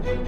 Hello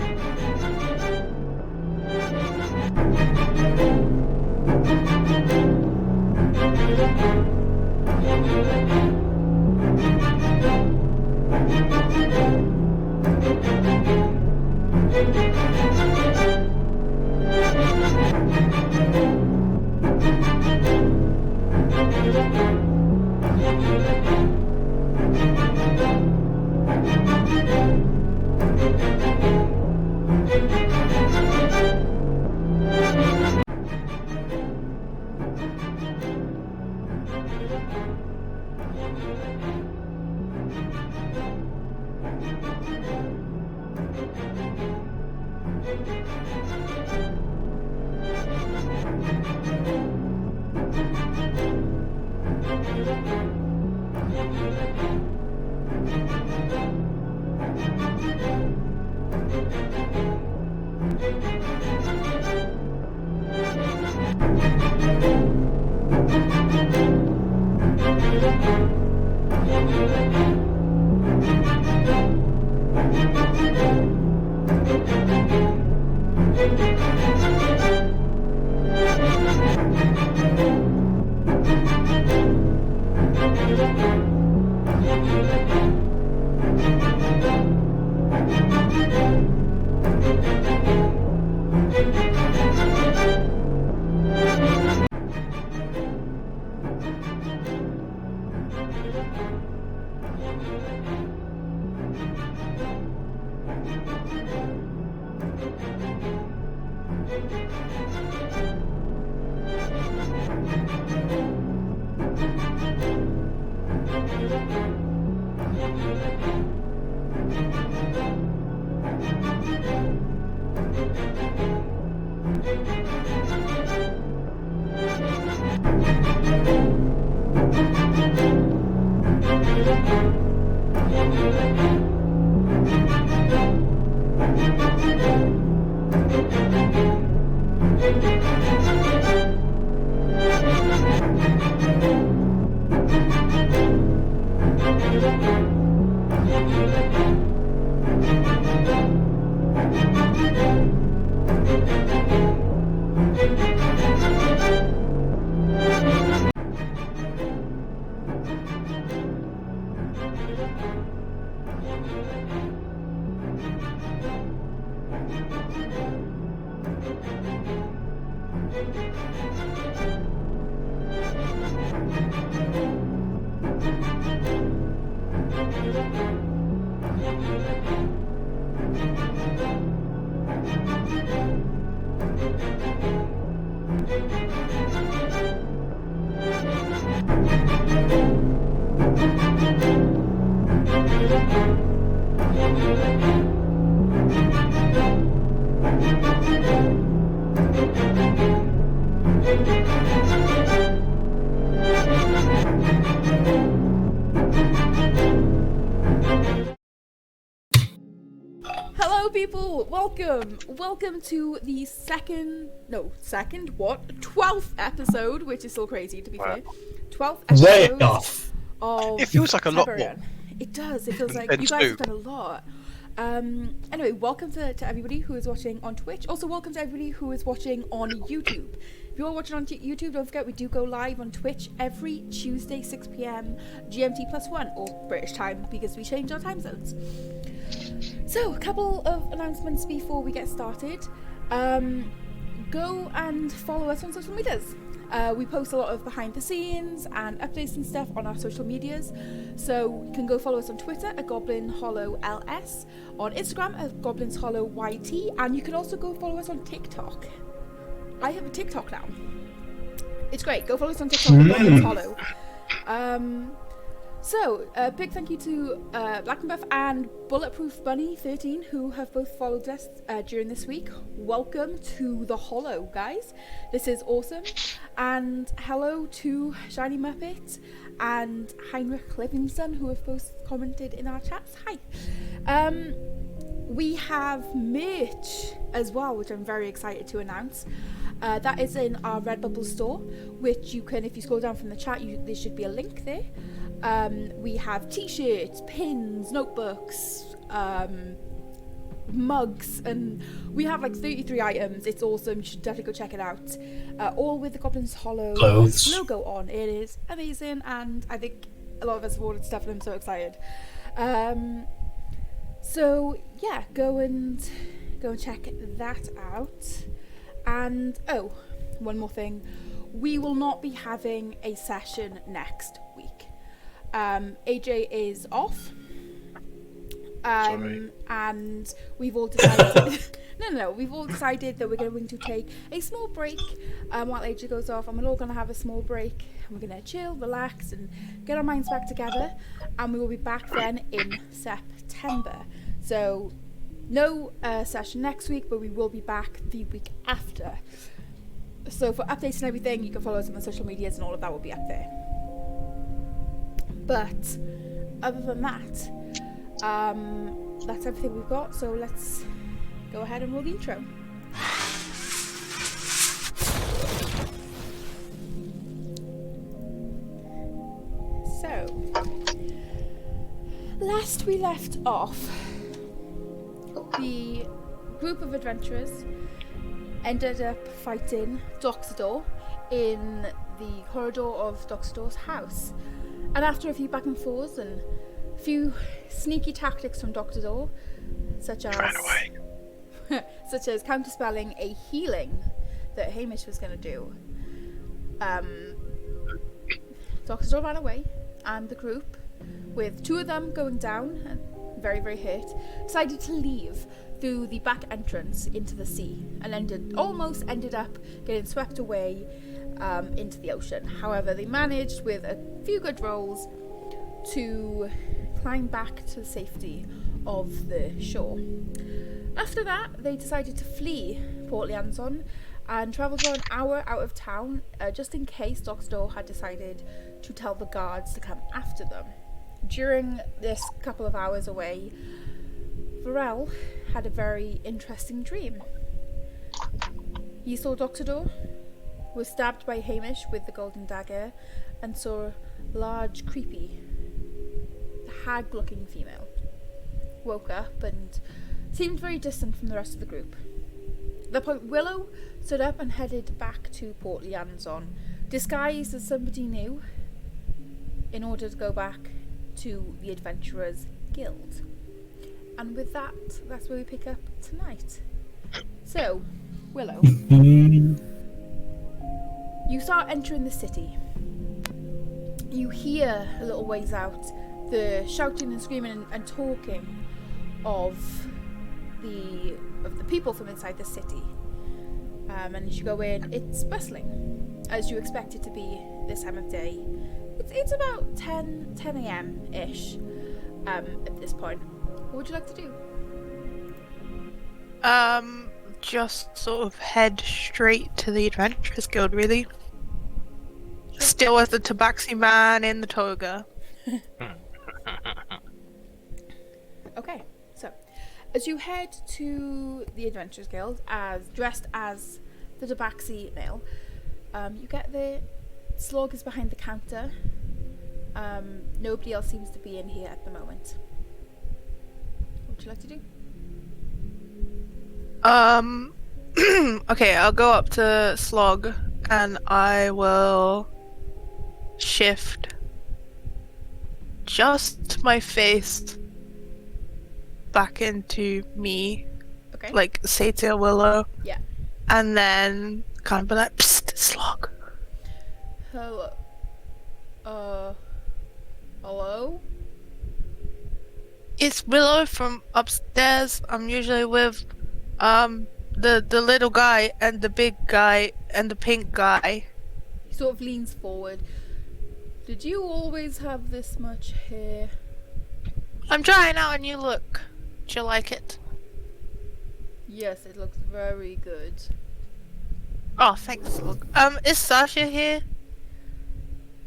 people, welcome to the 12th episode, which is still crazy to be fair. 12th episode of It feels like a lot more. Tiburion. It does, it feels like you guys have done a lot. Anyway, welcome to everybody who is watching on Twitch. Also welcome to everybody who is watching on YouTube. If you are watching on YouTube, don't forget we do go live on Twitch every Tuesday 6 PM GMT +1 or British time because we change our time zones. So, a couple of announcements before we get started. Go and follow us on social medias. We post a lot of behind the scenes and updates and stuff on our social medias. So you can go follow us on Twitter at GoblinHollowLS, on Instagram at GoblinsHollowYT, and you can also go follow us on TikTok. I have a TikTok now. It's great. Go follow us on TikTok at GoblinsHollow. So, big thank you to Black and Buff and Bulletproof Bunny 13 who have both followed us during this week. Welcome to the Hollow, guys. This is awesome. And hello to Shiny Muppet and Heinrich Livingston who have both commented in our chats. Hi. We have merch as well, which I'm very excited to announce. That is in our Redbubble store, which you can, if you scroll down from the chat, there should be a link there. We have t-shirts, pins, notebooks, mugs, and we have like 33 items. It's awesome. You should definitely go check it out. All with the Goblin's Hollow Clothes. logo on. It is amazing, and I think a lot of us have ordered stuff, and I'm so excited. So yeah, go and check that out. And oh, one more thing, we will not be having a session next week. AJ is off. And we've all decided we've all decided that we're going to take a small break while AJ goes off, and we're all going to have a small break, and we're going to chill, relax, and get our minds back together, and we will be back then in September. So no session next week, but we will be back the week after. So for updates and everything, you can follow us on the social medias, and all of that will be up there. But other than that, that's everything we've got, so let's go ahead and roll the intro. So, last we left off, the group of adventurers ended up fighting Doxador in the corridor of Doxador's house. And after a few back and forths and a few sneaky tactics from Doxador, such as counterspelling a healing that Hamish was going to do, Doxador ran away, and the group, with two of them going down and very, very hurt, decided to leave through the back entrance into the sea, and almost ended up getting swept away into the ocean. However, they managed, with a few good rolls, to climb back to the safety of the shore. After that, they decided to flee Port Lianzon and travel for an hour out of town, just in case Doxador had decided to tell the guards to come after them. During this couple of hours away, Varel had a very interesting dream. He saw Doxador, was stabbed by Hamish with the golden dagger, and saw a large, creepy, hag-looking female. Woke up and seemed very distant from the rest of the group. At that point, Willow stood up and headed back to Port Lianzon, disguised as somebody new, in order to go back to the Adventurers Guild. And with that, that's where we pick up tonight. So, Willow, you start entering the city. You hear a little ways out the shouting and screaming and talking of the people from inside the city. And as you go in, it's bustling, as you expect it to be this time of day. It's about 10 a.m.-ish at this point. What would you like to do? Just sort of head straight to the Adventurers Guild, really. Still as the Tabaxi man in the toga. Okay, so as you head to the Adventurers Guild, dressed as the Tabaxi male, you get there. Slog is behind the counter. Nobody else seems to be in here at the moment. What would you like to do? Okay, I'll go up to Slog and I will shift just my face back into me. Okay. Like, say to Willow. Yeah. And then kind of be like, psst, Slog. Hello. Hello? It's Willow from upstairs. I'm usually with the little guy and the big guy and the pink guy. He sort of leans forward. Did you always have this much hair? I'm trying out a new look. Do you like it? Yes, it looks very good. Oh, thanks. Look. Is Sasha here?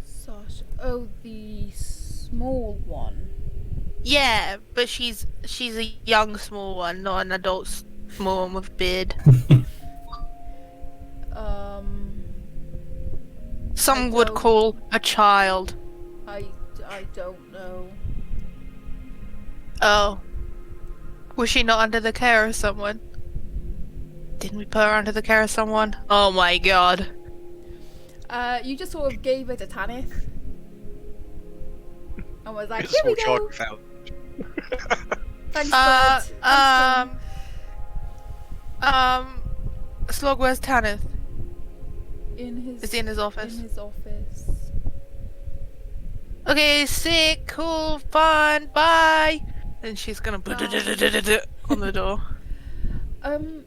Sasha. Oh, the small one. Yeah, but she's a young small one, not an adult small one with beard. Some would call a child. I don't know. Oh. Was she not under the care of someone? Didn't we put her under the care of someone? Oh my god. You just sort of gave it to Tanith. And was like, It's here we a small go. child Thanks, bud. Slug, where's Tanith? Is he in his office? In his office. Okay, sick, cool, fun, bye! And she's gonna on the door. Come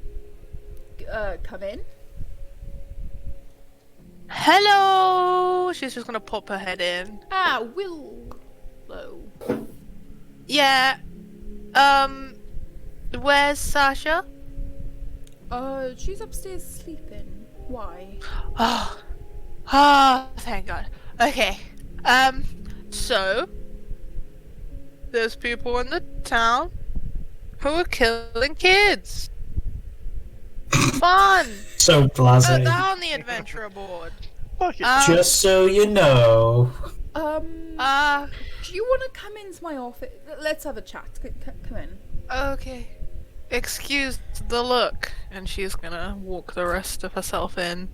in. Hello! She's just gonna pop her head in. Ah, Willow. Yeah. Where's Sasha? She's upstairs sleeping. Why? Oh, thank God. Okay. So there's people in the town who are killing kids. Fun. So blasé. They're on the adventure board. Just so you know. Do you want to come into my office? Let's have a chat. Come in. Okay. Excuse the look, and she's gonna walk the rest of herself in.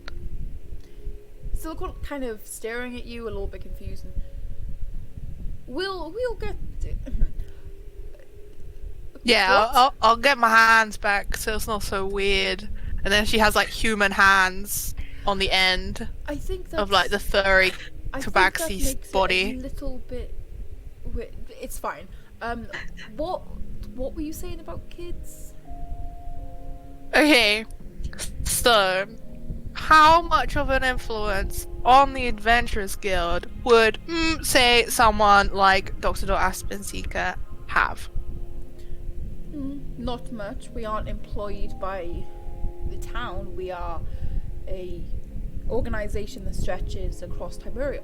Still kind of staring at you, a little bit confused. We'll get. Yeah, I'll get my hands back so it's not so weird. And then she has like human hands on the end I think that's, of like the furry tabaxi's body. A little bit. It's fine. What were you saying about kids? Okay, so how much of an influence on the Adventurers Guild would, say, someone like Dr. Aspen Seeker have? Not much. We aren't employed by the town. We are a organization that stretches across Tiburion.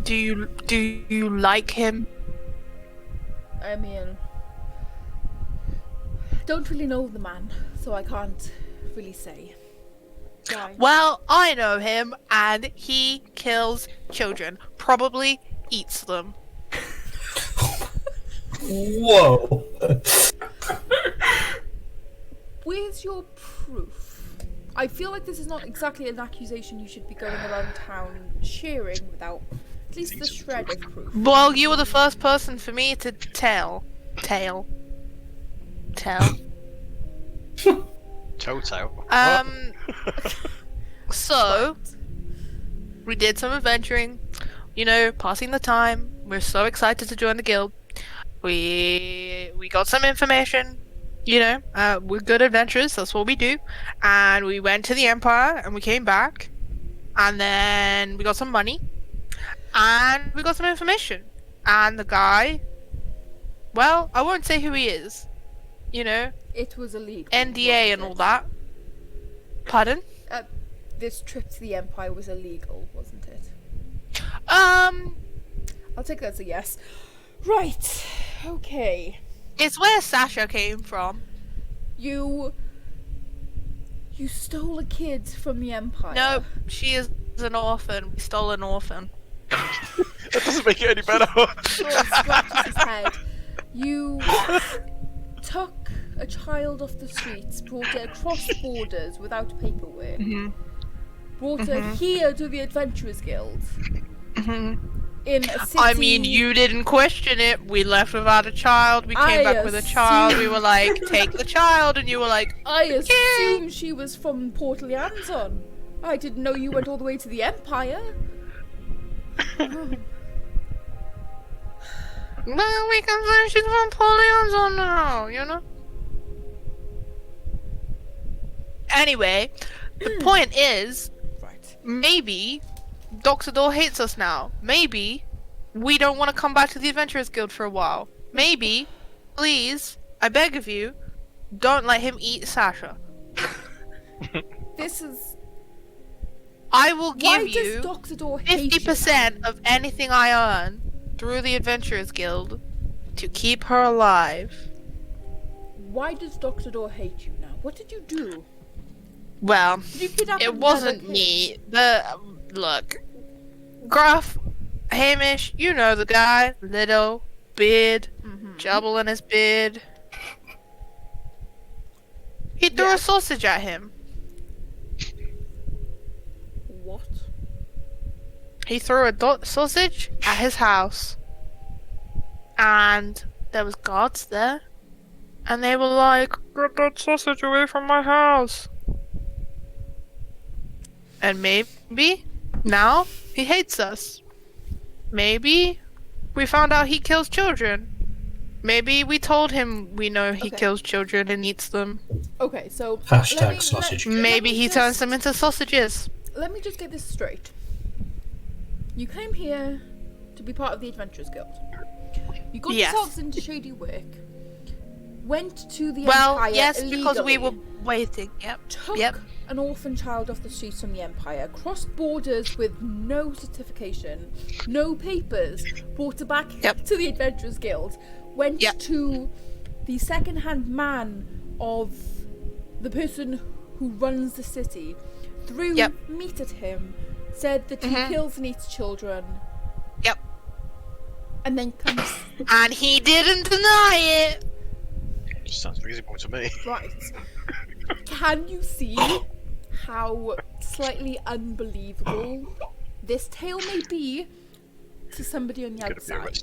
Do you like him? I mean, don't really know the man, so I can't really say. Why? Well, I know him, and he kills children. Probably eats them. Whoa. Where's your proof? I feel like this is not exactly an accusation you should be going around town sharing without at least the shred of proof. Well, you were the first person for me to tell. Toto. So we did some adventuring, passing the time. We're so excited to join the guild. We got some information, we're good adventurers, that's what we do. And we went to the Empire and we came back, and then we got some money and we got some information. And the guy, well, I won't say who he is, It was illegal. NDA and all that. Pardon? This trip to the Empire was illegal, wasn't it? I'll take that as a yes. Right. Okay. It's where Sasha came from. You stole a kid from the Empire. No, she is an orphan. We stole an orphan. That doesn't make it any better. Sure, scratches his head. You took a child off the streets, brought it across borders without paperwork, brought her here to the Adventurers Guild. In a city. I mean, you didn't question it. We left without a child. We came back with a child. We were like, take the child, and you were like, I assumed she was from Port Lianzon. I didn't know you went all the way to the Empire. Oh. Well, we can say she's from Port Lianzon now, Anyway, the point is, maybe Dr. Door hates us now. Maybe we don't want to come back to the Adventurers Guild for a while. Maybe, please, I beg of you, don't let him eat Sasha. This is... I will give Why you does Dr. Door hate 50% of anything I earn through the Adventurers Guild to keep her alive. Why does Dr. Door hate you now? What did you do? Well, Did you kidnap it another wasn't kid? me. Look, Gruff, Hamish, you know the guy, little, beard, jubble in his beard. threw a sausage at him. What? He threw a sausage at his house. And there was guards there. And they were like, "Get that sausage away from my house." And maybe now he hates us. Maybe we found out he kills children. Maybe we told him we know he kills children and eats them. Okay, so Hashtag sausage. Maybe he turns them into sausages. Let me just get this straight. You came here to be part of the Adventurers Guild. You got yourselves into shady work. Went to the Empire yes, illegally, because we were waiting. took Yep. an orphan child off the streets from the Empire, crossed borders with no certification, no papers, brought her back to the Adventurers Guild, went to the second-hand man of the person who runs the city, threw meat at him, said that he kills and eats children. Yep. And then comes... And he didn't deny it! Sounds reasonable to me. Right. Can you see how slightly unbelievable this tale may be to somebody on the outside?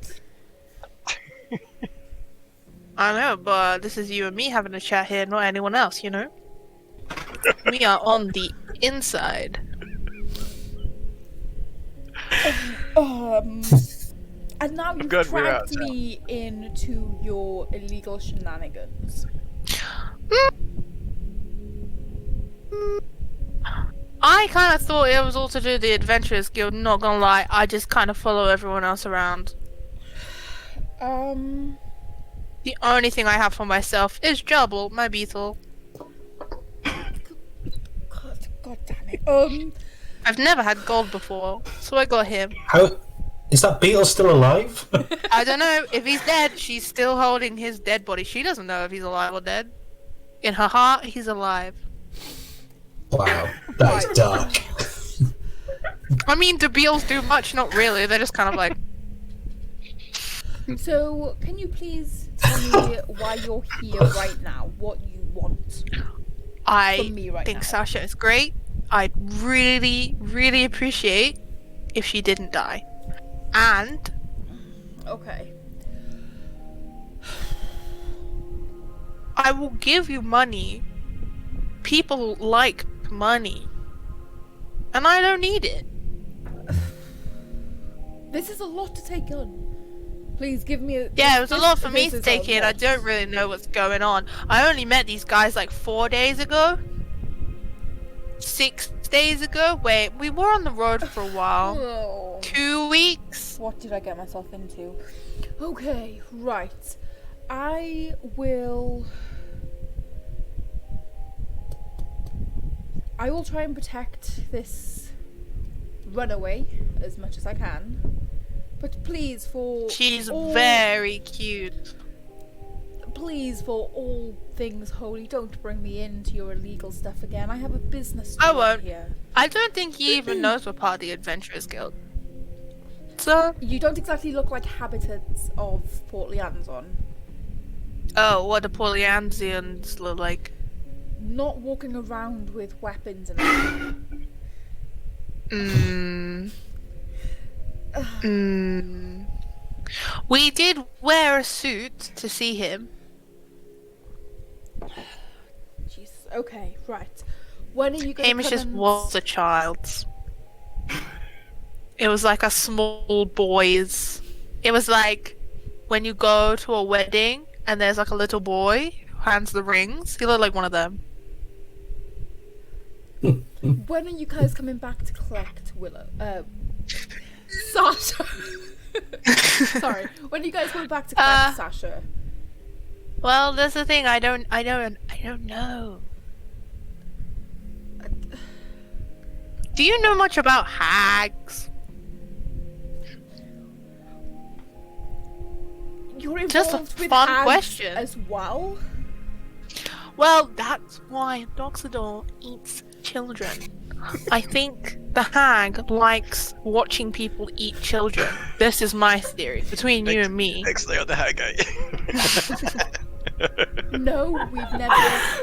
I know, but this is you and me having a chat here, not anyone else, you know? We are on the inside. And now you've dragged me into your illegal shenanigans. I kind of thought it was all to do with the Adventurers Guild, not gonna lie. I just kind of follow everyone else around. The only thing I have for myself is Jubble, my beetle. God damn it. I've never had gold before, so I got him. How is that beetle still alive? I don't know. If he's dead, she's still holding his dead body. She doesn't know if he's alive or dead. In her heart, he's alive. Wow, that is dark. I mean, do beetles do much? Not really. They're just kind of like... So, can you please tell me why you're here right now? What you want from me right think now? Sasha is great. I'd really, really appreciate if she didn't die. And... Okay. I will give you money. People like money. And I don't need it. This is a lot to take on. Please give me a... Yeah, it was a lot for me to take in. I don't really know what's going on. I only met these guys like 4 days ago. 6 days ago. Wait, we were on the road for a while. Oh. 2 weeks. What did I get myself into? Okay, right. I will try and protect this runaway as much as I can. But please, She's very cute. Please, for all things holy, don't bring me into your illegal stuff again. I have a business to I run won't. here. I don't think he even knows we're part of the Adventurers Guild. So... You don't exactly look like habitats of Port Lianzon. Oh, what do Poliansians look like? Not walking around with weapons and everything. We did wear a suit to see him. Jesus. Okay, right. When are you going Hamish to just come was a child. It was like a small boy's. It was like when you go to a wedding and there's like a little boy who hands the rings. He looked like one of them. When are you guys coming back to collect Willow? Sasha. Sorry. When are you guys coming back to collect Sasha? Well, that's the thing. I don't know. Do you know much about hags? You're involved Just a with fun hags question. as well. Well, that's why Doxador eats children. I think the hag likes watching people eat children. This is my theory, between you and me. Excellent on the hag, No, we've never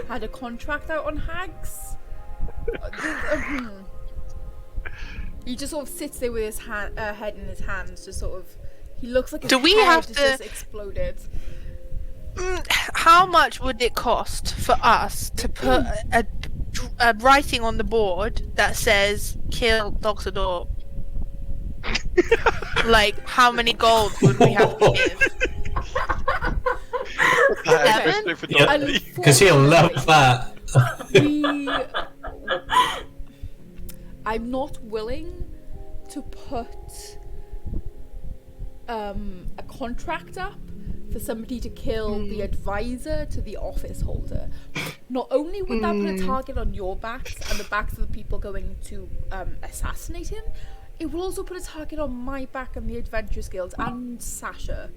had a contract out on hags. He just sort of sits there with his head in his hands, just sort of. He looks like his Do we head have has to- just exploded. How much would it cost for us to put a writing on the board that says "Kill Dr. Door"? Like, how many gold would we have to give? Seven? Because he'll love that. I'm not willing to put a contract up for somebody to kill the advisor to the office holder. Not only would that put a target on your backs and the backs of the people going to assassinate him, it will also put a target on my back and the Adventurers Guild and Sasha.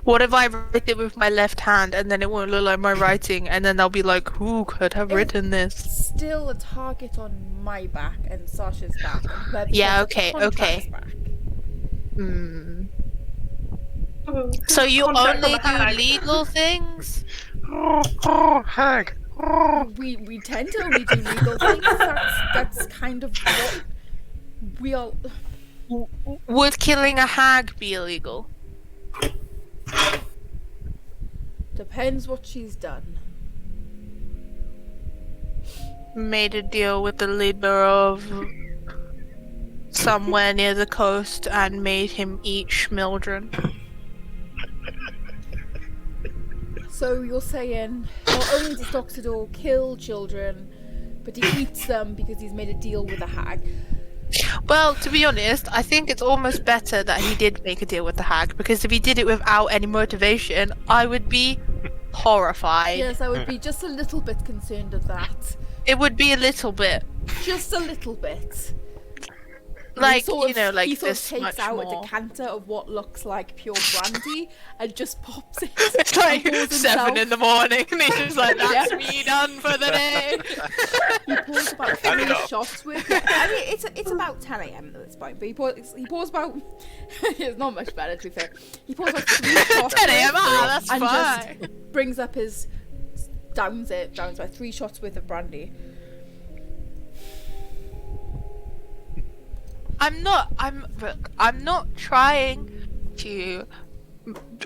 What if I write it with my left hand and then it won't look like my writing, and then they'll be like, who could have written this? Still a target on my back and Sasha's back. And whoever Yeah, gets the okay, contract's okay. back. So you Contract only on the do hag. legal things? Hag. We tend to only do legal things. That's kind of what we all. Would killing a hag be illegal? Depends what she's done. Made a deal with the leader of somewhere near the coast and made him eat schmildren. So you're saying not only does Dr. Door kill children, but he eats them because he's made a deal with a hag. Well, to be honest, I think it's almost better that he did make a deal with the hag, because if he did it without any motivation, I would be horrified. Yes, I would be just a little bit concerned of that. It would be a little bit. Just a little bit. Like, He sort you know, of- like he sort of this takes much out more. a decanter of what looks like pure brandy and just pops it. It's like and pours 7 himself- in the morning, and he's just like, that's Yeah. me done for the day. He pours about 3 shots with. I mean, it's about 10 a.m. at this point, but he pours about. It's not much better, to be fair. He pours like 3 shots. 10 a.m. worth That's and fine. just brings up his downs by 3 shots worth of brandy. I'm not trying to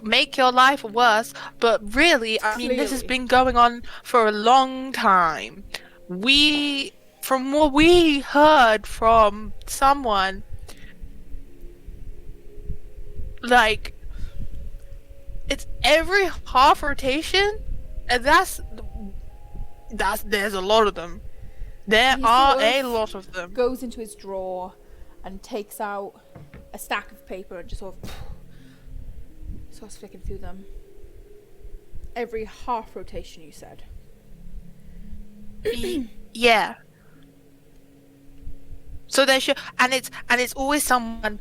make your life worse, but really, I mean, this has Clearly. been going on for a long time. From what we heard from someone, like, it's every half rotation, and there's a lot of them. There He are sort a of lot of them. Goes into his drawer and takes out a stack of paper and just sort of starts flicking through them. Every half rotation, you said. Yeah. So there should, and it's always someone.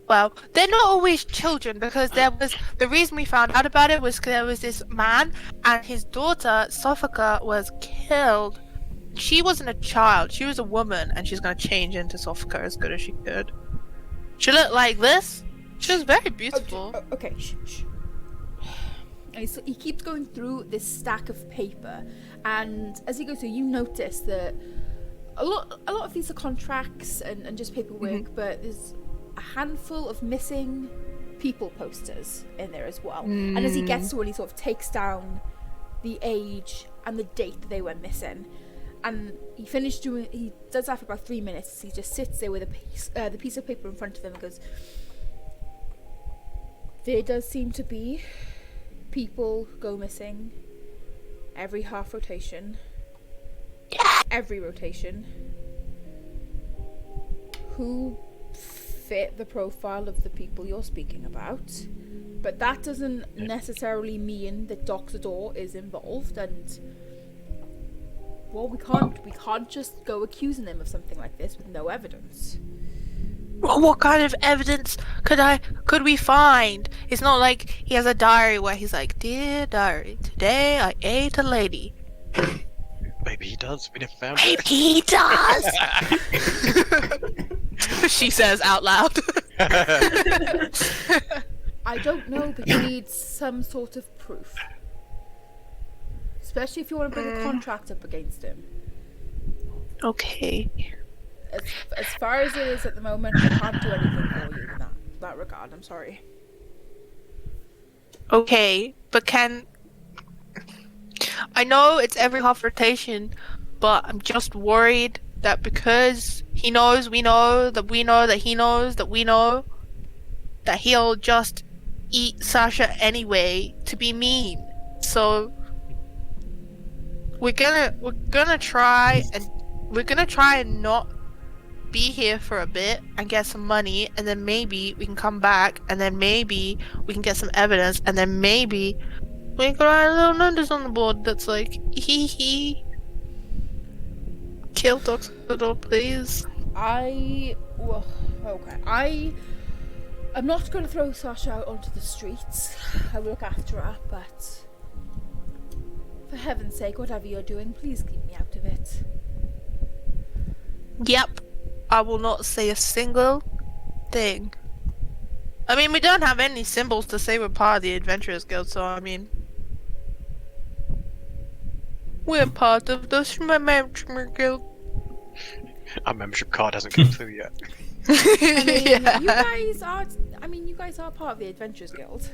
Well, they're not always children, because the reason we found out about it was 'cause there was this man and his daughter Sophica was killed. She wasn't a child; she was a woman, and she's gonna change into Sophica as good as she could. She looked like this. She was very beautiful. Okay, shh. And so he keeps going through this stack of paper, and as he goes through, you notice that a lot of these are contracts and just paperwork, but there's a handful of missing people posters in there as well. And as he gets to one, he sort of takes down the age and the date that they went missing. And he does that for about 3 minutes. He just sits there with the piece of paper in front of him and goes, there does seem to be people go missing every half rotation. Every rotation. Who fit the profile of the people you're speaking about. But that doesn't necessarily mean that Dr. Door is involved, and well, we can't just go accusing him of something like this with no evidence. What kind of evidence could we find? It's not like he has a diary where he's like, "Dear diary, today I ate a lady." Maybe he does. We never found Maybe it. he does. She says out loud. I don't know, but he needs some sort of proof. Especially if you want to bring a contract up against him. Okay. As far as it is at the moment, I can't do anything for you in that regard. I'm sorry. Okay, but I know it's every half rotation, but I'm just worried that because he knows, we know that we know that he knows that we know that he'll just eat Sasha anyway to be mean. So we're gonna try and not be here for a bit and get some money, and then maybe we can come back, and then maybe we can get some evidence, and then maybe we can write little numbers on the board that's like, he. Kill Doctor, please. Okay. I'm not going to throw Sasha out onto the streets. I will look after her, but for heaven's sake, whatever you're doing, please keep me out of it. Yep. I will not say a single thing. I mean, we don't have any symbols to say we're part of the Adventurers Guild, so I mean... We're part of the Adventurers Guild. Our membership card hasn't come through yet. I mean, Yeah. you guys are part of the Adventurers Guild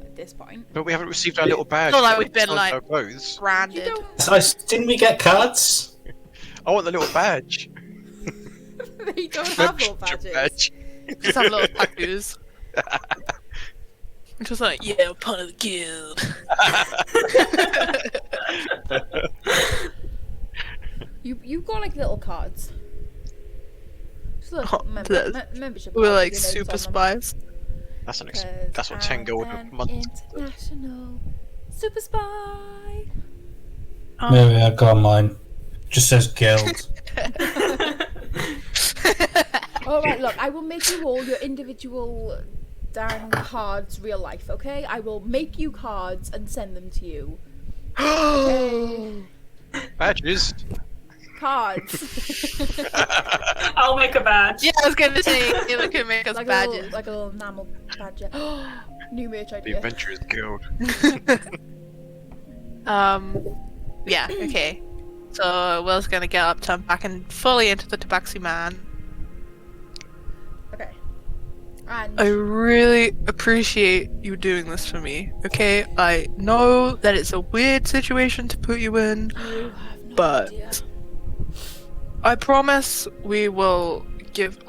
at this point. But we haven't received our little badge. Not like yet. we've been, Signed like- our clothes. You Branded. don't. So didn't we get cards? I want the little badge. They don't have little Membership badges. Just have little tattoos. Just like, yeah, we're part of the guild. You've got like little cards. Just little membership We're cards like with your names super on them. spies. That's what 10 gold a I'm month. an international super spy. Maybe I got mine. Just says guild. Alright, look, I will make you all your individual darn cards real life, okay? I will make you cards and send them to you. Okay? Badges? Cards. I'll make a badge. Yeah, I was gonna say, you can make us like badges. like a little enamel badge. New merch The idea. Adventurers Guild. Yeah, okay. So Will's gonna get up, turn back and fully into the Tabaxi man. Okay. And I really appreciate you doing this for me, okay? I know that it's a weird situation to put you in, you have no but idea. I promise I will give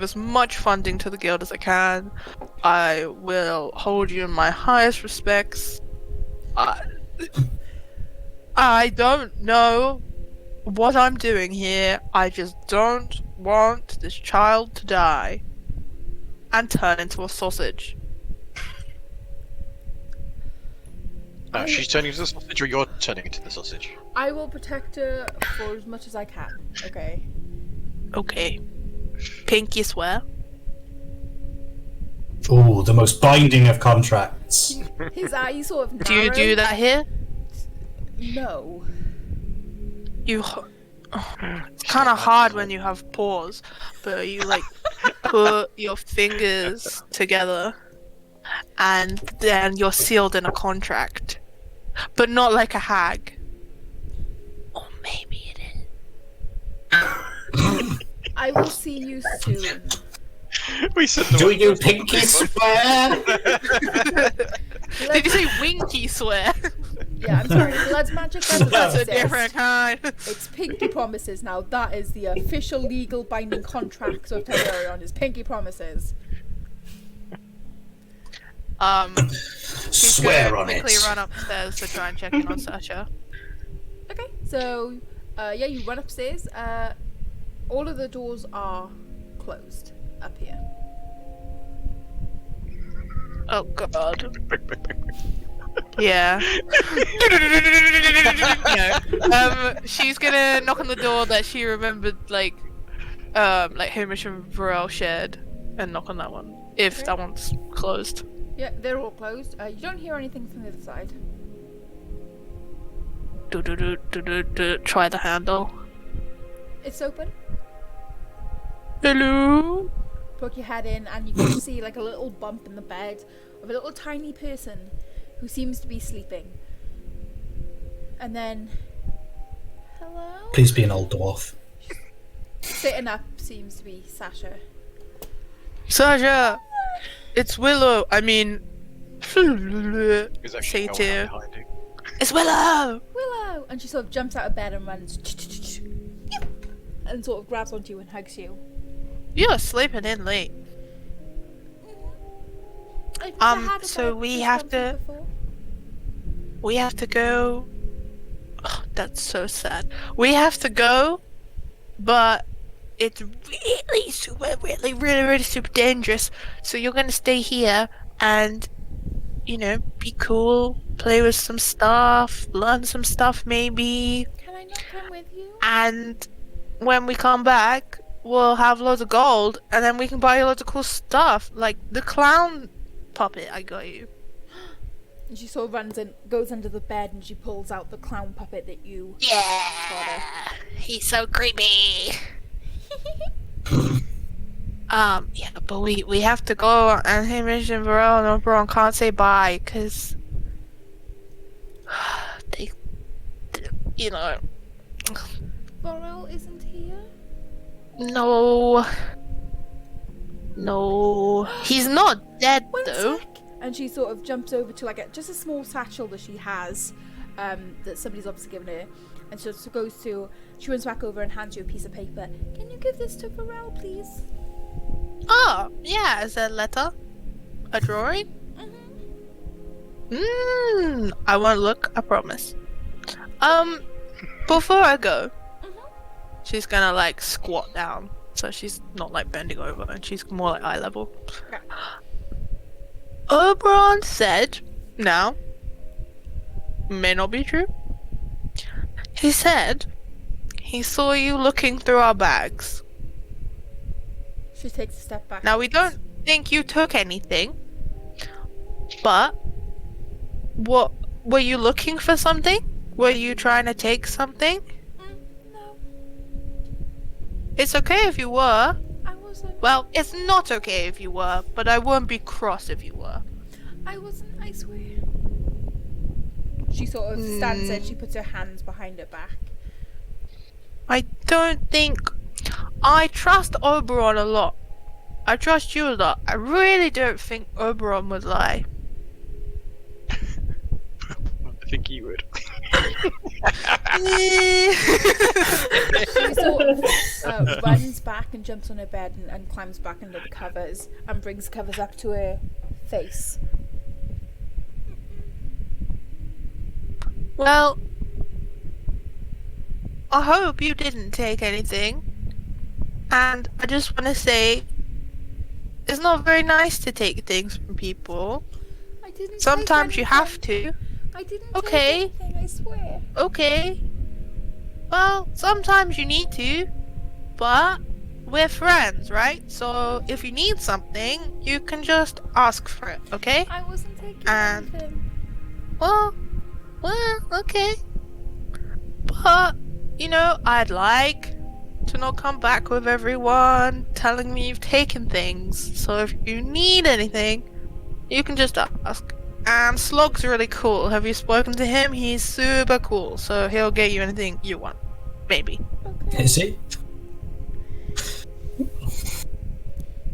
as much funding to the guild as I can. I will hold you in my highest respects. I don't know what I'm doing here. I just don't want this child to die and turn into a sausage. No, she's turning into the sausage, or you're turning into the sausage. I will protect her for as much as I can, okay? Okay. Pinky swear. Ooh, the most binding of contracts. His eyes sort of narrow. Do you do that here? No. It's kind of hard when you have paws, but you like put your fingers together and then you're sealed in a contract. But not like a hag. Or maybe it is. I will see you soon. We said the Do one you person pinky on swear? Did you say winky swear? Yeah, I'm sorry. Blood's magic doesn't That's a exist. different kind. It's pinky promises now. That is the official legal binding contract of Tiburion is pinky promises. She's Swear gonna on it. quickly run upstairs to try and check in on Sasha. Okay, so yeah, you run upstairs. All of the doors are closed up here. Oh god. Yeah. No. She's gonna knock on the door that she remembered, like Hamish and Varel shared, and knock on that one if Okay. that one's closed. Yeah, they're all closed. You don't hear anything from the other side. Try the handle. It's open. Hello. Poke your head in, and you can see like a little bump in the bed of a little tiny person who seems to be sleeping. And then, hello? Please be an old dwarf. Sitting up seems to be Sasha. Sasha! It's Willow. I mean... There's actually no one Satyr. behind you. It's Willow! Willow! And she sort of jumps out of bed and runs. And sort of grabs onto you and hugs you. You're sleeping in late. So we have to go. Oh, that's so sad. We have to go, but it's really super dangerous. So you're gonna stay here and, you know, be cool, play with some stuff, learn some stuff maybe. Can I not come with you? And when we come back, we'll have loads of gold, and then we can buy you loads of cool stuff, like the clown puppet I got you. And she sort of runs and goes under the bed and she pulls out the clown puppet that you got Yeah, her. he's so creepy. Yeah, but we have to go, and Hamish and Varel and Oberon can't say bye because they, you know. Vorel isn't here? No, he's not dead One though. sec. And she sort of jumps over to like just a small satchel that she has, that somebody's obviously given her. And she just she runs back over and hands you a piece of paper. Can you give this to Vorel, please? Oh, yeah, is that a letter? A drawing? I won't look, I promise. Before I go, she's gonna like squat down, so she's not like bending over, and she's more like eye level. Okay. Oberon said, now, may not be true, he said he saw you looking through our bags. She takes a step back. Now, we don't think you took anything, but what were you looking for something? Were you trying to take something? No, It's okay if you were. I wasn't. Well, it's not okay if you were, but I won't be cross if you were. I wasn't, I swear. She sort of stands there, she puts her hands behind her back. I don't think... I trust Oberon a lot. I trust you a lot. I really don't think Oberon would lie. I think he would. She sort of runs back and jumps on her bed and climbs back under the covers and brings the covers up to her face. Well, I hope you didn't take anything. And I just want to say, it's not very nice to take things from people. I didn't. Sometimes take you anything. have to. I didn't Okay. take anything, I swear. Okay. Well, sometimes you need to, but we're friends, right? So if you need something, you can just ask for it, okay? I wasn't taking And- anything. Well, okay. But, you know, I'd like to not come back with everyone telling me you've taken things. So if you need anything, you can just ask. And Slog's really cool. Have you spoken to him? He's super cool, so he'll get you anything you want. Maybe. Okay. Is he?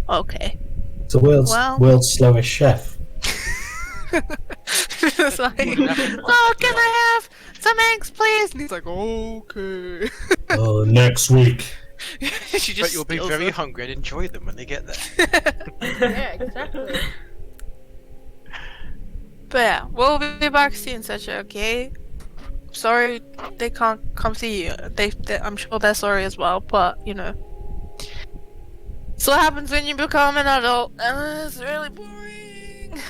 Okay. It's the world's Well- world's slowest chef. It's like, oh, can I have some eggs, please? And he's like, okay. Oh, next week. She just But you'll be steals very them. hungry and enjoy them when they get there. Yeah, exactly. But yeah, we'll be back soon, Sacha, okay? Sorry they can't come see you. I'm sure they're sorry as well, but, you know. It's what happens when you become an adult. It's really boring.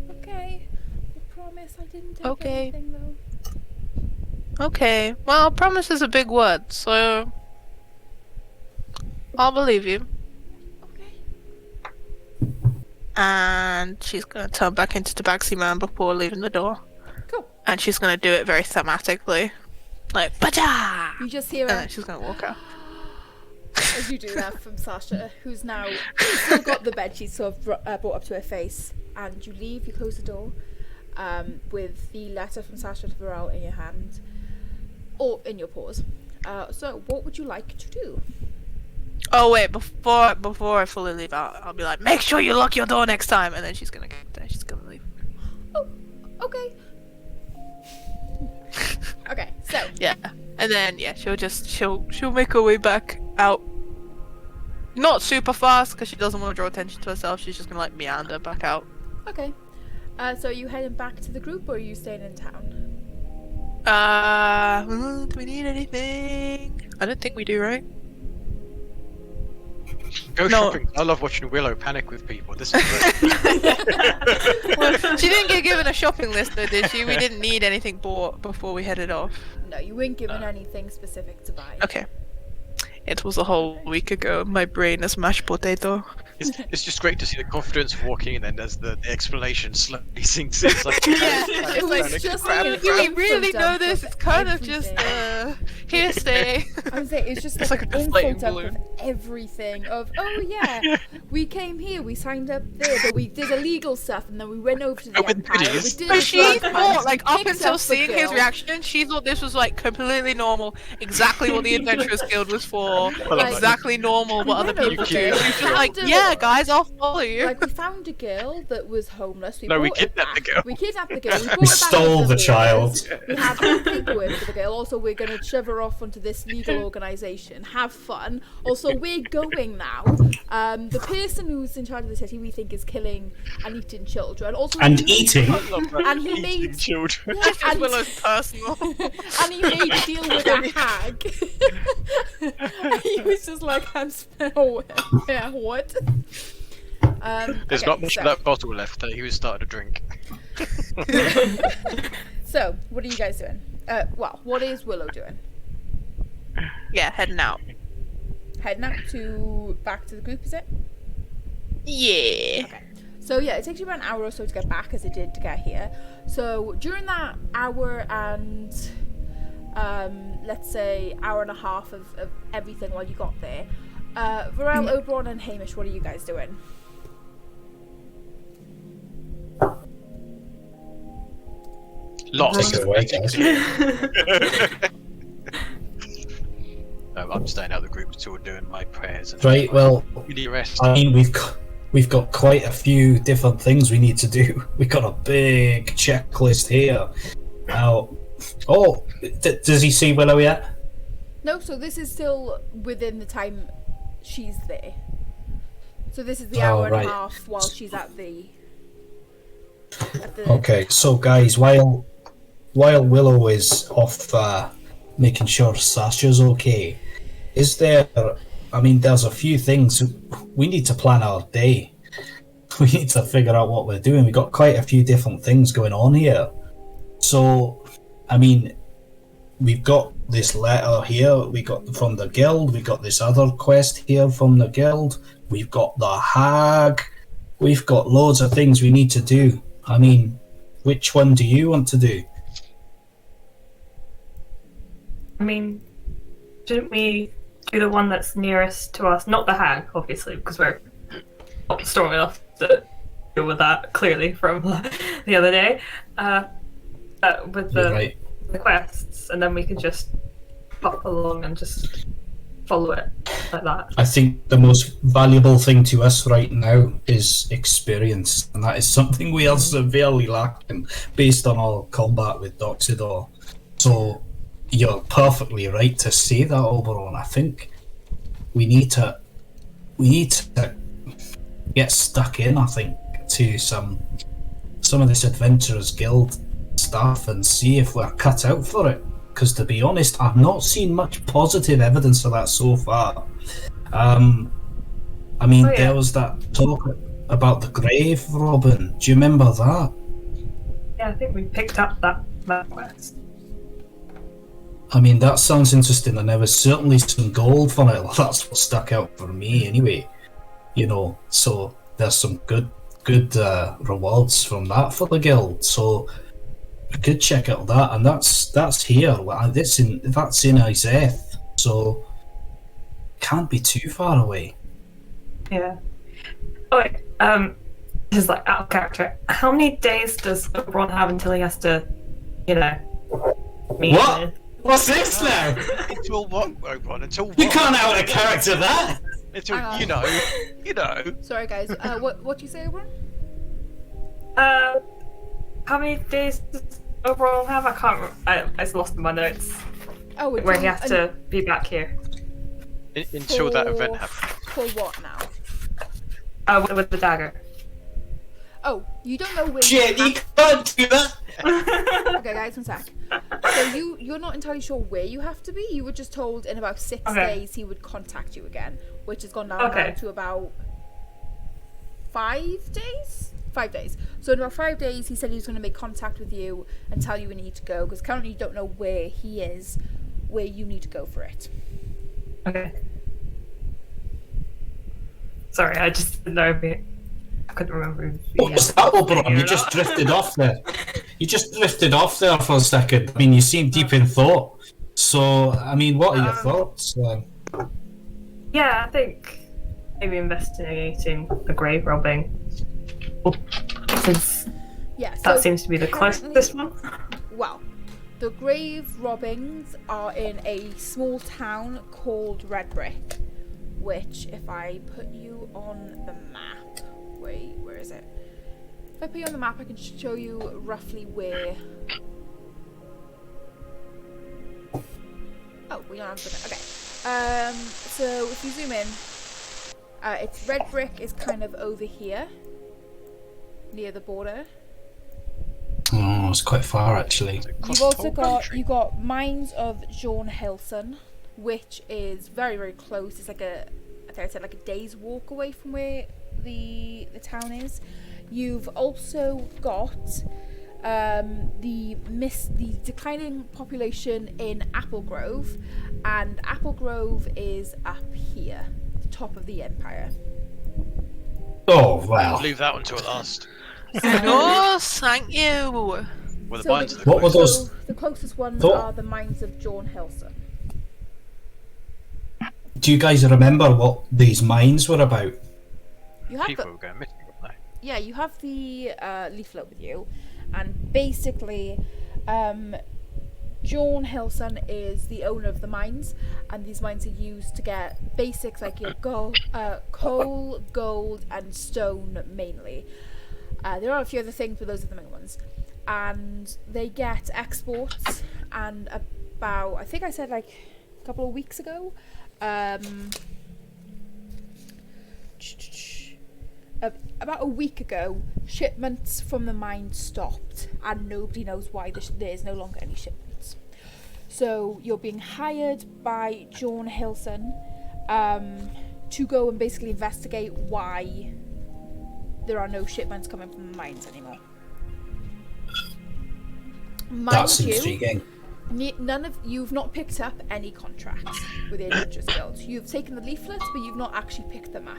Okay. I promise I didn't take Okay. anything though. Okay, well, promise is a big word, so... I'll believe you. Okay. And she's gonna turn back into Tabaxi Man before leaving the door. Cool. And she's gonna do it very thematically. Like, baja! You just hear And her then she's gonna walk out. as you do that from Sasha, who's now still got the bed she's sort of brought up to her face. And you leave, you close the door. with the letter from Sasha to Varel in your hand, or in your paws. So, what would you like to do? Oh wait, before I fully leave out, I'll be like, make sure you lock your door next time, and then she's gonna leave. Oh, okay. Okay, so Yeah, and then she'll make her way back out. Not super fast because she doesn't want to draw attention to herself. She's just gonna like meander back out. okay. So are you heading back to the group, or are you staying in town? Do we need anything? I don't think we do, right? Go shopping. I love watching Willow panic with people. This is great. Well, she didn't get given a shopping list though, did she? We didn't need anything bought before we headed off. No, you weren't given anything specific to buy. Okay. It was a whole week ago. My brain is mashed potato. It's just great to see the confidence of walking in, and as the explanation slowly sinks in. It's like, Yeah, It was just like an do we info really dump know this? of It's kind of just everything. hearsay. I was saying, it's just It's like, like a an info deflating dump balloon. of everything. Of, oh yeah, we came here, we signed up there, but we did illegal stuff, and then we went over to the With Empire. We goodies. did But the she drug thought, hunt, like, we up kicked until off the seeing his girl. reaction, she thought this was, like, completely normal. Exactly what the Adventurers Guild was for. Like, Exactly normal what other went people over do. there, She was just found like, a- yeah, guys, I'll follow you. Like, we found a girl that was homeless. We No, we brought her kidnapped the back. girl. We kidnapped the girl. We, brought We her back stole over the borders. child. We have all paperwork for the girl. Also, we're going to shove her off onto this legal organisation. Have fun. Also, we're going now. The person who's in charge of the city we think is killing and eating children. Also, And he made- eating. I love that. And he Eating made- children. Yeah, This is Willow's personal. and he made a deal with a hag. And he was just like, yeah, what? There's Okay, not much so, of that bottle left. He was starting to drink. So, what are you guys doing? Well, what is Willow doing? Yeah, heading out. Heading out back to the group, is it? Yeah. So yeah, it takes you about an hour or so to get back, as it did to get here. So during that hour and let's say hour and a half of everything while you got there, Varel, Oberon, and Hamish, what are you guys doing? Lost. Take it away, guys. I'm staying out of the group until doing my prayers. And Right, well, really rest. I mean, we've got quite a few different things we need to do. We've got a big checklist here. Now, does he see Willow yet? No, so this is still within the time she's there. So this is the hour and right. a half while she's at the. Okay, so guys, while Willow is off making sure Sasha's okay, is there? I mean, there's a few things we need to plan our day. We need to figure out what we're doing. We've got quite a few different things going on here. So, I mean, we've got this letter here. We got from the guild. We got this other quest here from the guild. We've got the hag. We've got loads of things we need to do. I mean, which one do you want to do? I mean, shouldn't we do the one that's nearest to us? Not the hag, obviously, because we're not strong enough to deal with that, clearly, from the other day. With You're the, right. the quests, and then we can just pop along and just follow it like that. I think the most valuable thing to us right now is experience, and that is something we are severely lacking based on our combat with Doxidor. So you're perfectly right to say that, Oberon. I think we need to get stuck in, I think, to some of this Adventurers Guild stuff and see if we're cut out for it. Because to be honest, I've not seen much positive evidence of that so far. I mean, there was that talk about the grave, Robin. Do you remember that? Yeah, I think we picked up that quest. I mean, that sounds interesting, and there was certainly some gold for it. That's what stuck out for me, anyway. You know, so there's some good rewards from that for the guild. So we could check out that, and that's here. That's in Izeth, so can't be too far away. Yeah. Oh, wait, is like out of character. How many days does Oberon have until he has to, you know, meet What? with? What's this now? Until what, Oberon? Until what? You can't out of character that. Until, Hang on. you know. Sorry, guys. What do you say, Oberon? How many days does Oberon have? I can't remember. I just lost my notes. Oh, Where he has to be back here. Until that event happens. For what now? With the dagger. Oh, you don't know where. Shit, you can't do that. Okay, guys, one sec. So you're not entirely sure where you have to be. You were just told in about 6 days he would contact you again, which has gone down now to about 5 days. 5 days. So in about 5 days, he said he was going to make contact with you and tell you where you need to go. Because currently you don't know where he is, where you need to go for it. Okay. Sorry, I just didn't know if it... I couldn't remember. What was that, Oberon? You just drifted off there. You just drifted off there for a second. I mean, you seem deep in thought. So, I mean, what are your thoughts? Yeah, I think maybe investigating the grave robbing. Since that seems to be the closest one. Well, the grave robbings are in a small town called Red Brick, which, if I put you on the map, wait, where is it? If I put you on the map, I can show you roughly where. Oh, we don't have to. Okay. So if you zoom in, it's Red Brick is kind of over here, near the border. Oh, it's quite far actually. You've also got Mines of Jean Hilson, which is very, very close. It's like I think I said like a day's walk away from where the town is. You've also got the declining population in Apple Grove, and Apple Grove is up here, the top of the empire. Oh wow! Leave that one till last. Oh, thank you. Well, the So mines the- are What were those? So the closest ones Thought- are the Mines of Jean Hilson. Do you guys remember what these mines were about? You have people the, were going missing, weren't they? yeah, you have the leaflet with you, and basically, John Hilson is the owner of the mines, and these mines are used to get basics like your coal, gold, and stone mainly. There are a few other things, but those are the main ones. And they get exports, and about, I think I said like a couple of weeks ago, about a week ago, shipments from the mine stopped, and nobody knows why there's no longer any shipments. So you're being hired by John Hilson to go and basically investigate why there are no shipments coming from the mines anymore. That's intriguing. You've not picked up any contracts with the Adventurers Guild. You've taken the leaflets, but you've not actually picked them up.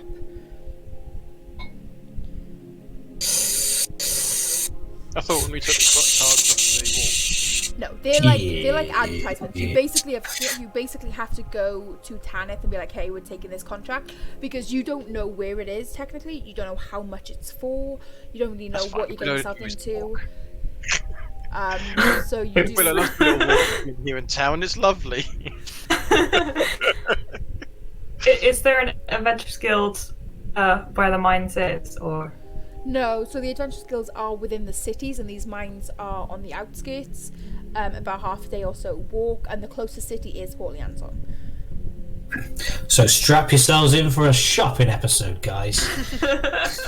I thought when we took the cards off the No, they're like advertisements. You basically have to go to Tanith and be like, hey, we're taking this contract, because you don't know where it is technically. You don't know how much it's for. You don't really know what you're getting yourself into. So you wall. just Well, I love the little walk in here in town. It's lovely. Is there an Adventurers Guild where the mines is, or? No, so the Adventurers Guilds are within the cities, and these mines are on the outskirts, about half a day or so walk, and the closest city is Port Lianzon. So strap yourselves in for a shopping episode, guys.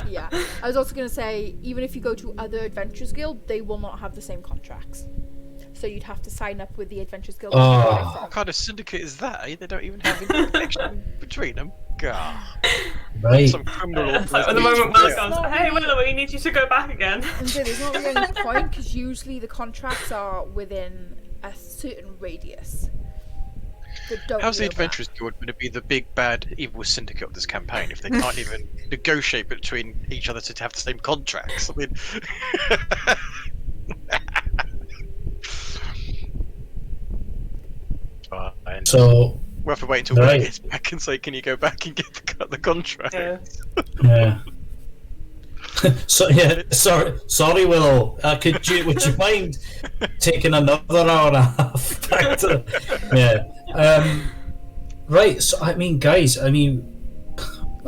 Yeah, I was also going to say, even if you go to other Adventurers Guild, they will not have the same contracts. So you'd have to sign up with the Adventurers Guild. What kind of syndicate is that? Eh? They don't even have any connection between them. God. Right. Some criminal At the moment, organisation. Will comes, hey, Willow, we need you to go back again. And so there's not really any point, because usually the contracts are within a certain radius. How's the Adventurers Guild going to be the big bad evil syndicate of this campaign if they can't even negotiate between each other to have the same contracts? I mean, fine. So We'll have to wait until Will gets back and say, "Can you go back and get the contract?" Yeah. yeah. So yeah, sorry, Willow. Would you mind taking another hour and a half back to? Yeah. Right. So I mean, guys.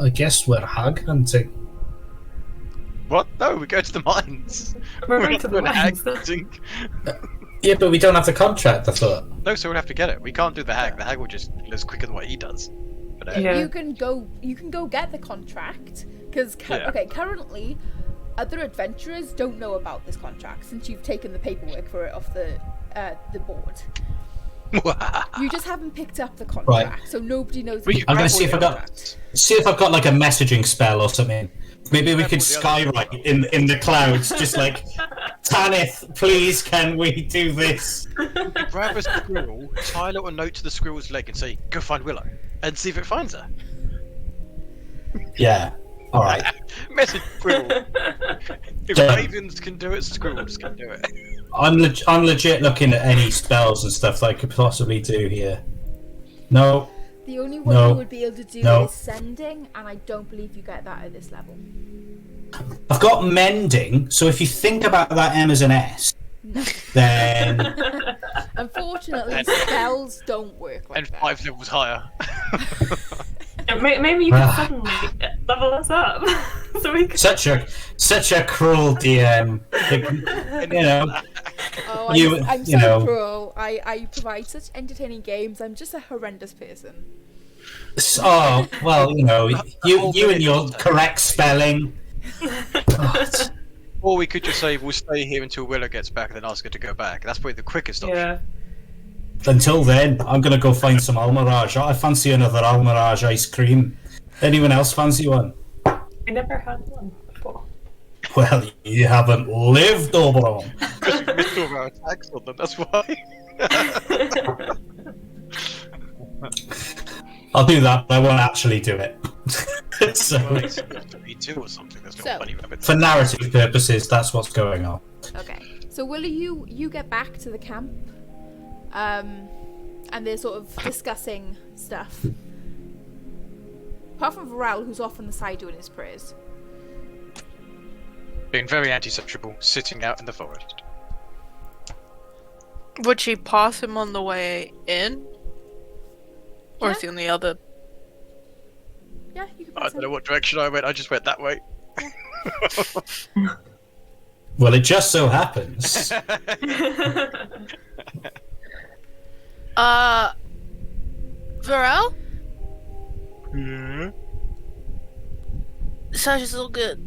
I guess we're hag hunting. What? No, we go to the mines. We're We're going not to the doing hag mines. hunting. Yeah, but we don't have the contract. I thought. No, so we'll have to get it. We can't do the hag. The hag will just lives quicker than what he does. But, Yeah. You can go get the contract because currently other adventurers don't know about this contract since you've taken the paperwork for it off the board. You just haven't picked up the contract, Right. so nobody knows. I'm gonna see if I've got like a messaging spell or something. Maybe we could skywrite in the clouds, just like, Tanith, please, can we do this? Grab a squirrel, tie a little note to the squirrel's leg, and say, "Go find Willow," and see if it finds her. Yeah. All right. Message squirrel. If ravens can do it, squirrels can do it. I'm legit looking at any spells and stuff that I could possibly do here. No. The only one you would be able to do is sending, and I don't believe you get that at this level. I've got mending, so if you think about that M as an S, then unfortunately spells don't work like and that. 5 levels higher. Maybe you can suddenly level us up, so we can... such a cruel DM. You know. Oh, I'm so cruel. I provide such entertaining games. I'm just a horrendous person. Oh well, you and your correct spelling. God. Or we could just say we'll stay here until Willow gets back, and then ask her to go back. That's probably the quickest option. Yeah. Until then, I'm gonna go find some Almirage. I fancy another Almirage ice cream. Anyone else fancy one? We never had one before. Well, you haven't lived, Oberon. Because we missed all of our attacks on them, that's why. I'll do that, but I won't actually do it. So, or something. That's not funny rabbits. For narrative purposes, that's what's going on. Okay. So Willie, you get back to the camp, and they're sort of discussing stuff. Apart from Varel, who's off on the side doing his prayers. Being very antisociable, sitting out in the forest. Would she pass him on the way in? Or is he on the other? Yeah, you can I pass don't know him. what direction I went, I just went that way. Well, it just so happens. Varel? Yeah? Sasha's all good.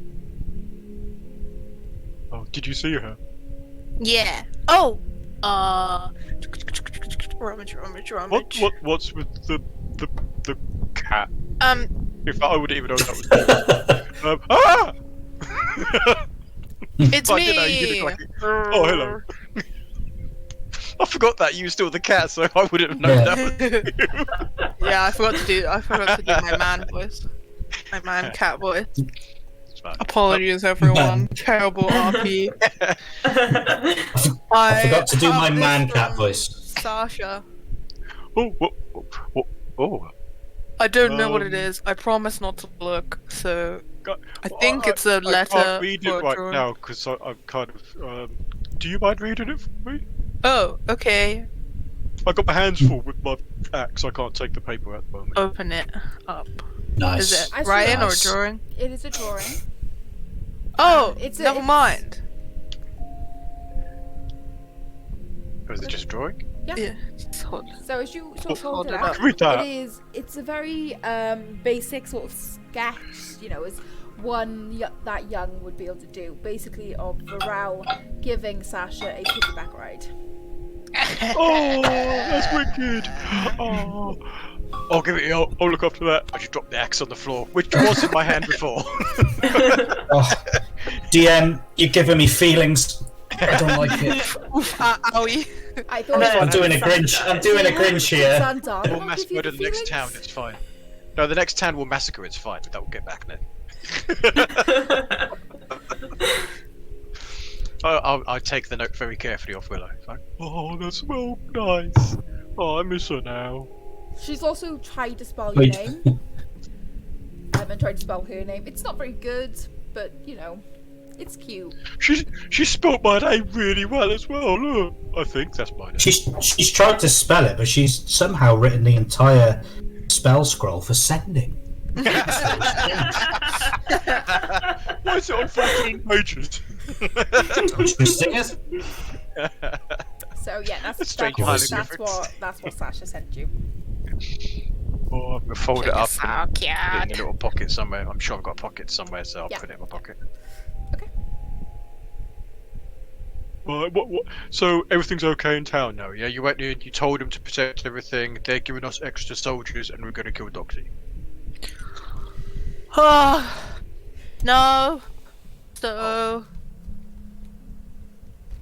Oh, did you see her? Yeah. Oh! Rummage. What's with the cat? If I wouldn't even know that was ah! It's But I me! did know you did it like, oh, hello. I forgot that you were still the cat, so I wouldn't have known that. Yeah, I forgot to do my man voice. My man cat voice. Apologies, everyone. Terrible RP. I forgot to do my man cat voice. Sasha. Oh. I don't know what it is. I promise not to look. So I think it's a letter. I can't read it for right Jordan. now because I'm kind of. Do you mind reading it for me? Oh, okay. I got my hands full with my axe. I can't take the paper at the moment. Open it up. Nice. Is it I see writing or nice. drawing? It is a drawing. Oh, it's never mind. Or is it just drawing? Yeah. Just hold. So as you sort of hold it Hold it up, up. Read that. it's a very basic sort of sketch, as one that young would be able to do, basically of Varel giving Sasha a piggyback ride. Oh, that's wicked! Oh, I'll give it. I'll look after that. I just dropped the axe on the floor, which was in my hand before. Oh, DM, you're giving me feelings. I don't like it. Oof, owie. I thought I'm doing a Grinch. I'm doing a Grinch here. Sandon, We'll massacre the next town. It's fine. No, the next town will massacre. It's fine. That will get back then. I'll take the note very carefully off Willow. It's like, oh, that's well nice. Oh, I miss her now. She's also tried to spell your name. And tried to spell her name. It's not very good, but It's cute. She spelled my name really well as well. Look, I think that's my name. She's tried to spell it, but she's somehow written the entire spell scroll for sending. Why is it on 14 pages? Interesting, isn't it? So yeah, that's strange what Sasha sent you. Oh, I'm gonna fold it up So and cute. put it in a little pocket somewhere. I'm sure I've got a pocket somewhere, so I'll Yeah. put it in my pocket. Okay. What? So everything's okay in town now, yeah? You went in, you told them to protect everything. They're giving us extra soldiers, and we're gonna kill Doxy. No. So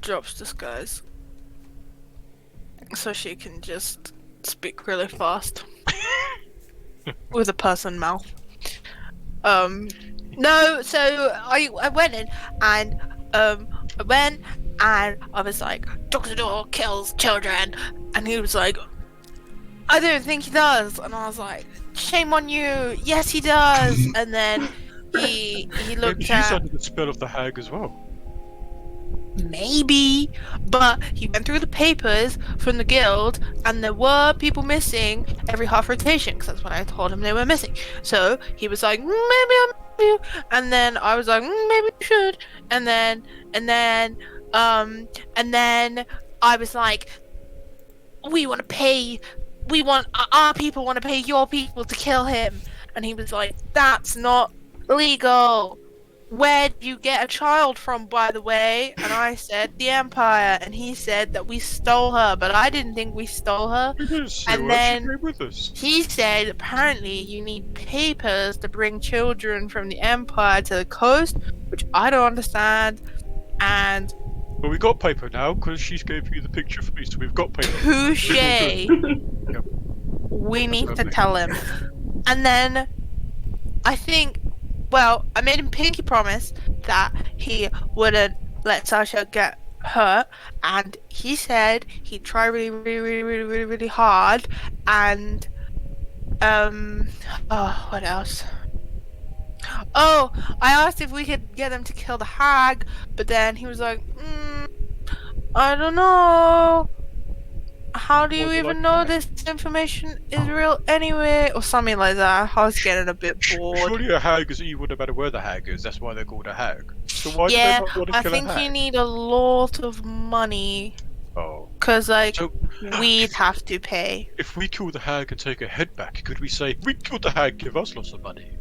drops disguise, so she can just speak really fast with a person mouth. No. So I went in and I was like, Dr. Door kills children, and he was like, I don't think he does, and I was like, shame on you. Yes, he does. And then he looked Maybe at he's under the spell of the hag as well. maybe, but he went through the papers from the guild, and there were people missing every half rotation, because that's when I told him they were missing. So he was like, maybe I'm you, and then I was like, maybe you should, and then I was like, our people want to pay your people to kill him, and he was like, that's not legal. Where did you get a child from, by the way? And I said, the Empire. And he said that we stole her, but I didn't think we stole her. And then she came with us. he said, apparently you need papers to bring children from the Empire to the coast, which I don't understand. And But we got paper now, because she gave you the picture for me, so we've got paper. touche. Yep. We need to tell him. And then I think, well, I made him pinky promise that he wouldn't let Sasha get hurt, and he said he'd try really hard. And what else? Oh, I asked if we could get them to kill the hag, but then he was like, I don't know. How do you What do you even like know that? this information is real anyway? Or something like that. I was getting a bit bored. Surely a hag is evil no matter where the hag is. That's why they're called a hag. So why Yeah, do they not want to I kill think a hag? you need a lot of money. Oh. Because, like, So we'd have to pay. if we kill the hag and take her head back, could we say, we killed the hag, give us lots of money?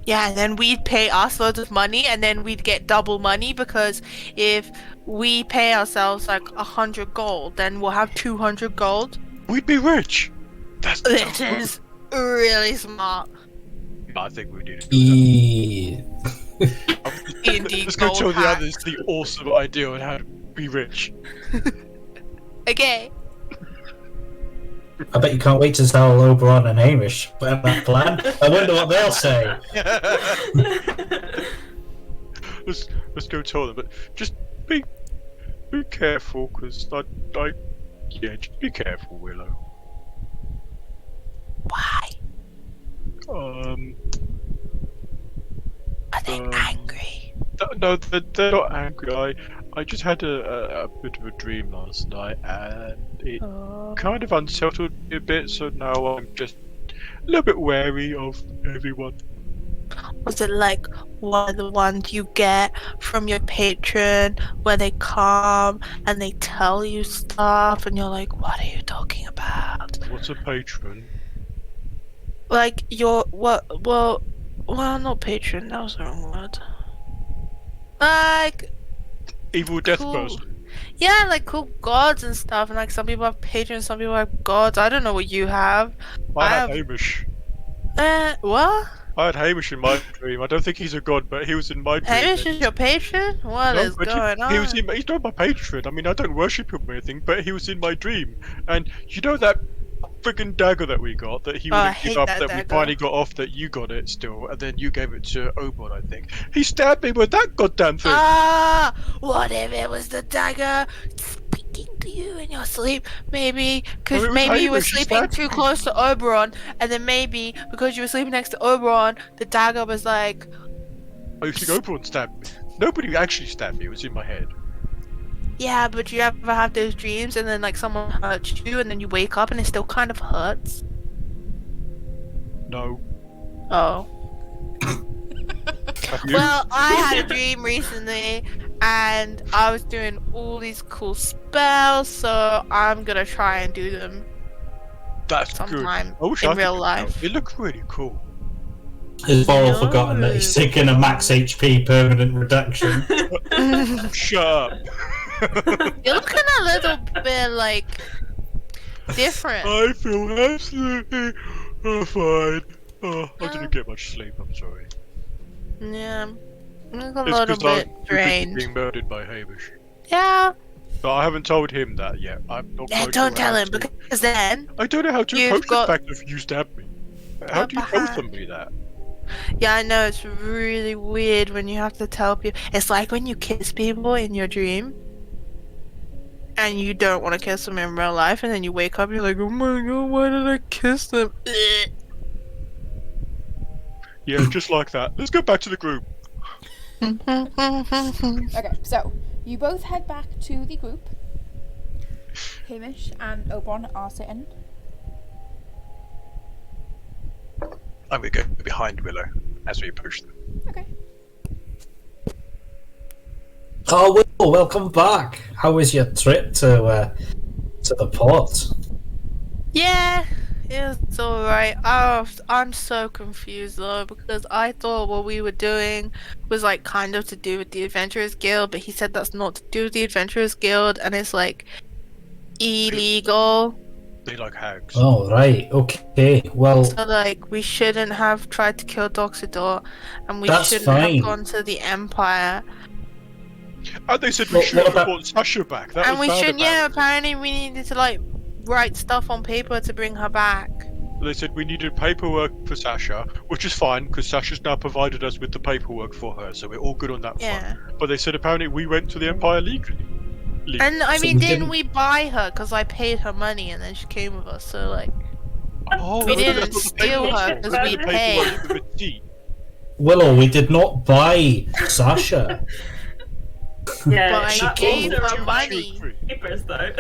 Yeah, and then we'd pay us loads of money, and then we'd get double money, because if we pay ourselves like 100 gold, then we'll have 200 gold. We'd be rich! That's This is really smart. I think we need to do Yeah. D&D Let's go gold tell the hack. others the awesome idea on how to be rich. Okay. I bet you can't wait to tell Oberon and Hamish about that plan. I wonder what they'll say. Let's go tell them, but just be careful, because just be careful, Willow. Why? Are they angry? No, they're not angry. I just had a bit of a dream last night, and it kind of unsettled me a bit, so now I'm just a little bit wary of everyone. Was it like one of the ones you get from your patron where they come and they tell you stuff and you're like, what are you talking about? What's a patron? Like your well not patron, that was the wrong word. Like Evil death cool. person. Yeah, like cool gods and stuff, and like some people have patrons, some people have gods. I don't know what you have. I had have- Hamish. What? I had Hamish in my dream. I don't think he's a god, but he was in my dream. Hamish is your patron? What No, is but going on? he's not my patron. I mean, I don't worship him or anything, but he was in my dream. And you know that friggin' dagger that we got, that he Oh, I wouldn't give hate up, that that we dagger. finally got off, that you got it still, and then you gave it to Oberon, I think. He stabbed me with that goddamn thing! Ah, what if it was the dagger speaking to you in your sleep? Maybe because No, it was maybe you were Hamish, he sleeping stabbed too me. close to Oberon, and then maybe because you were sleeping next to Oberon, the dagger was like, I think Oberon stabbed me. Nobody actually stabbed me. It was in my head. Yeah, but you ever have those dreams and then like someone hurts you and then you wake up and it still kind of hurts? No. Oh. Have you? Well, I had a dream recently and I was doing all these cool spells, so I'm gonna try and do them That's good. sometime I wish I in could real do liff. that. It looked really cool. Has Boral forgotten that he's taking a max HP permanent reduction? Shut up. You're looking a little bit like different. I feel absolutely fine. Oh, I didn't get much sleep. I'm sorry. Yeah, I'm a It's little 'cause bit I'm drained. being murdered by Hamish. Yeah. But I haven't told him that yet. I'm not Yeah, quite don't sure tell how him to- because then. I don't know how to You've approach got- the fact that you stabbed me. How do you tell behind. somebody that? Yeah, I know it's really weird when you have to tell people. It's like when you kiss people in your dream, and you don't want to kiss them in real life, and then you wake up, you're like, oh my god, why did I kiss them? Yeah, just like that. Let's go back to the group. Okay, so you both head back to the group. Hamish and Oberon are sitting. I'm gonna go behind Willow as we approach them. Okay. Oh, Will, welcome back. How was your trip to the port? Yeah, it's alright. I'm so confused though, because I thought what we were doing was like kind of to do with the Adventurers Guild, but he said that's not to do with the Adventurers Guild, and it's like illegal. They like hags. Oh, right. Okay. Well, So like we shouldn't have tried to kill Doxidor, and we That's shouldn't fine. have gone to the Empire. And they said we What should have about- brought Sasha back. That And was we bad should, about yeah, it. apparently we needed to like write stuff on paper to bring her back. They said we needed paperwork for Sasha, which is fine because Sasha's now provided us with the paperwork for her, so we're all good on that Yeah. front. But they said apparently we went to the Empire legally. And I So mean, we didn't didn't- we buy her? Because I paid her money and then she came with us, so like. Oh, We no, didn't that's not the steal paperwork. her, That's 'cause not we the paid. paperwork, the receipt. Willow, we did not buy Sasha. Yeah, But I that gave also her requires money. papers though.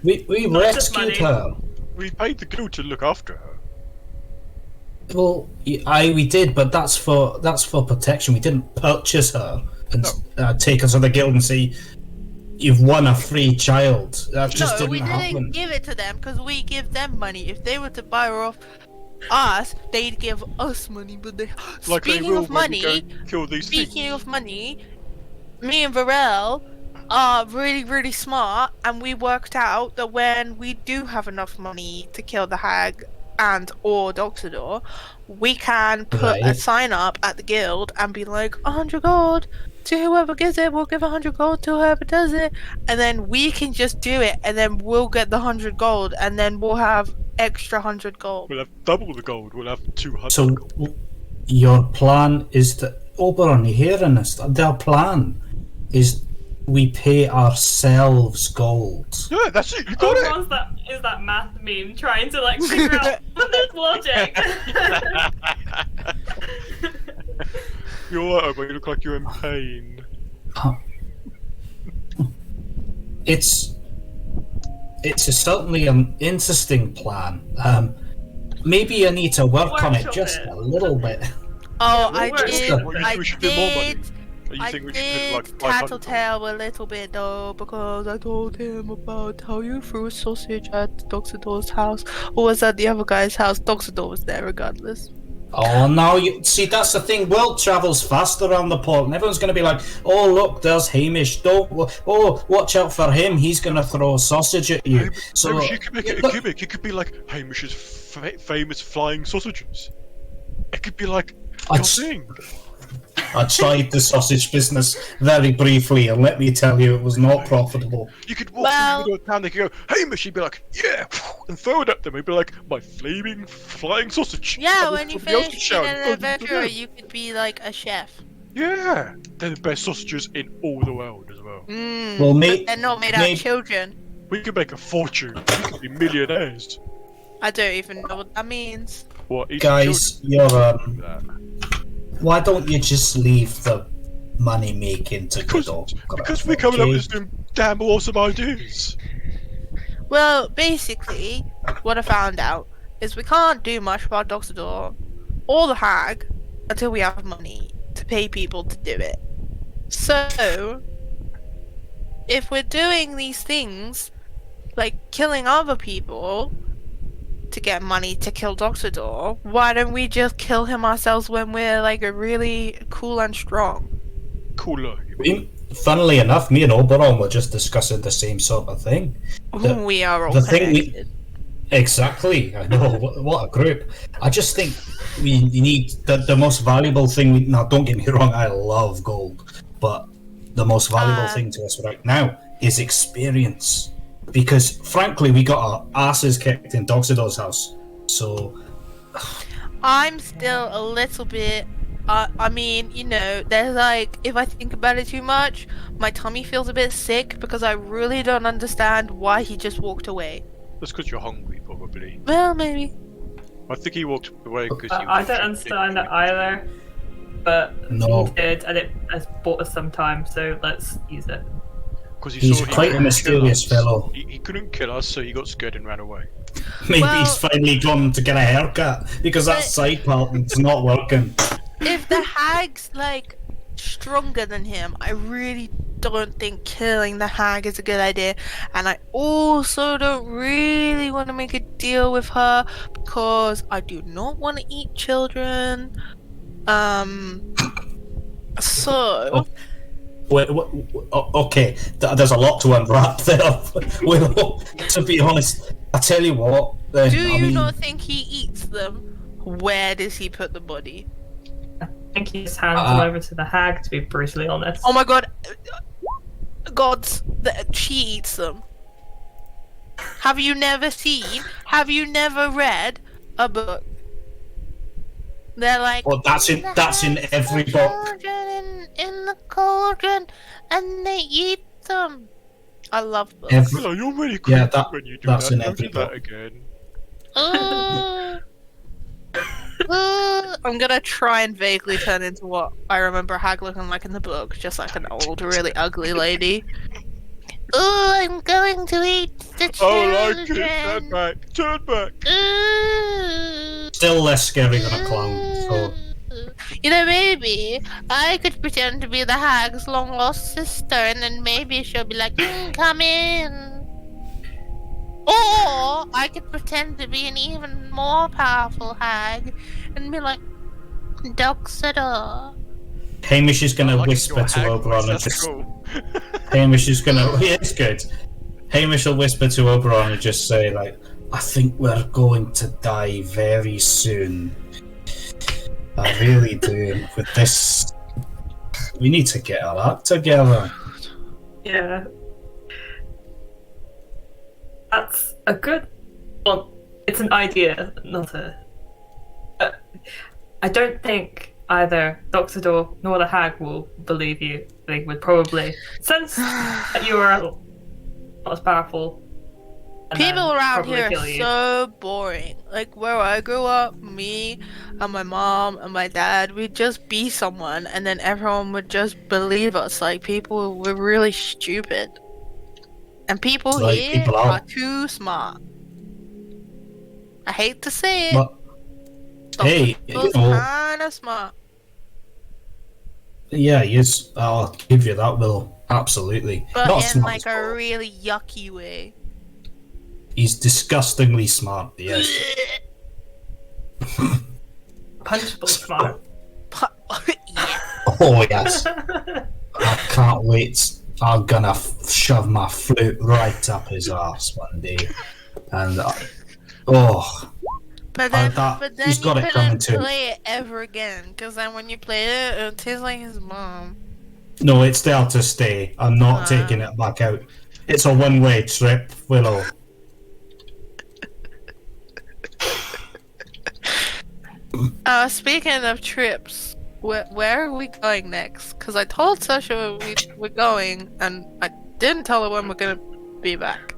We Not just rescued money. her. We paid the guild to look after her. Well, we did, but that's for protection. We didn't purchase her and take her to the guild and say, "You've won a free child." That just No, we didn't didn't happen. give it to them because we give them money. If they were to buy her off us, they'd give us money. But they. Like they Speaking will of when we money, go kill these speaking things. of money, me and Varel are really, really smart, and we worked out that when we do have enough money to kill the hag and or Doxidor, we can put a Right. sign up at the guild and be like 100 gold to whoever gets it. We'll give 100 gold to whoever does it, and then we can just do it, and then we'll get the 100 gold, and then we'll have extra 100 gold. We'll have double the gold. We'll have 200 So, gold. your plan is to Oberon. You hearing this? Their plan is we pay ourselves gold. Yeah, that's it. You got it. Oberon's is that math meme trying to like figure out this logic. You're alright, Obo. You look like you're in pain. It's certainly an interesting plan. Maybe I need to work on it Workshop just it. a little bit. Oh, we'll I work did. on it. Well, you I think we should do more money? did. You I think we should did do like 500 gold? tattletale a little bit though, because I told him about how you threw a sausage at Doxidor's house, or was that the other guy's house? Doxidor was there regardless. Oh, now you see that's the thing. World travels fast around the port, and everyone's going to be like, "Oh, look, there's Hamish. Oh, watch out for him. He's going to throw a sausage at you." So Hamish, you could make it a look, gimmick. It could be like Hamish's famous flying sausages. It could be like your I'd- thing. I tried the sausage business very briefly, and let me tell you, it was not profitable. You could walk Well- through the middle of town. They could go, Hamish. He'd be like, yeah, and throw it at them. He'd be like, my flaming flying sausage. Yeah, And when you somebody else finish would being shout, an "Oh, adventurer, yeah." you could be like a chef. Yeah, they're the best sausages in all the world as well. Mm, Well, but they're not made out may- of children. We could make a fortune. We could be millionaires. I don't even know what that means. What, eating Guys, children? you're That. why don't you just leave money making to Because, go. because we're coming up with some damn awesome ideas. Well, basically, what I found out is we can't do much about Dr. Door or the Hag until we have money to pay people to do it. So, if we're doing these things, like killing other people to get money to kill Dr. Door, why don't we just kill him ourselves when we're like really cool and strong? Cooler. Funnily enough, me and Oberon were just discussing the same sort of thing. We are all the thing connected. Exactly, I know. What a group. I just think we need the most valuable thing. Now, don't get me wrong, I love gold, but the most valuable thing to us right now is experience. Because, frankly, we got our asses kicked in Doxidor's house. So, I'm still a little bit. I mean, you know, there's like, if I think about it too much, my tummy feels a bit sick because I really don't understand why he just walked away. That's because you're hungry, probably. Well, maybe. I think he walked away because I don't understand it either, but No. he did, and it has bought us some time, so let's use it. Because he's saw he quite a couldn't mysterious kill us. fellow. He couldn't kill us, so he got scared and ran away. Maybe Well- he's finally gone to get a haircut because that But- side part is not working. If the Hag's like stronger than him, I really don't think killing the Hag is a good idea. And I also don't really want to make a deal with her because I do not want to eat children. So Wait, okay, there's a lot to unwrap there. Well, to be honest, I tell you what. Then, do I you mean, not think he eats them? Where does he put the body? I think he just hands them over to the hag, to be brutally honest. Oh my god. Gods, she eats them. Have you never read a book? They're like, Well, that's in every book. In the cauldron, and they eat them. I love books. Hello, you're really creepy Yeah, when you do that's that. in Don't every do that book. again. I'm gonna try and vaguely turn into what I remember Hag looking like in the book, just like an old, really ugly lady. Oh, I'm going to eat the children. Oh, like it. Turn back. Turn back. Still less scary than a clown. So You know, maybe I could pretend to be the Hag's long lost sister, and then maybe she'll be like, "Come in." Or I could pretend to be an even more powerful Hag, and be like, "Doxador." Hamish is going to Like whisper your to hag Oberon voice, and that's just. cool. Hamish is going to. Yeah, it's good. Hamish will whisper to Oberon and just say, like, I think we're going to die very soon. I really do. With this. We need to get our act together. Yeah. That's a good. Well, it's an idea, not a. I don't think either Dr. Door nor the Hag will believe you. They would probably sense that you are not as powerful. and People then around probably here kill are you. so boring. Like where I grew up, me and my mom and my dad, we'd just be someone and then everyone would just believe us. Like people were really stupid. And people Like, here people are are. too smart. I hate to say it. But, hey, you know, Kinda smart. yeah, yes, I'll give you that, Will. Absolutely. But Not in smart like as a well. really yucky way. He's disgustingly smart, yes. Punchable smart. Yeah. Oh, yes. I can't wait. I'm gonna shove my flute right up his ass one day. And, oh, But then, that- but then he's you got it coming couldn't to him. play it ever again. Because then when you play it, it tastes like his mom. no, it's there to stay. I'm not Ah. taking it back out. It's a one-way trip, Willow. Speaking of trips, where are we going next? Because I told Sasha we're going, and I didn't tell her when we're gonna be back.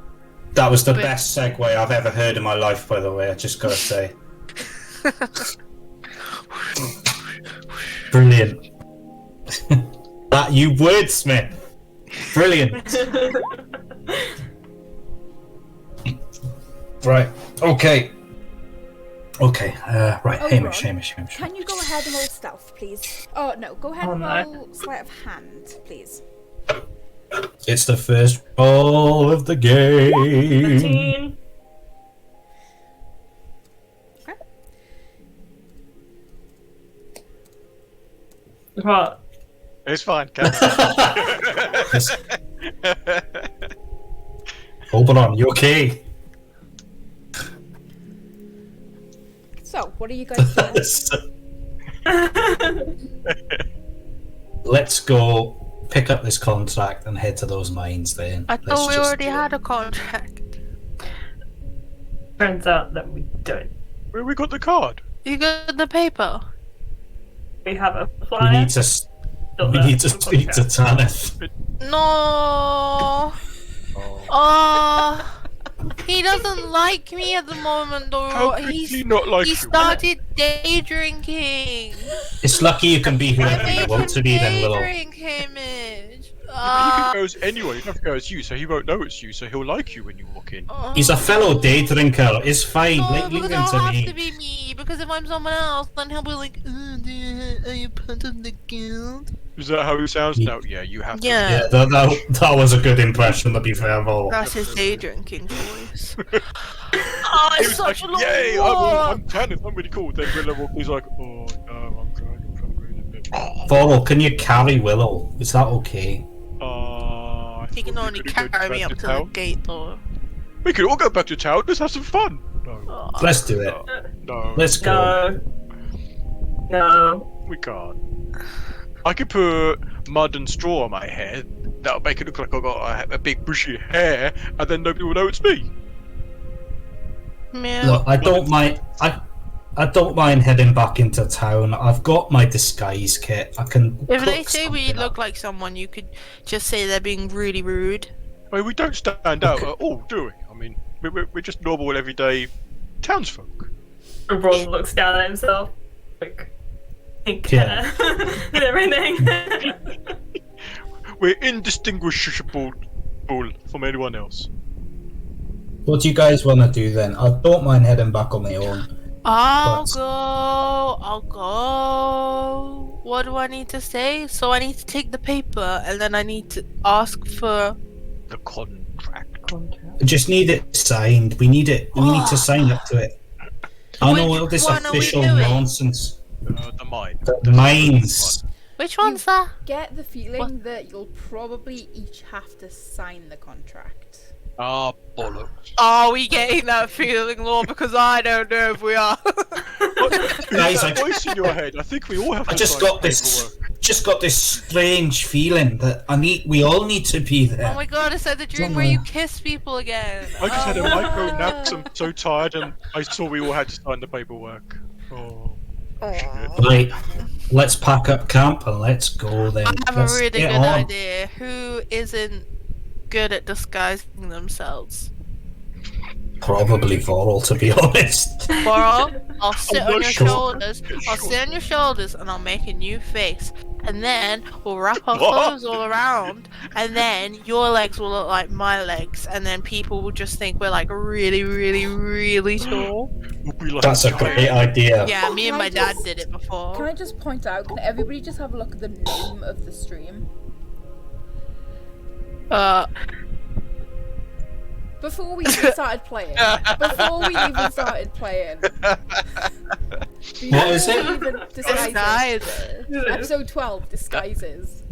That was the But- best segue I've ever heard in my life, by the way, I just gotta say. Brilliant. That you wordsmith. Brilliant. Right. Okay. Okay. Right. Oh, Hamish. Ron, Hamish. Can you go ahead and roll stealth, please? Oh no, go ahead and roll sleight of hand, please. It's the first roll of the game. 13. Okay. What? It's fine. Hold on. You okay? So, what are you guys doing? Let's go pick up this contract and head to those mines then. I Let's thought we just already do it. had a contract. Turns out that we don't. Where we got the card? You got the paper. We have a We flyer. need to. Don't We know. need to speak to Tanith. No. Oh. He doesn't like me at the moment, though. How could he not like he you? started day drinking. It's lucky you can be I whoever you made want him to be then, day Willow. drink, Hamish. But you can go as anyone. You don't have to go as you, so he won't know it's you. So he'll like you when you walk in. He's a fellow day drinker. It's fine. No, Leave because him it'll to have me. to be me. Because if I'm someone else, then he'll be like, are you part of the guild? Is that how he sounds Ye- now? Yeah, you have to. Yeah. Yeah, that was a good impression, to be fair, Vol. That's his day drinking voice. He Oh, it's was like, such a long yay, walk. I'm Tanith, I'm really cool. Then Willow, he's like, oh no, I'm trying really bit. Vol, can you carry Willow? Is that okay? I He thought can we only could go carry me back up to the town. gate, though. We could all go back to town. Let's have some fun. No, Oh. Let's do it. no, Let's go. No. we can't. I could put mud and straw on my hair. That'll make it look like I got a big bushy hair, and then nobody will know it's me. Man. Look, I don't mind. I don't mind heading back into town. I've got my disguise kit. I can. If they cook say we something look up. like someone, you could just say they're being really rude. I mean, we don't stand out at all, do we? I mean, we're just normal, everyday townsfolk. Ron looks down at himself. Like, pink Yeah. hair and everything. We're indistinguishable from anyone else. What do you guys want to do then? I don't mind heading back on my own. I'll But- go. What do I need to say? So I need to take the paper and then I need to ask for. The contract. I just need it signed. We need it. We need to sign up to it. I know Which all this one are we official doing? nonsense. The mine. The mines. Which one's that? Get the feeling that you'll probably each have to sign the contract. Ah, bollocks. Are we getting that feeling, Lord? Because I don't know if we are. Guys, that voice in your head. I think we all have. I to just sign got this. paperwork. Just got this strange feeling that we all need to be there. Oh my god, it's like the dream where you kiss people again. I just had a Oh. micro nap. 'Cause I'm so tired, and I saw we all had to sign the paperwork. Oh. Right, let's pack up camp and let's go then. I have Let's a really get good on. idea. Who isn't good at disguising themselves? Probably Voral, to be honest. Coral, I'll sit I'm on not your sure. shoulders. I'll sit on your shoulders and I'll make a new face. And then we'll wrap our What? clothes all around. And then your legs will look like my legs. And then people will just think we're like really, really, really tall. We'll be like That's a great idea. Yeah, me and Can I my dad just- did it Can before. I just point out, can everybody just have a look at the name of the stream? Before we even started playing. Before we even started playing. What is it? Before we even disguises. Disguises. Episode 12, Disguises.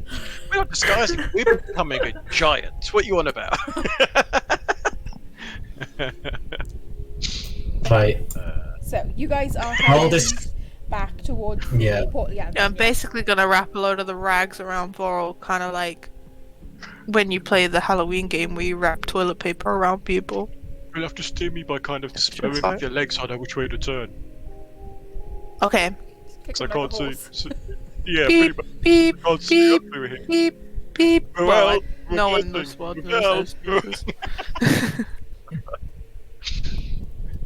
We're not disguising. We're becoming a giant. What you on about? Right. So, you guys are How heading this? back towards the Yeah. port. Yeah, Yeah, I'm basically gonna wrap a load of the rags around Voral, kind of like when you play the Halloween game where you wrap toilet paper around people. You'll have to steer me by kind of spurring fine. with your legs. I know which way to turn. Okay. Kick So I them like can't a see. horse. Yeah, pretty Beep, much. beep, I can't see up beep, through here. beep, beep. Well, Well, we're no one listening. knows what Well. this is.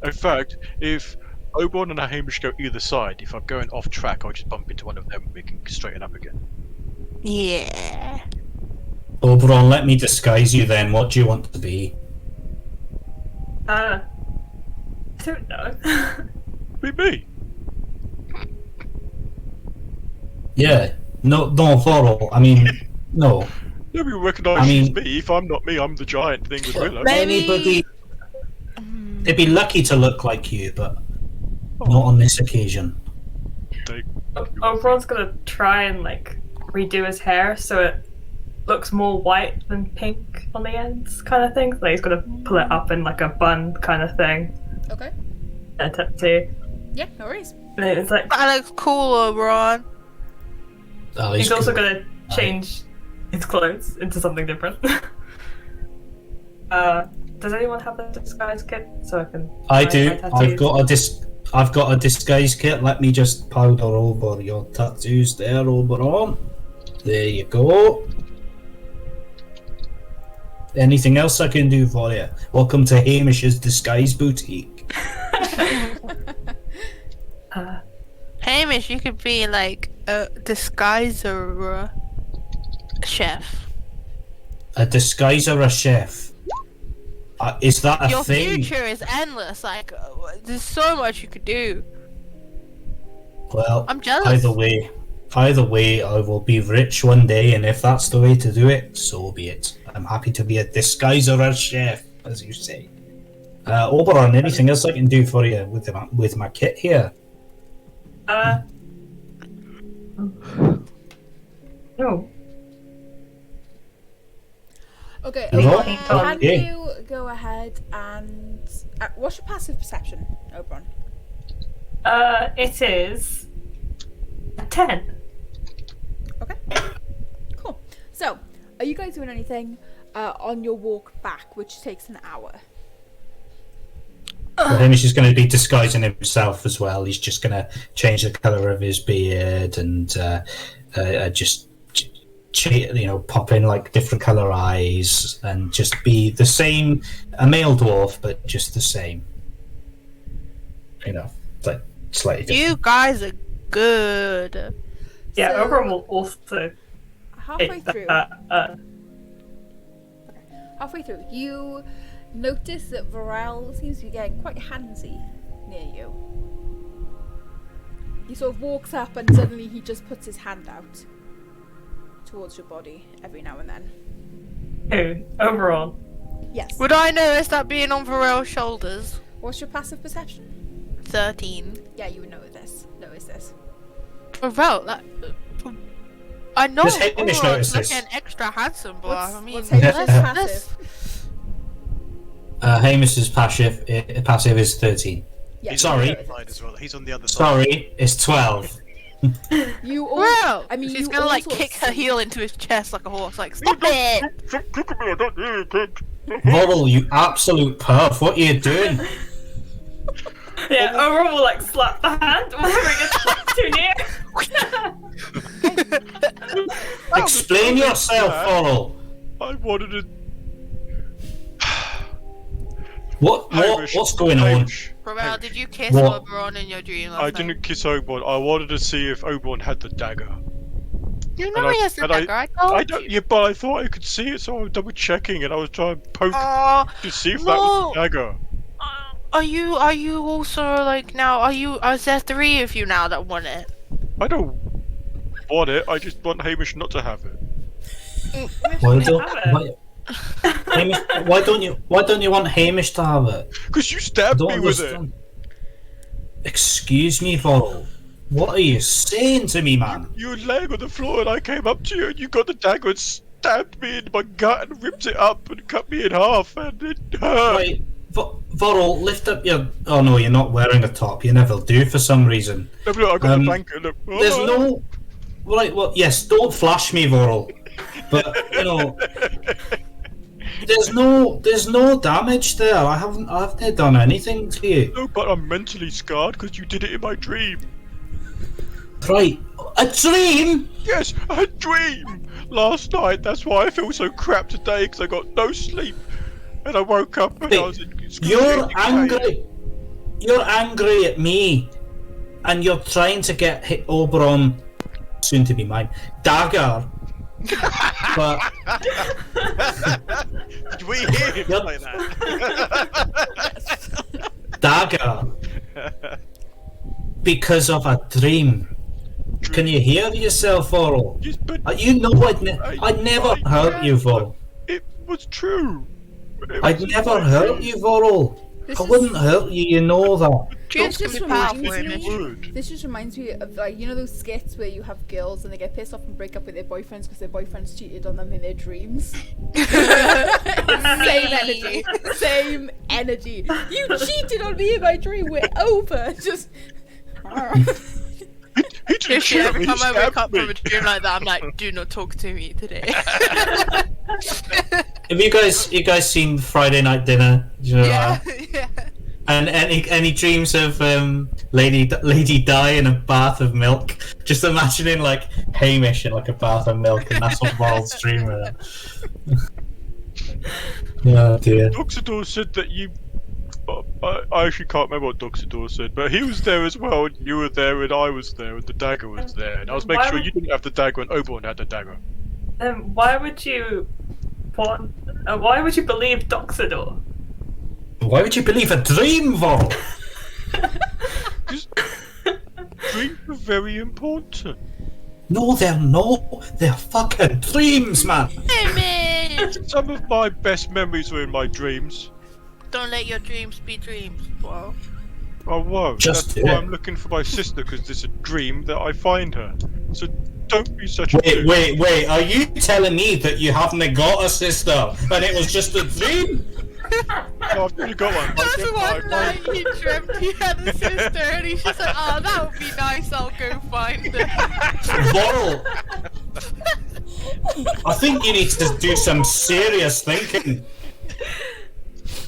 In fact, if Oberon and Hamish go either side, if I'm going off track, I'll just bump into one of them and we can straighten up again. Yeah. Oberon, let me disguise you then. What do you want to be? I don't know. Be me. Yeah. No, Thorol. I mean, no. Nobody will recognise I mean- she's me. If I'm not me, I'm the giant thing with Willow. Maybe- Anybody. They'd be lucky to look like you, but not on this occasion. Oberon's gonna try and like redo his hair so it looks more white than pink on the ends, kind of thing. Like he's gonna pull it up in like a bun kind of thing. Okay. Too. Yeah, no worries. And it's like That looks cool, Oberon. That he's is also cool. gonna change his clothes into something different. Does anyone have a disguise kit so I can? I find do. my tattoos? I've got a disguise kit. Let me just powder over your tattoos there, Oberon. There you go. Anything else I can do for you? Welcome to Hamish's Disguise Boutique. Hamish, you could be like a disguiser chef. A disguiser, a chef. Is that a Your thing? future is endless. Like, there's so much you could do. Well, I'm jealous. Either way, I will be rich one day, and if that's the way to do it, so be it. I'm happy to be a disguiser, a chef, as you say. Oberon, anything else I can do for you with my kit here? No. Okay, No? can Okay. you go ahead and... what's your passive perception, Oberon? It is a 10. Okay. Cool. So, are you guys doing anything on your walk back, which takes an hour? Hamish is going to be disguising himself as well. He's just going to change the colour of his beard and pop in like different colour eyes and just be the same, a male dwarf, but just the same. You know, like slightly different. You guys are good. Yeah, So- Oberon will also Halfway take through, that. you notice that Varel seems to be getting quite handsy near you. He sort of walks up and suddenly he just puts his hand out towards your body every now and then. Who? Oberon. Yes. Would I notice that being on Varel's shoulders? What's your passive perception? 13. Yeah, you would know this. Notice this. Varel, that... I know Does Hamish Oberon's notice this? looking extra handsome, but I mean... What's Hamish's let's- passive? Hamish's passive is 13. Yeah, Sorry. you notice Mine it. as well. He's on the other side. Sorry, it's 12. You all, Well, I mean, she's you gonna all like sort of kick her see- heel into his chest like a horse, like, stop it! Stop kicking me, I don't need it. Vorel, you absolute perf, what are you doing? Yeah, Oberon will like slap the hand whenever it gets like, too near. Explain yourself, Vorel. I wanted to... What's going on? Hamish. Varel, did you kiss What? Oberon in your dream last I night? didn't kiss Oberon. I wanted to see if Oberon had the dagger. You know and he I- has the and I- dagger, I told I don't. you. Yeah, but I thought I could see it, so I was double checking, and I was trying to poke Oh, to see if that was the no. dagger. Are you also like now? Are there 3 of you now that want it? I don't want it. I just want Hamish not to have it. Why don't you want Hamish to have it? Because you stabbed me with it. Excuse me, Vorel. What are you saying to me, man? You were laying on the floor, and I came up to you, and you got the dagger and stabbed me in my gut and ripped it up and cut me in half, and it hurt. Right, Vorel, lift up your... Oh no, you're not wearing a top. You never do for some reason. Look, I got the blanket. Look. There's no... Right, well, yes, don't flash me, Vorel. But, you know... There's no damage there. I haven't done anything to you. No, but I'm mentally scarred because you did it in my dream. Right, a dream? Yes, a dream last night. That's why I feel so crap today because I got no sleep, and I woke up and I was in You're excruciating pain. angry. You're angry at me, and you're trying to get Oberon, soon to be mine, dagger But Did we hear him Yep. like that? dagger, because of a dream. Can you hear yourself, Oral? Yes, but You know I'd never hurt you, Vorl. it was true. I'd never hurt you, Vorl. I wouldn't hurt you, you know that. Dreams This can be just powerful, reminds Hamish. me. Would. This just reminds me of like those skits where you have girls and they get pissed off and break up with their boyfriends because their boyfriends cheated on them in their dreams. Same energy. Same energy. You cheated on me in my dream. We're over. Just. He didn't Literally, every kill me, time he I wake up stabbed from a me. dream like that, I'm like, do not talk to me today. Have you guys seen Friday Night Dinner? Do you know yeah, that? yeah. And any dreams of Lady Di in a bath of milk? Just imagining like Hamish in like a bath of milk, and that's what Vorl's dreaming of. Oh dear. Duxador said that you. I actually can't remember what Duxador said, but he was there as well. And you were there, and I was there, and the dagger was there. And I was making Why sure would- you didn't have the dagger, and Oberon had the dagger. Why would you want? Why would you believe Doxador? Why would you believe a dream, Vorl? Because dreams are very important. No, they're not. They're fucking dreams, man. Hamish! Some of my best memories were in my dreams. Don't let your dreams be dreams. Well, I won't. Just That's do why it. I'm looking for my sister, because it's a dream that I find her. So don't be such a Wait, dude. wait. Are you telling me that you haven't got a sister and it was just a dream? Oh, I've already got one. that's Like, one night he dreamt he had a sister, and he's just like, oh, that would be nice, I'll go find her. Vorl, I think you need to do some serious thinking.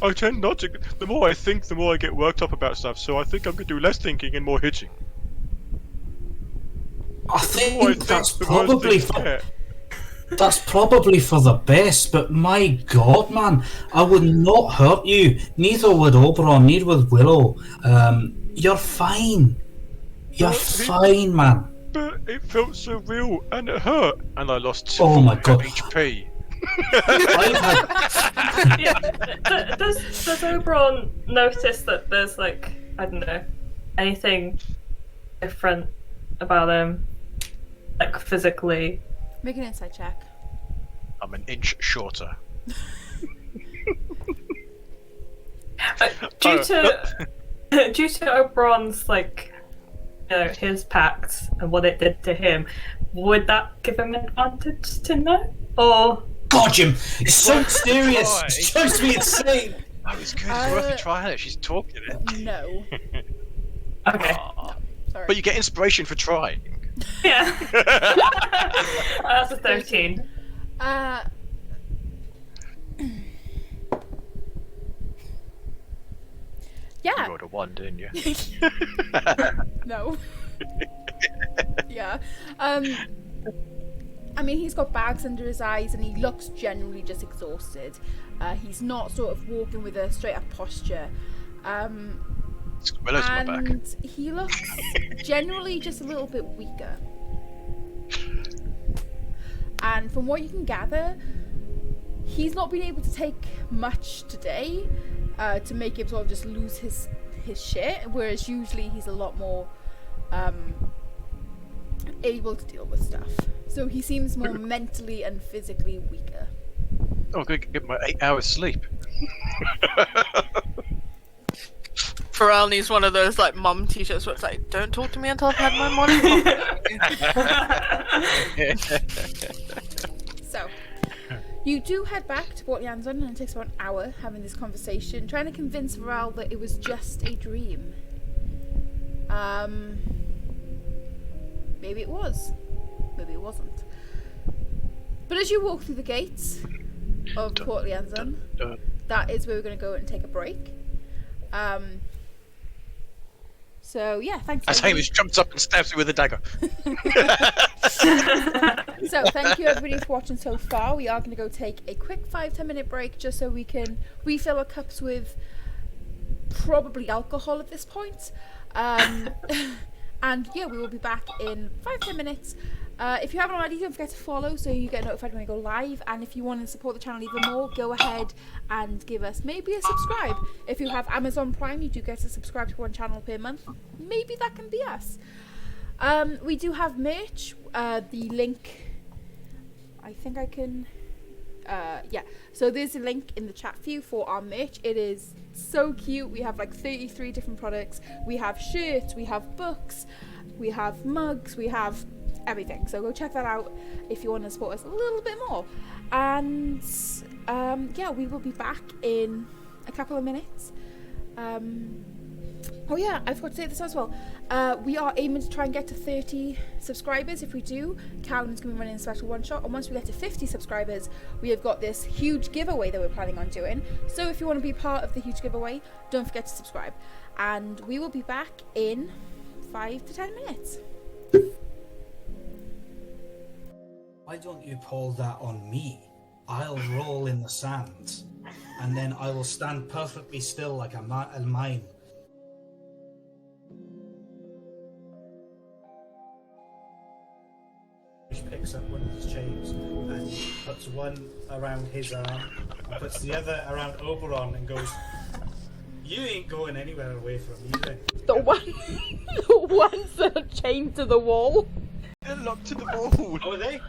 I tend not to. The more I think, the more I get worked up about stuff. So I think I'm going to do less thinking and more hitching. I The more I think that's the worse probably things for get. that's probably for the best. But my God, man, I would not hurt you. Neither would Oberon. Neither would Willow. You're fine. You're Well, fine, man. But it felt so real and it hurt. And I lost Oh my 4 God. HP. I've had Yeah. Does Oberon notice that there's like, I don't know, anything different about him, like physically? Make an insight check. I'm an inch shorter. Due to Oberon's like, his pact and what it did to him, would that give him an advantage to know? Or God, Jim. It's so Why? mysterious. Why? It drives me insane. Oh, it's good. It's worth a try. She's talking it. No. okay, Sorry. But you get inspiration for trying. yeah, that's a 13. You Yeah. rolled a 1, didn't you? No. Yeah. I mean, he's got bags under his eyes and he looks generally just exhausted. He's not sort of walking with a straight up posture. Willow's on my back. And he looks generally just a little bit weaker. And from what you can gather, he's not been able to take much today to make him sort of just lose his shit, whereas usually he's a lot more able to deal with stuff. So he seems more mentally and physically weaker. Oh, I'm going to get my 8 hours sleep. Pharrell needs one of those like mum t-shirts where it's like, don't talk to me until I've had my morning coffee. So, you do head back to Port Lianzon, and it takes about an hour having this conversation, trying to convince Varel that it was just a dream. Maybe it was. Maybe it wasn't. But as you walk through the gates of Port Lianzon, that is where we're going to go and take a break. So yeah, thanks. As Hamish jumps up and stabs me with a dagger. So thank you everybody for watching so far. We are going to go take a quick 5-10 minute break just so we can refill our cups with probably alcohol at this point. And yeah, we will be back in 5-10 minutes If you haven't already, don't forget to follow so you get notified when I go live. And if you want to support the channel even more, go ahead and give us maybe a subscribe. If you have Amazon Prime, you do get to subscribe to one channel per month. Maybe that can be us. We do have merch. The link, I think I can... yeah, so there's a link in the chat for you for our merch. It is so cute. We have like 33 different products. We have shirts, we have books, we have mugs, we have everything. So go check that out if you want to support us a little bit more. And yeah, we will be back in a couple of minutes. Oh yeah, I forgot to say this as well. We are aiming to try and get to 30 subscribers. If we do, Calvin's going to be running a special one-shot. And once we get to 50 subscribers, we have got this huge giveaway that we're planning on doing. So if you want to be part of the huge giveaway, don't forget to subscribe. And we will be back in 5 to 10 minutes. Why don't you pull that on me? I'll roll in the sand, and then I will stand perfectly still like a mine. He picks up one of his chains and puts one around his arm and puts the other around Oberon and goes, "You ain't going anywhere away from me then." The ones that are chained to the wall. They're locked to the wall. Oh, are they?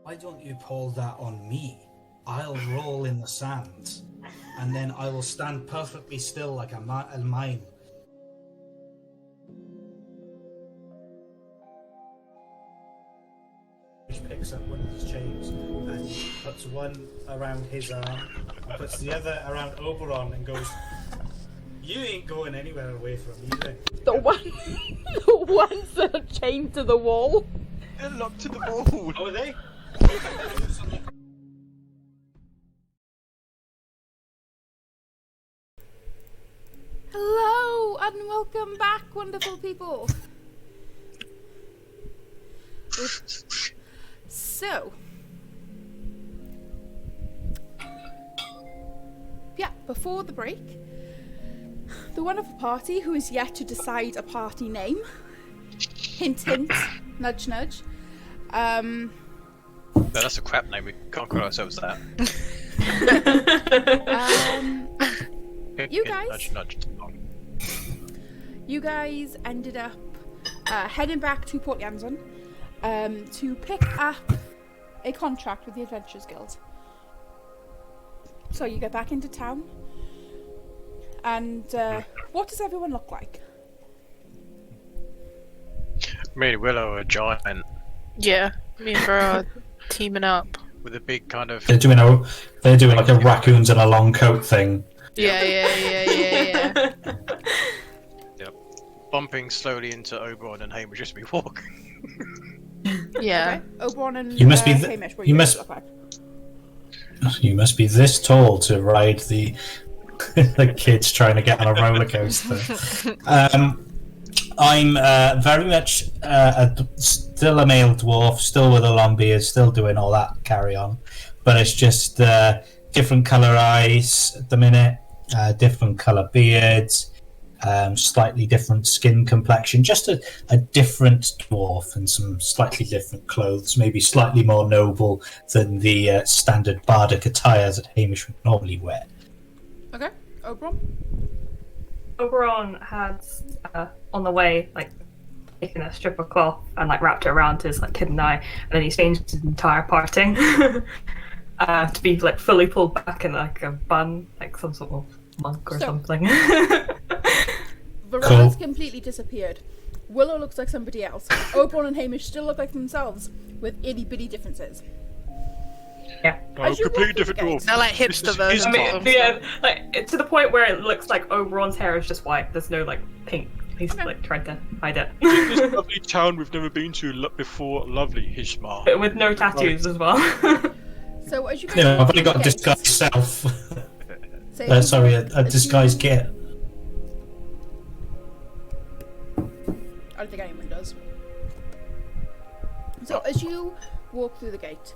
Why don't you pull that on me? I'll roll in the sand, and then I will stand perfectly still like a mime. He picks up one of his chains and puts one around his arm and puts the other around Oberon and goes, "You ain't going anywhere away from me then." The ones that are chained to the wall. They're locked to the wall. Oh, are they? Hello and welcome back, wonderful people. So, yeah, before the break, the wonderful party who is yet to decide a party name, hint hint, nudge nudge, No, that's a crap name. We can't call ourselves that. You guys, Nudge, nudge. you guys ended up heading back to Port Yanzon to pick up a contract with the Adventurers Guild. So you get back into town, and what does everyone look like? Me and Willow are giant Yeah, me and Bro are teaming up. with a big kind of. They're doing like a raccoons in a long coat thing. Yeah. Bumping slowly into Oberon and Hamish as we walk. Yeah. Okay. Oberon and You must be Hamish, what you do must- look like? You must be this tall to ride the the kids trying to get on a roller coaster. I'm very much still a male dwarf, still with a long beard, still doing all that carry on, but it's just different colour eyes at the minute, different colour beards, slightly different skin complexion, just a different dwarf and some slightly different clothes, maybe slightly more noble than the standard bardic attire that Hamish would normally wear. Okay, Oberon. Oberon had on the way, like taken a strip of cloth and like wrapped it around his like hidden eye, and then he's changed his entire parting to be like fully pulled back in like a bun, like some sort of monk or something. Varela's completely disappeared. Willow looks like somebody else. Oberon and Hamish still look like themselves, with itty bitty differences. Yeah. As you completely walk through the different gate- dwarf. They're like hipster versions. I mean, of them. yeah, like to the point where it looks like Oberon's hair is just white. There's no like pink. He's like tried to hide it. This lovely town we've never been to before. Lovely Hishmar. But with no tattoos as well. So as you guys Yeah, I've walk only through got the a gates- disguised self. Say Sorry, a as disguised you- kit. I don't think anyone does. So as you walk through the gate,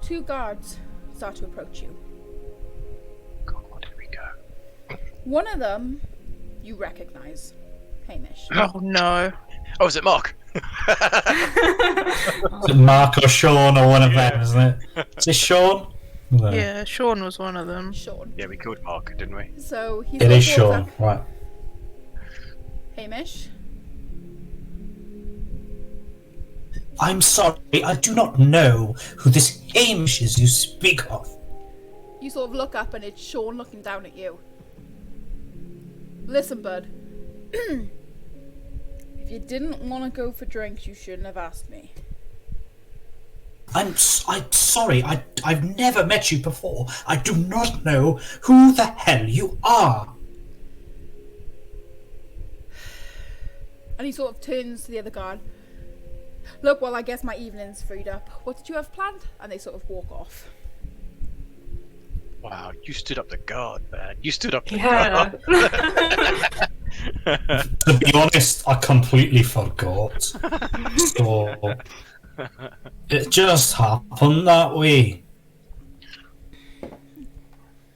2 guards start to approach you. God, here we go. One of them you recognize, Hamish. Oh no. Oh, is it Mark? Is it Mark or Sean or one of them, isn't it? Is it Sean? No. Yeah, Sean was one of them. Sean. Yeah, we killed Mark, didn't we? So he's It is walks Sean, up. right. Hamish. I'm sorry, I do not know who this Hamish is you speak of. You sort of look up and it's Sean looking down at you. Listen, bud. If you didn't want to go for drinks, you shouldn't have asked me. I'm sorry, I've never met you before. I do not know who the hell you are. And he sort of turns to the other guard. Look, well, I guess my evening's freed up. What did you have planned? And they sort of walk off. Wow, you stood up the guard, man. You stood up the Yeah. guard. To be honest, I completely forgot. So it just happened that way.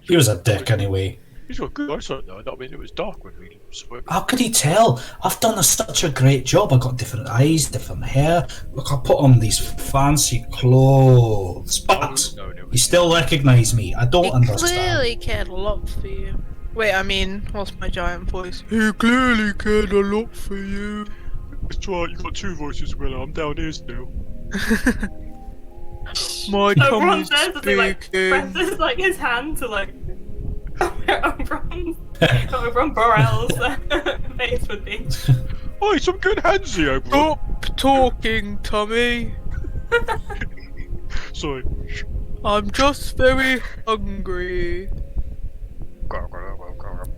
He was a dick anyway. He's got good eyesight though. I mean, it was dark when we saw him. How could he tell? I've done such a great job. I got different eyes, different hair. Look, I put on these fancy clothes, but No, he still recognised me. I don't He understand. clearly cared a lot for you. Wait, I mean, what's my giant voice? He clearly cared a lot for you. It's right, you got 2 voices, Willow. I'm down here still. My Oberon tummy's says as he like speaking. presses like his hand to like Oberon Borel's face would be. Oi, some good hands here, bro. Stop talking, Tummy. Sorry. I'm just very hungry.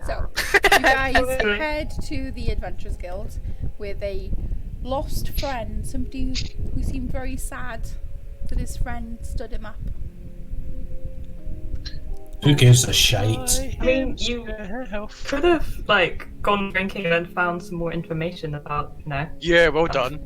So, you guys head to the Adventurers Guild with a lost friend, somebody who seemed very sad that his friend stood him up. Who gives a shite? I mean, you could have like gone drinking and then found some more information about, you know. Yeah, well done.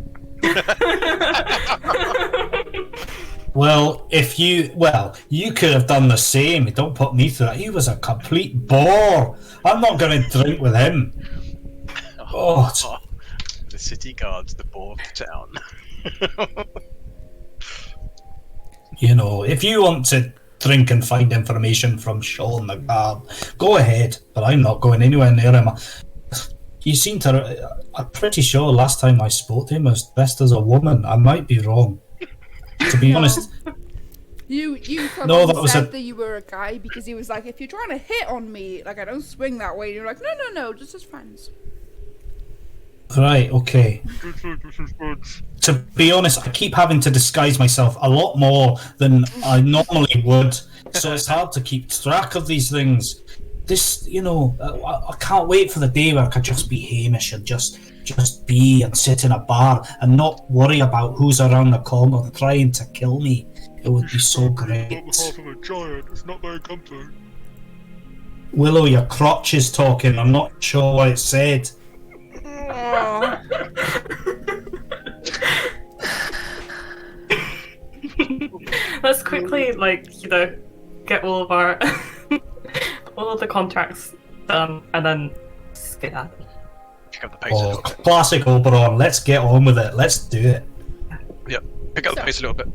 Well, you could have done the same. Don't put me through that. He was a complete bore. I'm not going to drink with him. Oh, The city guards, the bore of the town. you know, if you want to drink and find information from Sean the guard, go ahead. But I'm not going anywhere near him. You seem to. I'm pretty sure last time I spoke to him, I was dressed as a woman. I might be wrong. To be honest. You No, probably that was said a- that you were a guy because he was like, if you're trying to hit on me, like I don't swing that way. And you're like, no, just as friends. Right, okay. To be honest, I keep having to disguise myself a lot more than I normally would, so it's hard to keep track of these things. This, you know, I can't wait for the day where I could just be Hamish and just be and sit in a bar and not worry about who's around the corner trying to kill me. It would be so great. Half of a giant. It's not very comforting. Willow, your crotch is talking. I'm not sure what it said. Let's quickly, like, you know, get all of our all of the contracts done, and then just get out. Pick up the pace a Oh, little bit. classic Oberon. Let's get on with it. Let's do it. Yep. Pick up the So- pace a little bit.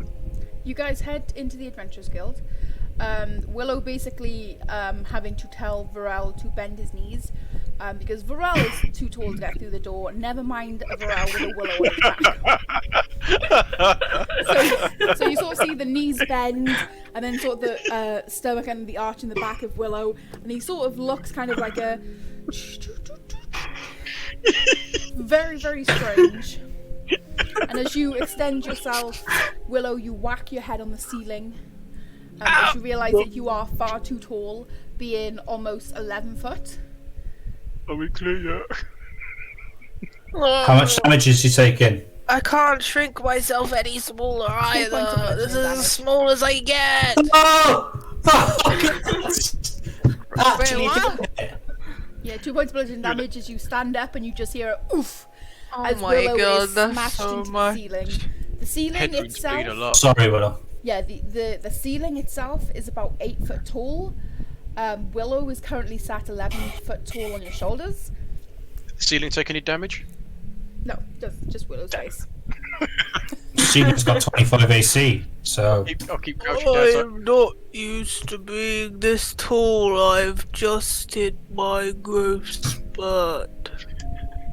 You guys head into the Adventurers Guild. Willow basically having to tell Varel to bend his knees because Varel is too tall to get through the door. Never mind Varel with a willow on his back. So you sort of see the knees bend and then sort of the stomach and the arch in the back of Willow, and he sort of looks kind of like a very, very strange. And as you extend yourself, Willow, you whack your head on the ceiling. As you realise that you are far too tall, being almost 11 foot. Are we clear yet? How much damage is he taking? I can't shrink myself any smaller either. This is as small as I get. Actually, what? Yeah, 2 points of bludgeoning damage as you stand up and you just hear a oof as Oh my Willow god, is that's smashed so into much. the ceiling. The ceiling Headwind's been a itself, lot. Sorry, Willow. yeah, the ceiling itself is about 8 foot tall. Willow is currently sat 11 foot tall on your shoulders. The ceiling take any damage? No, just Willow's face. Ceiling's got 25 AC, so I'll keep crouching down. So I'm not used to being this tall. I've just hit my growth spurt.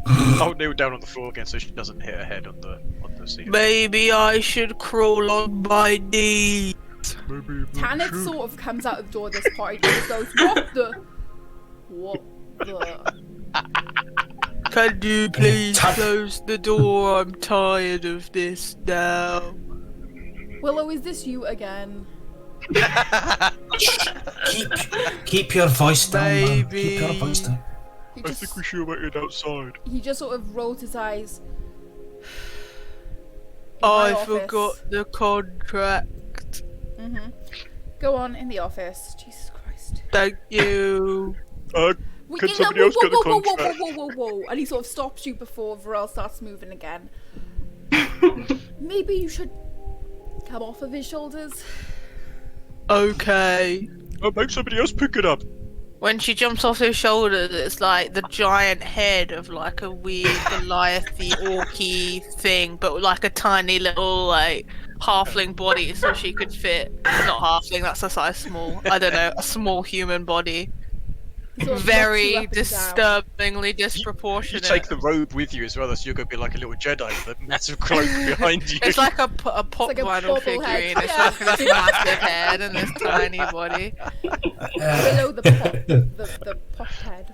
I'll kneel down on the floor again so she doesn't hit her head on the ceiling. Maybe I should crawl on my knees. Tanit sort of comes out of the door at this point and just goes, What the? Can you please Tan- close the door? I'm tired of this now. Willow, is this you again? keep your voice down, man. Baby. Keep your voice down. He I just, think we should have waited outside. he just sort of rolls his eyes. I office. forgot the contract. Go on in the office. Jesus Christ. Thank you. Can somebody else get the contract? Whoa. And he sort of stops you before Varel starts moving again. Maybe you should come off of his shoulders. Okay. I'll make somebody else pick it up. When she jumps off his shoulders, it's like the giant head of like a weird Goliath-y, orky thing, but like a tiny little like halfling body, so she could fit. Not halfling, that's a size small. I don't know, a small human body. Sort of Very looks you up and down. disturbingly You disproportionate. take the robe with you as well, so you're going to be like a little Jedi with a massive cloak behind you. It's like a pop like a vinyl bobblehead. figurine. It's Yeah. like this massive head and this tiny body. Below the pop head.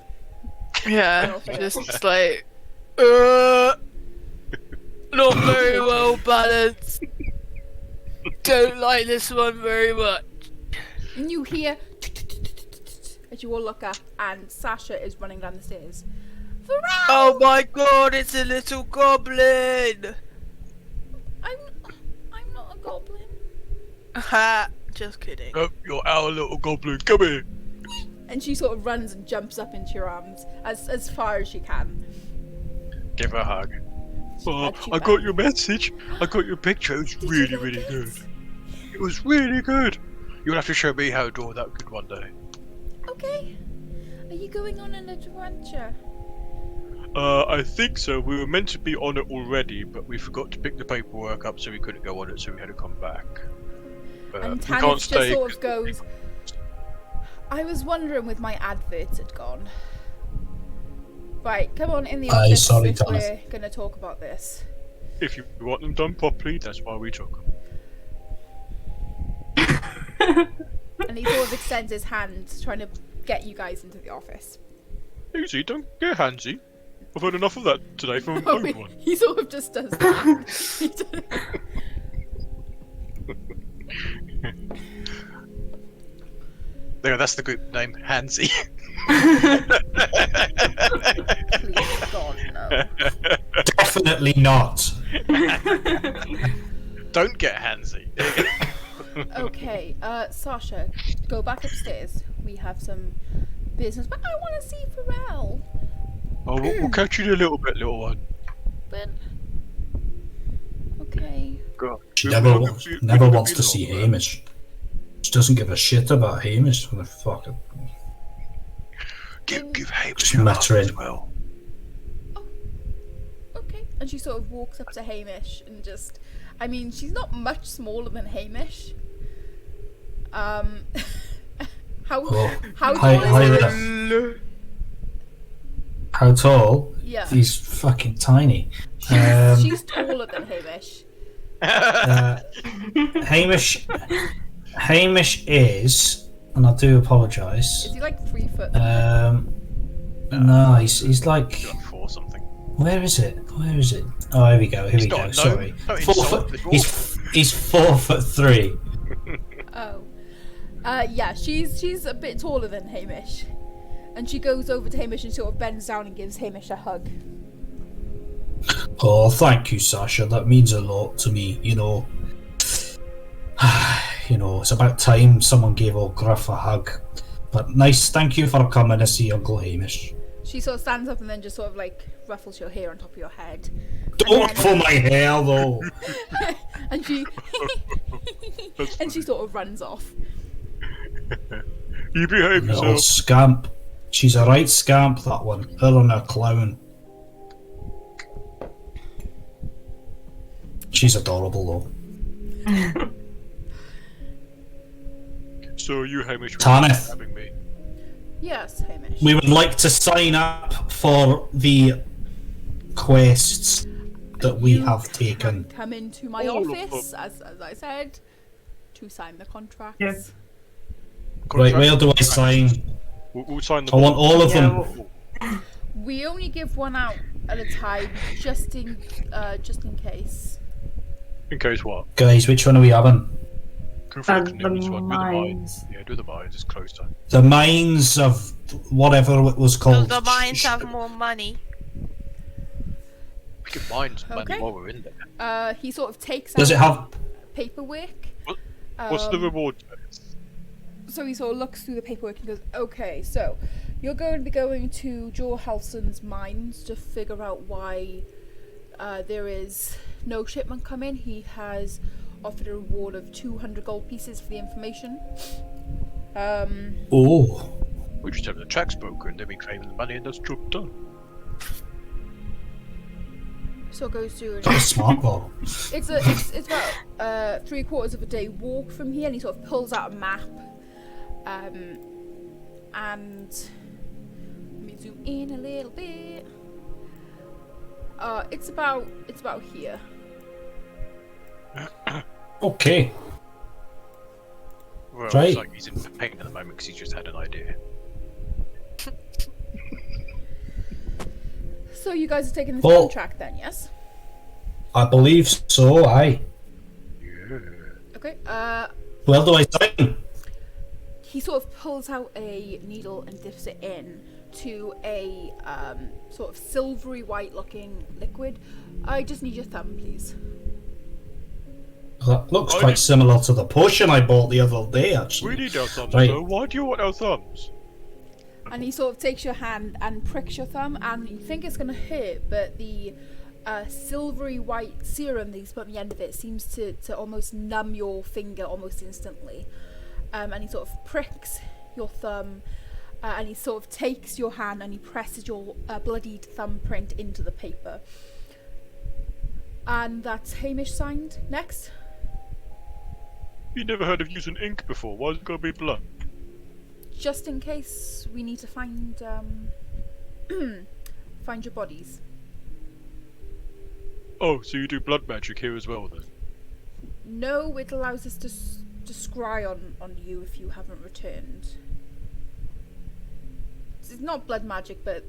Yeah, Well, just like not very well balanced. Don't like this one very much. And you hear as you all look up, and Sasha is running down the stairs. Varel! Oh my god, it's a little goblin! I'm not a goblin. Ha! Just kidding. Oh, you're our little goblin. Come here. And she sort of runs and jumps up into your arms as far as she can. Give her a hug. Oh, hugs you I back. got your message. I got your picture. It was Did you really, like really it? good. It was really good. You'll have to show me how to draw that good one day. Okay. Are you going on an adventure? I think so. We were meant to be on it already, but we forgot to pick the paperwork up, so we couldn't go on it, so we had to come back. And We Tanit can't just stay. sort of goes, I was wondering with my adverts had gone. Right, come on in the Aye, office sorry, if Tanit. we're going to talk about this. If you want them done properly, that's why we took them. And he sort of extends his hand, trying to get you guys into the office. Easy, don't get handsy. I've had enough of that today from Oh, everyone. he sort of just does that. He does- There, that's the group name, Hansy. Please, God, no. Definitely not. Don't get handsy. Okay, Sasha, go back upstairs. We have some business, but I want to see Pharrell. Oh, we'll catch you in a little bit, little one. But okay. God. She We're never, not wants, gonna be- never we're gonna wants be to see long, man. Hamish. She doesn't give a shit about Hamish. What the fuck? Give Hamish Just your love muttering. as well. Okay. And she sort of walks up to Hamish and just, I mean, she's not much smaller than Hamish. How Oh, how hi- tall hi is there. Hamish? How tall? Yeah. He's fucking tiny. She's taller than Hamish. Hamish is, and I do apologise. Is he like 3 foot? No, he's like. 4 something. Where is it? Oh, here we go. He's not a gnome. Sorry. Don't 4 insult foot. the He's 4'3". Oh. Yeah, she's a bit taller than Hamish. And she goes over to Hamish and sort of bends down and gives Hamish a hug. Oh, thank you, Sasha. That means a lot to me. You know, it's about time someone gave old Gruff a hug. But nice, thank you for coming to see Uncle Hamish. She sort of stands up and then just sort of like ruffles your hair on top of your head. Don't ruffle my hair, though. And she sort of runs off. You behave Little yourself. scamp. She's a right scamp, that one. Her and her clown. She's adorable, though. So you, Hamish, were Tanith. having me. Yes, Hamish. We would like to sign up for the quests that we You have taken. Come into my All of office, as I said, to sign the contracts. Yes. Right, where do I sign? We'll sign the I want all of Yeah, them. well, We only give one out at a time, just in case. In case what? Guys, which one are we having? Go for the the canoes one. Do the mines. mines. Yeah, do the mines. It's closer. The Mines of whatever it was So called. the mines have more money. We can mine some money Okay. while we're in there. He sort of takes Does out it have... paperwork. What's the Um, reward? So he sort of looks through the paperwork and goes, okay, so you're going to be going to Joe Halson's mines to figure out why there is no shipment coming. He has offered a reward of 200 gold pieces for the information. Oh. We just have the tracks broker and then we claim the money and that's job done. So it goes through and That's smart, though. it's about 3/4 of a day walk from here, and he sort of pulls out a map. And let me zoom in a little bit. It's about here. Okay. Well, Right. it's like he's in pain at the moment because he's just had an idea. So you guys are taking this Well- contract then, yes? I believe so, aye. Yeah. Okay. Where do I sign? He sort of pulls out a needle and dips it in to a sort of silvery white looking liquid. I just need your thumb, please. That looks Oh, quite yeah. similar to the potion I bought the other day, We actually. need our thumbs Right. though. Why do you want our thumbs? And he sort of takes your hand and pricks your thumb, and you think it's going to hurt, but the silvery white serum that he's put on the end of it seems to almost numb your finger almost instantly. And he sort of pricks your thumb, and he sort of takes your hand and he presses your bloodied thumbprint into the paper. And that's Hamish signed. Next. You never heard of using ink before. Why's it gotta be blood? Just in case we need to find find your bodies. Oh, so you do blood magic here as well then? No, it allows us to scry on you if you haven't returned. It's not blood magic, but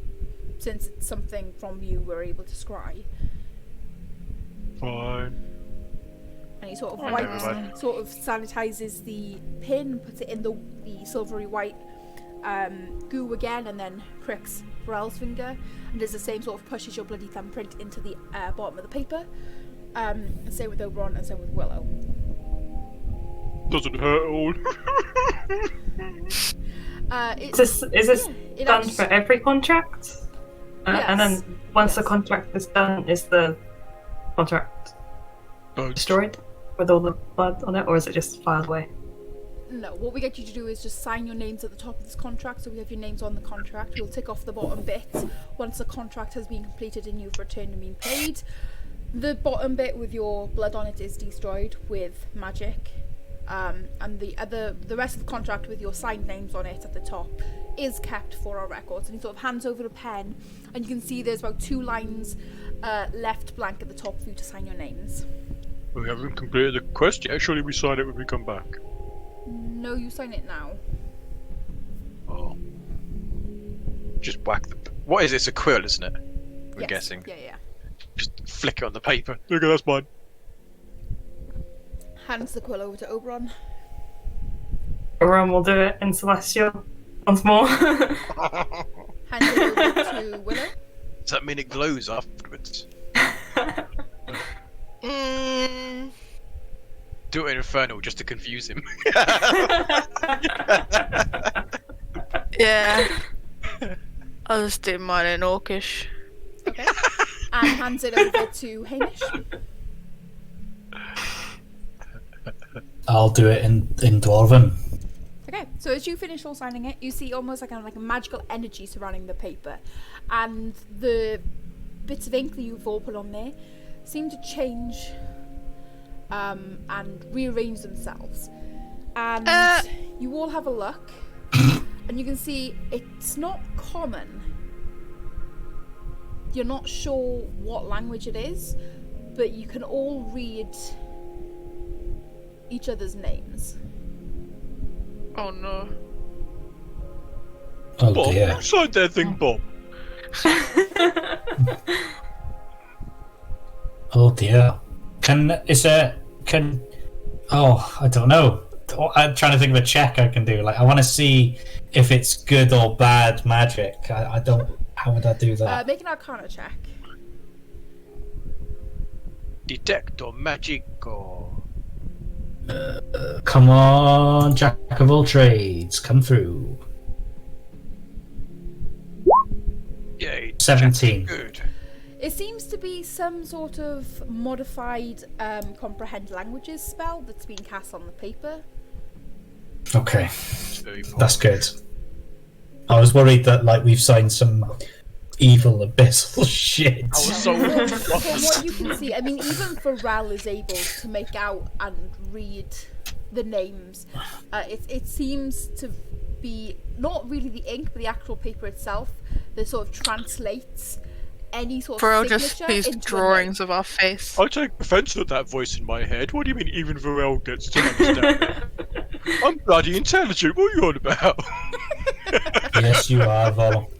since it's something from you, we're able to scry. Fine. And he sort of Oh, wipes, never mind. sort of sanitizes the pin, puts it in the silvery white goo again, and then pricks Varel's finger, and does the same, sort of pushes your bloody thumbprint into the bottom of the paper. And same with Oberon, and same with Willow. Doesn't hurt at all. It's, Is this yeah, it done acts- for every contract? And Yes. then once the Yes. contract is done, is the contract Oh, destroyed with all the blood on it, or is it just filed away? No, what we get you to do is just sign your names at the top of this contract, so we have your names on the contract. We'll tick off the bottom bit once the contract has been completed and you've returned and been paid. The bottom bit with your blood on it is destroyed with magic. And the rest of the contract with your signed names on it at the top is kept for our records. And he sort of hands over a pen, and you can see there's about 2 lines left blank at the top for you to sign your names. We haven't completed the quest yet. Surely we sign it when we come back. No, you sign it now. Oh. Just whack the... What is it? It's a quill, isn't it? I'm Yes. guessing. Yeah. Just flick it on the paper. Look, that's mine. Hands the quill over to Oberon. Oberon will do it in Celestial once more. Hands it over to Willow. Does that mean it glows afterwards? Do it in Infernal just to confuse him. Yeah. I'll just do mine in Orcish. Okay. And hands it over to Hamish. I'll do it in Dwarven. Okay, so as you finish all signing it, you see almost like a magical energy surrounding the paper, and the bits of ink that you've all put on there seem to change and rearrange themselves. And you all have a look, and you can see it's not common. You're not sure what language it is, but you can all read each other's names. Oh no. Oh Bob, dear. who signed that thing, Bob? Oh dear. Oh, I don't know. I'm trying to think of a check I can do. Like, I want to see if it's good or bad magic. I don't. How would I do that? Make an Arcana check. Detect or magico. Come on, Jack of all trades, come through. Yay. 17. Good. It seems to be some sort of modified comprehend languages spell that's been cast on the paper. Okay, Very that's good. I was worried that we've signed some evil abyssal shit. I was so From what you can see, I mean, even Pharrell is able to make out and read the names. It seems to be not really the ink, but the actual paper itself that sort of translates any sort of Bro, signature just these into a drawings of our face. I take offence at that voice in my head. What do you mean even Varel gets to understand it? I'm bloody intelligent. What are you on about? Yes, you are, Vol.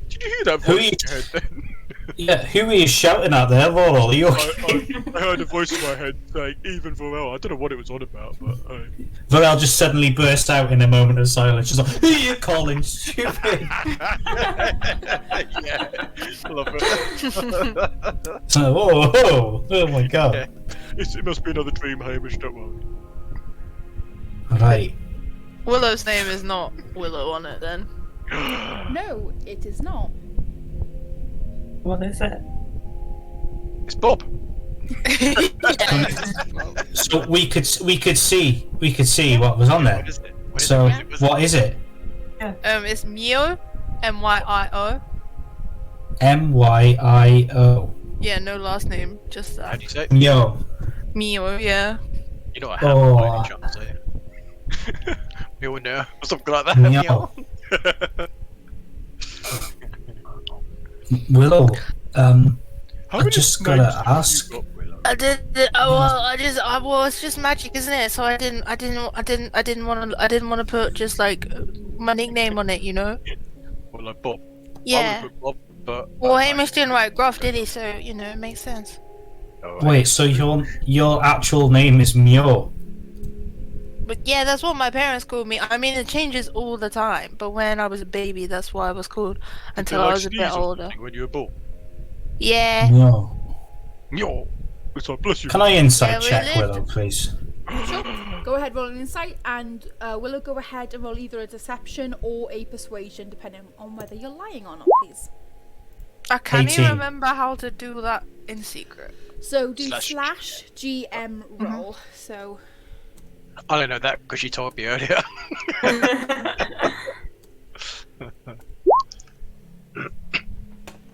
Did you hear that Who voice are in your head then? Yeah, who are you shouting at there, Vol? Are you okay? I heard a voice in my head saying even Varel. I don't know what it was on about, but Varel just suddenly burst out in a moment of silence. She's like, who are you calling stupid? yeah, love it. Oh my god. Yeah. It must be another dream, Hamish. Don't worry. Right. Willow's name is not Willow on it then. No, it is not. What is it? It's Bob. So we could see what was on there. What is it? So what is it? It's Mio, M-Y-I-O. Myo. Yeah, no last name, just How that. do you say it? Myo. Mio, yeah. You know what I have Oh. by any chance, do you? Mjolnir or something like that. Myo. Willow. How I many just names gotta have you ask. got, Willow? Well, it's just magic, isn't it? So I didn't want to put just like my nickname on it, you know? Well, like Bob. Yeah. I would put Bob, but Well, Hamish didn't write Gruff, did he? So you know, it makes sense. Wait, so your actual name is Myo? But yeah, that's what my parents called me. I mean, it changes all the time. But when I was a baby, that's what I was called until I was a bit older. When you were born. Yeah. Myo. Yo, it's like bless you. Can I insight Yeah, we check lived. Willow, please? Sure. Go ahead, roll an insight, and Willow, go ahead and roll either a deception or a persuasion, depending on whether you're lying or not, please. I can't 18. even remember how to do that in secret. So do Slash slash GM roll. So I don't know that because she told me earlier.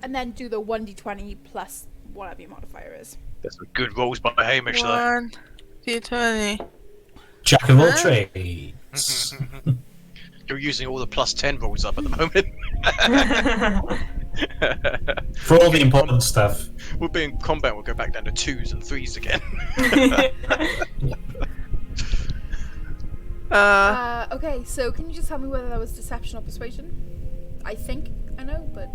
and then do the 1d20 plus whatever your modifier is. There's some good rolls by Hamish though. 1, 2, 20. Jack of all trades. You're using all the +10 rolls up at the moment. For all the important stuff. We'll be in combat, we'll go back down to 2s and 3s again. Okay, so can you just tell me whether that was deception or persuasion? I think I know, but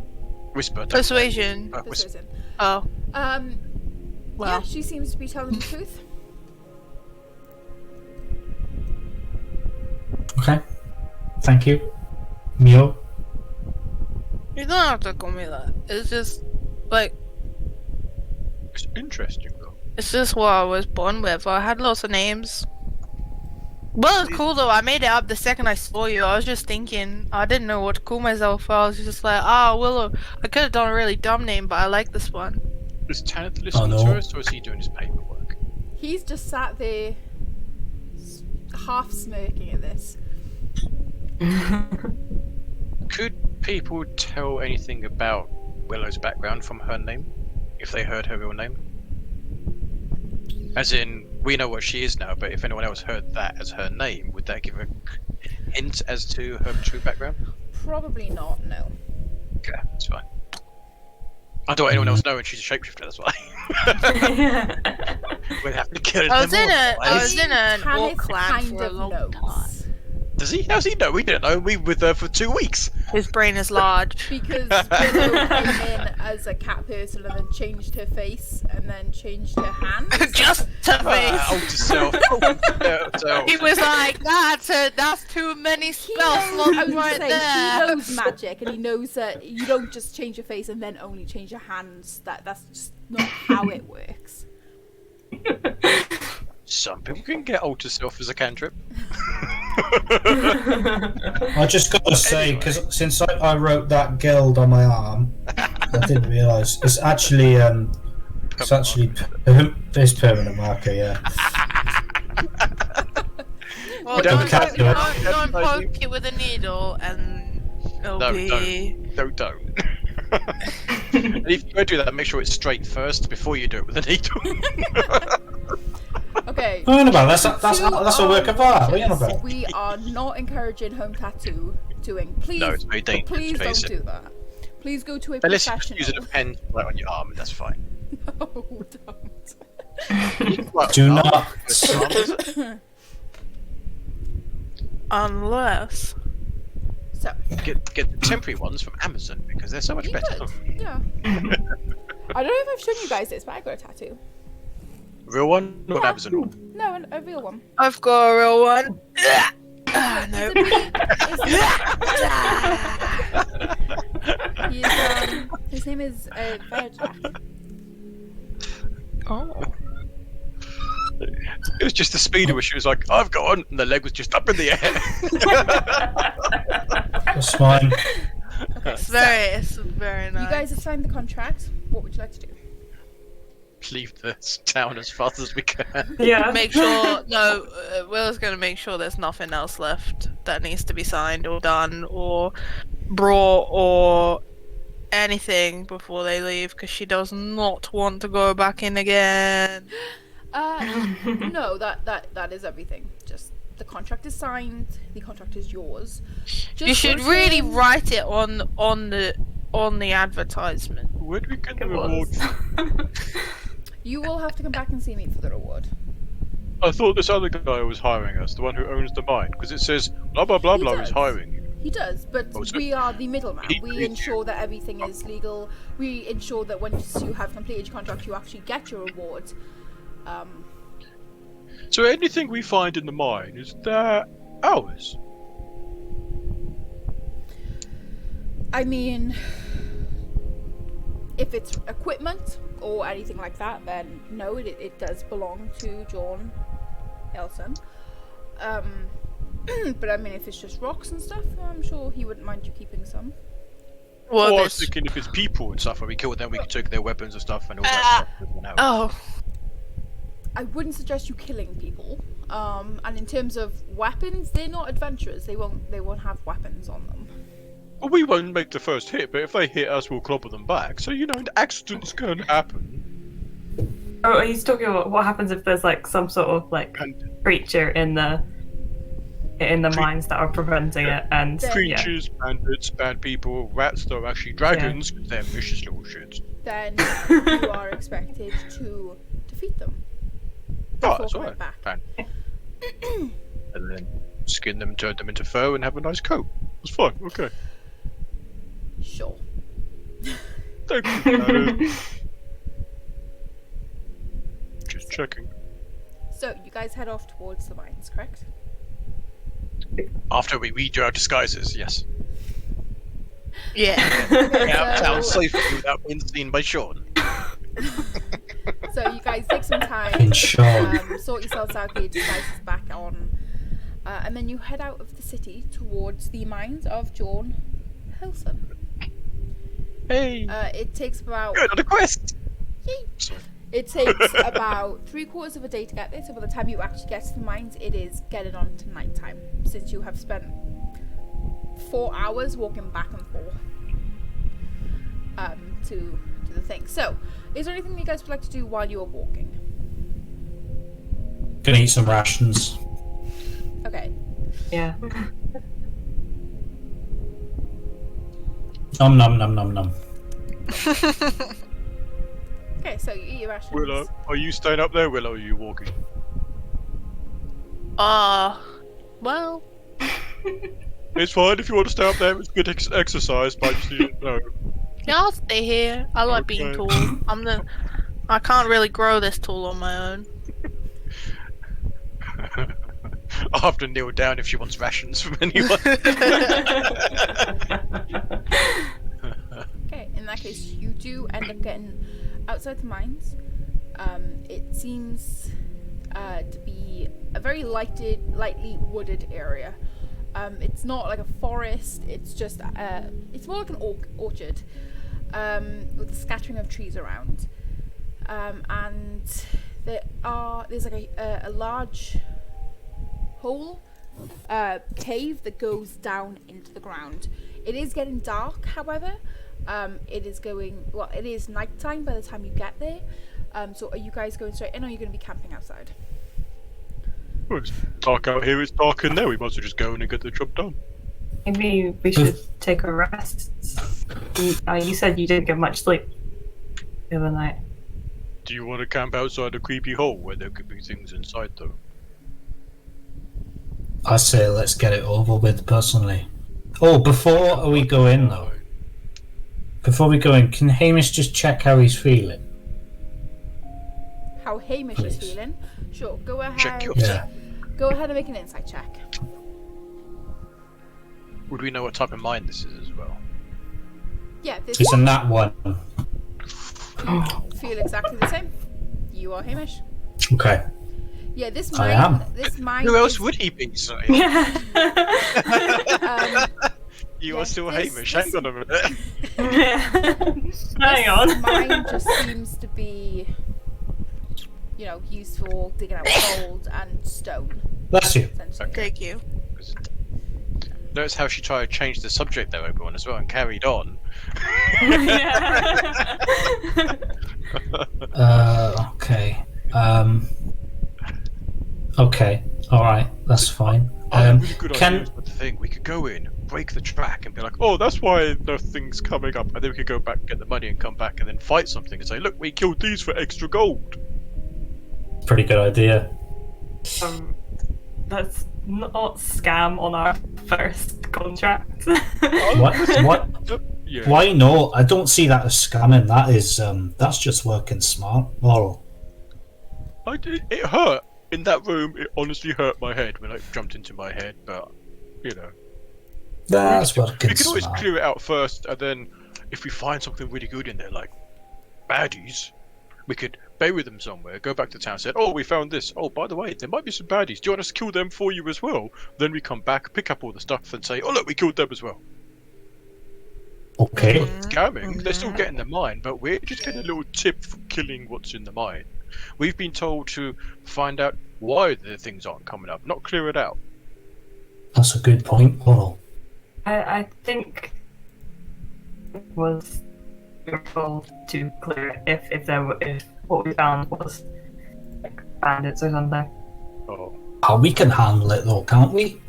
Whisper. Persuasion. persuasion. Oh. Yeah, Well. she seems to be telling the truth. Okay. Thank you. Mio. You don't have to call me that. It's just like It's interesting though. it's just what I was born with. I had lots of names. Well, it's cool though. I made it up the second I saw you. I was just thinking. I didn't know what to call myself. I was just like, Willow. I could have done a really dumb name, but I like this one. Is Tanith listening to us, or is he doing his paperwork? He's just sat there, half smirking at this. Could people tell anything about Willow's background from her name, if they heard her real name? As in, we know what she is now, but if anyone else heard that as her name, would that give a hint as to her true background? Probably not. No. Okay, that's fine. I don't want anyone else knowing she's a shapeshifter, that's why. We'd have to kill I was them in all, a. I right? was in an orc Tanith clan kind for a of long knows. time. Does he? How's he know? We didn't know. We were with her for 2 weeks. His brain is large. Because Willow came in as a cat person and then changed her face and then changed her hands. Just to face. Alter self. Alter self. He was like, that's too many He spell knows, slots I was right saying, there. he knows magic and he knows that you don't just change your face and then only change your hands. That's just not how it works. Some people can get alter self as a cantrip. I just got to say, because since I wrote that guild on my arm, I didn't realise it's actually it's permanent marker, yeah. Well, We don't don't poke it with a needle and it'll No, be... don't. And if you do that, make sure it's straight first before you do it with a needle. Okay. What are you on about? That's a work of art. What are you on about? We are not encouraging home tattooing. Please, No, it's very dangerous, please don't face it. do that. Please go to a Unless you're professional. just using a pen right on your arm, that's fine. No, don't. Do not. Unless... So, Get the temporary ones from Amazon because they're so much you better. could, yeah. I don't know if I've shown you guys this, but I got a tattoo. Real one or an Yeah. Amazon one? No, a real one. I've got a real one. No. His name is Verjack. Oh. It was just the speeder where she was like, I've got one, and the leg was just up in the air. That's fine. It's very nice. You guys have signed the contract. What would you like to do? Leave this town as fast as we can. Yeah. Make sure... No, Willow's gonna make sure there's nothing else left that needs to be signed or done or brought or anything before they leave because she does not want to go back in again. No, that is everything. Just the contract is signed. The contract is yours. Just You should go to really him. write it on the advertisement. Where do we get the It reward? was. You will have to come back and see me for the reward. I thought this other guy was hiring us, the one who owns the mine, because it says blah blah blah He blah does. is hiring you. He does, but Oh, so we are the middleman. he We pays ensure that everything is legal. We ensure that once you have completed your contract, you actually get your reward. So anything we find in the mine, is that ours? I mean, if it's equipment or anything like that, then no, it does belong to John Elson. But I mean, if it's just rocks and stuff, I'm sure he wouldn't mind you keeping some. Well, Or I was this... thinking if it's people and stuff, when we killed them, we could take their weapons and stuff and all that stuff. with them out. Oh. I wouldn't suggest you killing people. And in terms of weapons, they're not adventurers. They won't have weapons on them. Well, we won't make the first hit, but if they hit us, we'll clobber them back. So, accidents can happen. Oh, he's talking about what happens if there's like some sort of like creature in the mines that are preventing it, and Creatures, bandits, bad people, rats that are actually dragons, they're vicious little shits. Then you are expected to defeat them. Oh, that's alright. And then skin them, turn them into fur, and have a nice coat. It's fine, okay. Sure. Thank you, Just checking. So, you guys head off towards the mines, correct? After we redo our disguises, yes. Yeah. Yeah, sounds safe without being seen by Sean. So you guys take some time, sort yourselves out, get your disguises back on, and then you head out of the city towards the mines of John Hilson. Hey! It takes about... Good on a quest! Sorry. It takes about 3/4 of a day to get there, so by the time you actually get to the mines, it is getting on to night time, since you have spent 4 hours walking back and forth to the thing. So, is there anything you guys would like to do while you are walking? Gonna eat some rations. Okay. Yeah. Nom nom nom nom nom. Okay, so you eat your rations. Willow, are you staying up there, Willow, or are you walking? Well... It's fine if you want to stay up there, it's good exercise, but just, you know. Yeah, I'll stay here. I like being tall. I can't really grow this tall on my own. I'll have to kneel down if she wants rations from anyone. Okay, in that case, you do end up getting outside the mines. It seems to be a very lightly wooded area. It's not like a forest, it's just, it's more like an orchard, with a scattering of trees around. And there's like a large hole, cave that goes down into the ground. It is getting dark, however. It is nighttime by the time you get there. So are you guys going straight in, or are you going to be camping outside? Well, it's dark out here, it's dark in there, we might as well just go in and get the job done. Maybe we should take a rest. You said you didn't get much sleep the other night. Do you want to camp outside a creepy hole where there could be things inside, though? I say let's get it over with, personally. Oh, before we go in, though. Before we go in, can Hamish just check how he's feeling? How Hamish is feeling? Sure, go ahead. Check yourself. Go ahead and make an insight check. Would we know what type of mine this is as well? Yeah, this It's a nat one. feel exactly the same. You are Hamish. Okay. Yeah, this I mine. am. This mine. Who else would he be, sorry? You are still Hamish, hang on a minute. Hang on. This mine just seems to be, used for digging out gold and stone. Bless you. Thank you. Notice how she tried to change the subject though, everyone, as well, and carried on. Okay. Okay. Alright, that's fine. I have a really good idea with the thing. We could go in, break the track, and be like, oh, that's why nothing's coming up. And then we could go back, get the money, and come back and then fight something and say, look, we killed these for extra gold. Pretty good idea. Let's not scam on our first contract. What? Yeah. Why no? I don't see that as scamming. That is, that's just working smart. Laurel. It hurt. In that room, it honestly hurt my head when it jumped into my head, but, That's working we can always smart. clear it out first, and then if we find something really good in there, like baddies, we could bury them somewhere, go back to town, say, oh, we found this. Oh, by the way, there might be some baddies. Do you want us to kill them for you as well? Then we come back, pick up all the stuff, and say, oh, look, we killed them as well. Okay. Scamming, they're still getting the mine, but we're just getting a little tip for killing what's in the mine. We've been told to find out why the things aren't coming up, not clear it out. That's a good point, Laurel. I think it was we were told to clear it if what we found was like bandits or something. Oh, We can handle it though, can't we?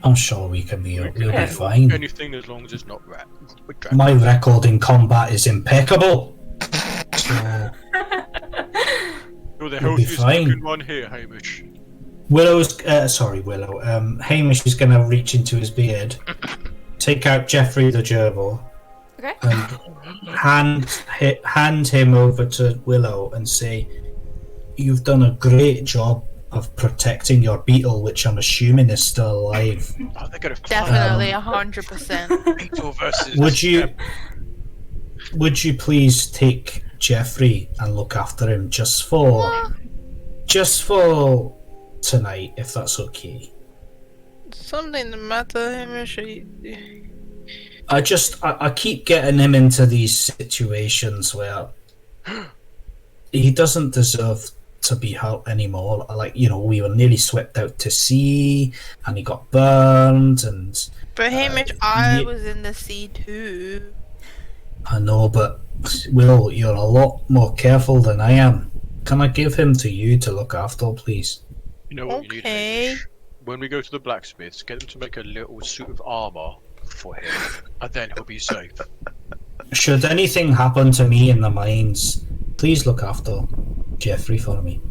I'm sure we'll be Yeah. fine. anything as long as it's not rat. My record in combat is impeccable. So You're the we'll be healthiest fine. looking one here, Hamish. Willow. Hamish is gonna reach into his beard, take out Jeffrey the gerbil, Okay. and hand him over to Willow and say, "You've done a great job of protecting your beetle, which I'm assuming is still alive. Oh, they're gonna fight. Definitely 100%. Beetle versus. Would you please take Jeffrey and look after him just for tonight, if that's okay? Something the matter, Hamish. I keep getting him into these situations where he doesn't deserve to be hurt anymore. Like, we were nearly swept out to sea and he got burned and But Hamish, I was in the sea too. I know, but Will, you're a lot more careful than I am. Can I give him to you to look after, please? You know what you need, Okay. Hamish? When we go to the blacksmiths, get them to make a little suit of armor for him, and then he'll be safe. Should anything happen to me in the mines, please look after Jeffrey for me.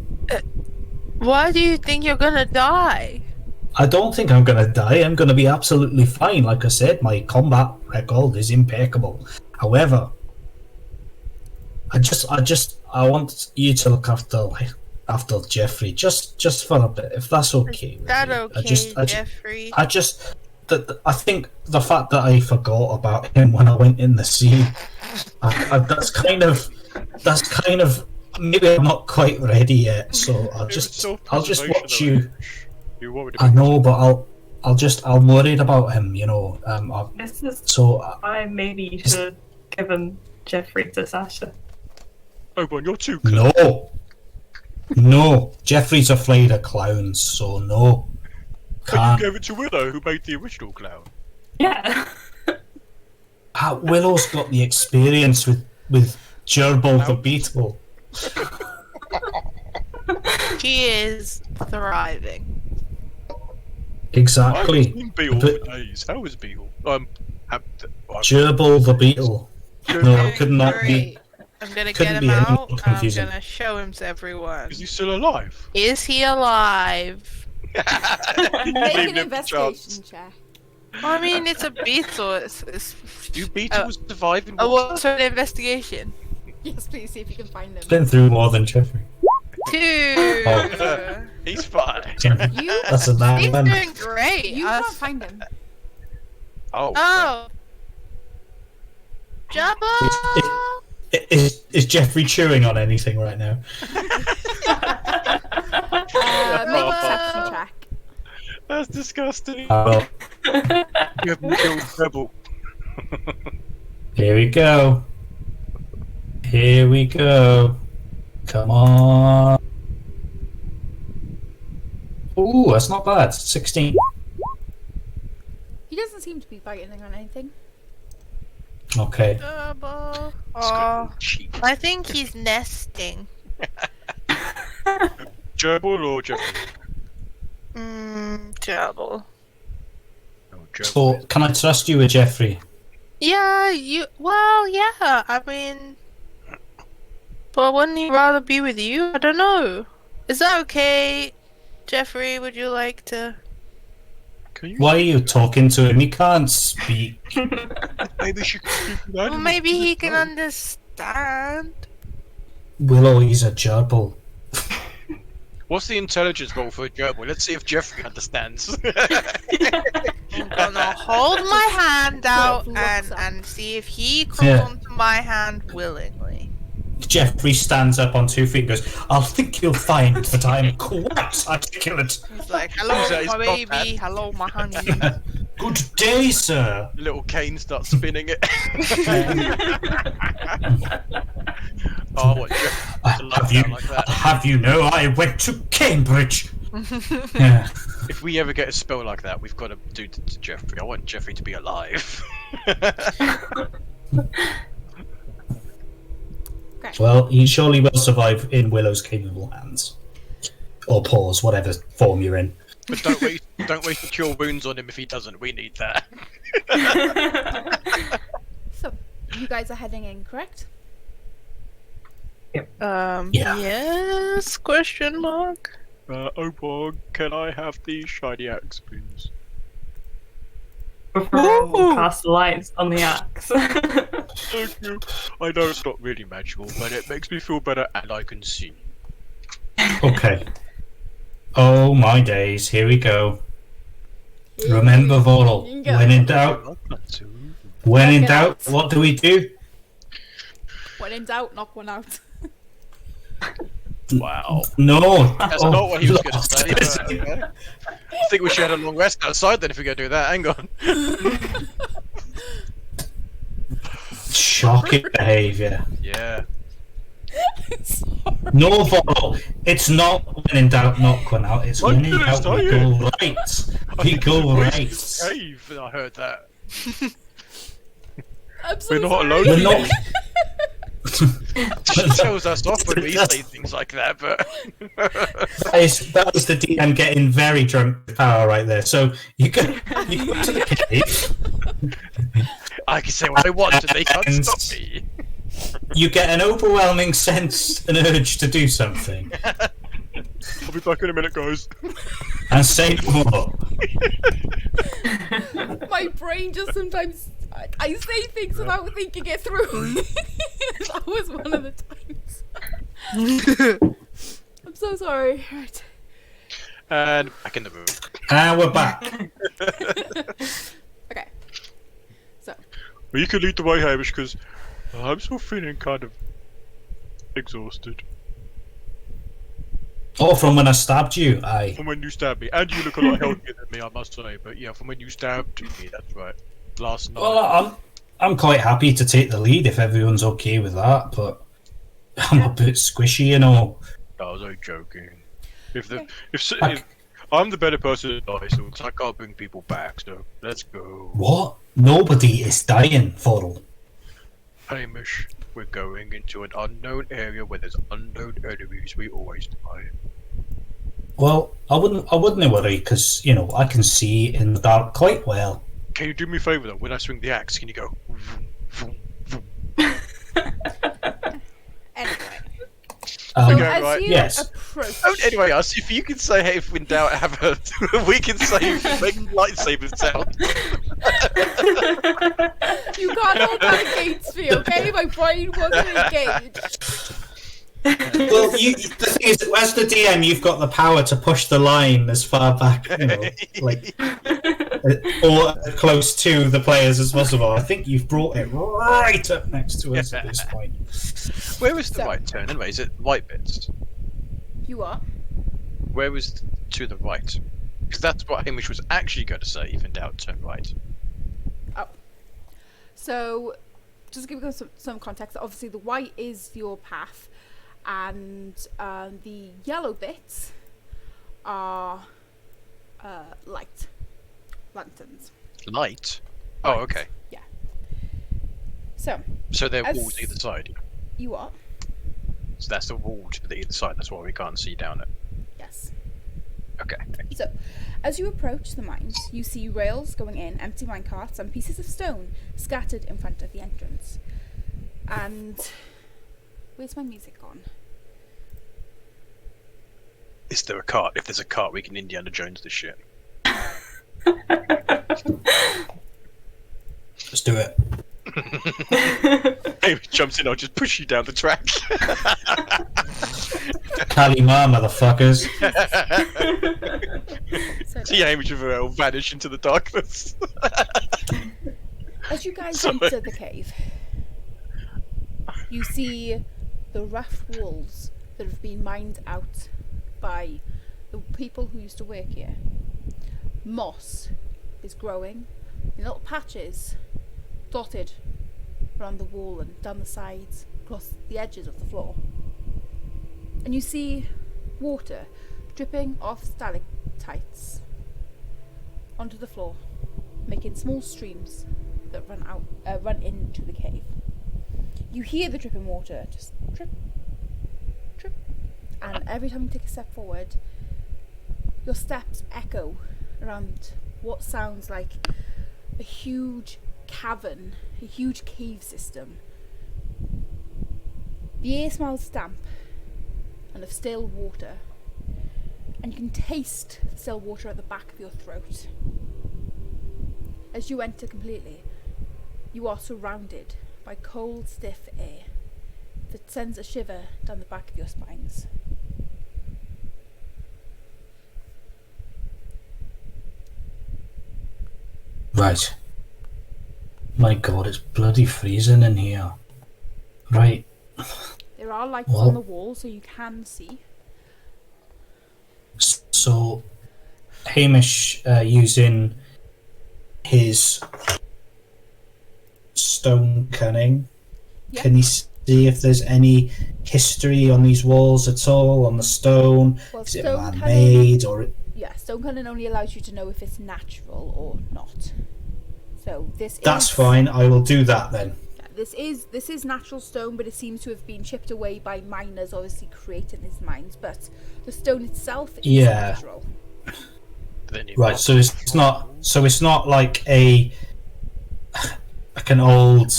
Why do you think you're gonna die? I don't think I'm gonna die. I'm gonna be absolutely fine. Like I said, my combat record is impeccable. However, I want you to look after Jeffrey just for a bit, if that's okay. Is that with you. okay, Jeffrey? I think the fact that I forgot about him when I went in the sea, that's kind of maybe I'm not quite ready yet. So I'll just watch you. You're worried I about know, but I'm worried about him. This is So why maybe you should give him Jeffrey to Sasha. Oh, but you're too close. no, Jeffrey's afraid of clowns, so no. But Can't. you gave it to Willow, who made the original clown. Yeah. Willow's got the experience with Gerbil the beetle. He is thriving. I Exactly. haven't seen Beetle But- for days. How is Beetle? Gerbil the beetle. No, it could not be. Great. I'm gonna couldn't get be him any out more and I'm confusing. gonna show him to everyone. Is he still alive? Is he alive? Make Leave an him the investigation check. I mean, it's a beetle. It's... Do beetles survive in Oh, water? what's an investigation? Yes, please see if you can find them. Been through more than Jeffrey. 2. Oh. He's fine. You, That's a He's nine. doing great. you can't find them. Oh. Oh. Jabba! Is Jeffrey chewing on anything right now? Make a perception check. That's disgusting. Well, You haven't killed Rebel. here we go. Here we go. Come on. Ooh, that's not bad. 16. He doesn't seem to be biting on anything. Okay. Jabba. It's got Oh, cheek. I think he's nesting. Gerbil or Jeffrey? Jabba. No, Gerbil. So, can I trust you with Jeffrey? Yeah, well, yeah, I mean... But wouldn't he rather be with you? I don't know. Is that okay? Jeffrey, would you like to... Can you? Why are you talking to him? He can't speak. Maybe she can speak with Well, animals. maybe he can understand. Willow, he's a gerbil. What's the intelligence roll for a gerbil? Let's see if Jeffrey understands. I'm gonna hold my hand out Looks up. and see if he comes Yeah. onto my hand willingly. Jeffrey stands up on 2 feet and goes, I think you'll find that I'm quite articulate. He's like, hello, Who's that? my His baby. dad? Hello, my honey. Good day, sir. Little cane starts spinning it. Oh, what, Jeffrey? Have you know I went to Cambridge? Yeah. If we ever get a spell like that, we've got to do it to Jeffrey. I want Jeffrey to be alive. Well, he surely will survive in Willow's capable hands. Or paws, whatever form you're in. But don't waste the cure wounds on him if he doesn't. We need that. So, you guys are heading in, correct? Yeah. Yes? Question mark. Opog, can I have the shiny axe, please? Before we'll cast lights on the axe. Thank you. I know it's not really magical, but it makes me feel better and I can see. Okay. Oh my days, here we go. Remember, Vorl, when in doubt, what do we do? When in doubt, knock one out. Wow. No. That's not what he was going to say. But, okay. I think we should have a long rest outside then if we're going to do that. Hang on. Shocking behaviour. Yeah. No, Vorl, it's not when in doubt, knock one out. It's when in doubt, we go right. We go right. Cave, I heard that. I'm so We're not sorry. alone. We're not. She tells us off when we say things like that, but That was the DM getting very drunk with power right there. So you go to the cave. I can say what I want and they can't And- stop me. You get an overwhelming sense, an urge to do something, I'll be back in a minute, guys. and say no more. My brain just sometimes I say things without thinking it through. That was one of the times. I'm so sorry. Right. And back in the room. And we're back. Okay. So, Well, you can lead the way, Hamish, because I'm still feeling kind of exhausted Oh, from when I stabbed you, aye. from when you stabbed me. And you look a lot healthier than me, I must say. But yeah, from when you stabbed me, that's right. Last night. Well, I'm quite happy to take the lead if everyone's okay with that, but I'm a bit squishy, you know. I was only joking. If I- I'm the better person to die, so I can't bring people back. So let's go, What? Nobody is dying, Vorl. Hamish. We're going into an unknown area where there's unknown enemies. We always die. Well, I wouldn't worry because I can see in the dark quite well. Can you do me a favour though? When I swing the axe, can you go? Vroom, vroom, vroom? anyway. So Okay, as right. you Yes. approach, Oh, anyway, us. If you can say, "Hey, if in doubt, have a," we can say, "Make lightsaber sound." you can't hold down a gate speed, okay? My brain wasn't engaged. Well, the thing is, as the DM, you've got the power to push the line as far back, or close to the players as possible. I think you've brought it right up next to us at this point. Where is the So- right turn? Anyway, is it white bits? You are. Where is to the right? Because that's what Hamish was actually going to say. If in doubt, turn right. So, just to give you some context, obviously the white is your path, and the yellow bits are light lanterns. Light. Oh, okay. So, So they're As- walls either side. you are. So that's the wall to the either side. That's why we can't see down it. Yes. Okay. So, as you approach the mines, you see rails going in, empty minecarts, and pieces of stone scattered in front of the entrance. And where's my music gone? Is there a cart? If there's a cart, we can Indiana Jones this shit. Let's do it. Hamish jumps in. I'll just push you down the track. Kalima, motherfuckers. So, See Hamish will vanish into the darkness. as you guys Sorry. enter the cave, you see the rough walls that have been mined out by the people who used to work here. Moss is growing in little patches dotted around the wall and down the sides, across the edges of the floor. And you see water dripping off stalactites onto the floor, making small streams that run into the cave. You hear the dripping water just trip, trip. And every time you take a step forward, your steps echo around what sounds like a huge cavern, a huge cave system. The air smells damp and of still water, and you can taste the still water at the back of your throat. As you enter completely, you are surrounded by cold, stiff air that sends a shiver down the back of your spines. Right. My god, it's bloody freezing in here. Right. There are lights on the wall so you can see. So, Hamish, using his stone cunning, Yeah. can he see if there's any history on these walls at all, on the stone? Well, Is it stone man-made, or... Yeah, stone cunning only allows you to know if it's natural or not. So That's fine, I will do that then. Yeah, this is natural stone, but it seems to have been chipped away by miners, obviously creating these mines. But the stone itself is natural. Right, so it's not like an old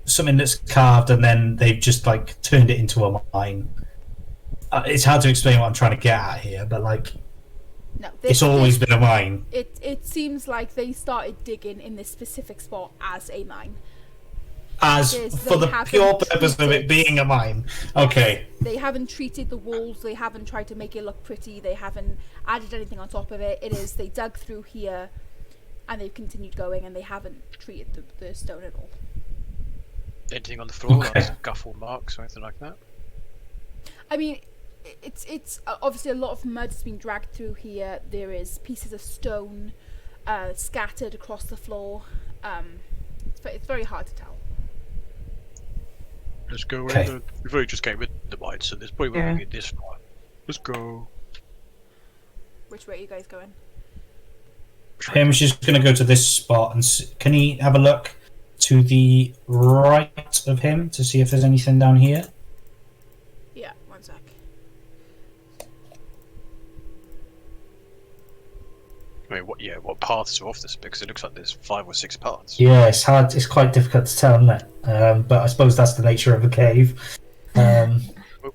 something that's carved and then they've just like turned it into a mine. It's hard to explain what I'm trying to get at here, but like, no, it's always been a mine. It seems like they started digging in this specific spot as a mine. For the pure purpose of it being a mine. Okay. They haven't treated the walls, they haven't tried to make it look pretty, they haven't added anything on top of it. It is, they dug through here and they've continued going and they haven't treated the stone at all. Anything on the floor, Okay. like scuffle marks or anything like that? I mean, it's obviously a lot of mud has been dragged through here. There is pieces of stone scattered across the floor. It's very hard to tell. Let's go. Okay. We've already just came with the mine, so there's probably won't get this far. Let's go. Which way are you guys going? Hamish is going to go to this spot and can he have a look to the right of him to see if there's anything down here? Yeah, one sec. I mean, what paths are off this? Because it looks like there's 5 or 6 paths. Yeah, it's hard. It's quite difficult to tell, isn't it? But I suppose that's the nature of a cave.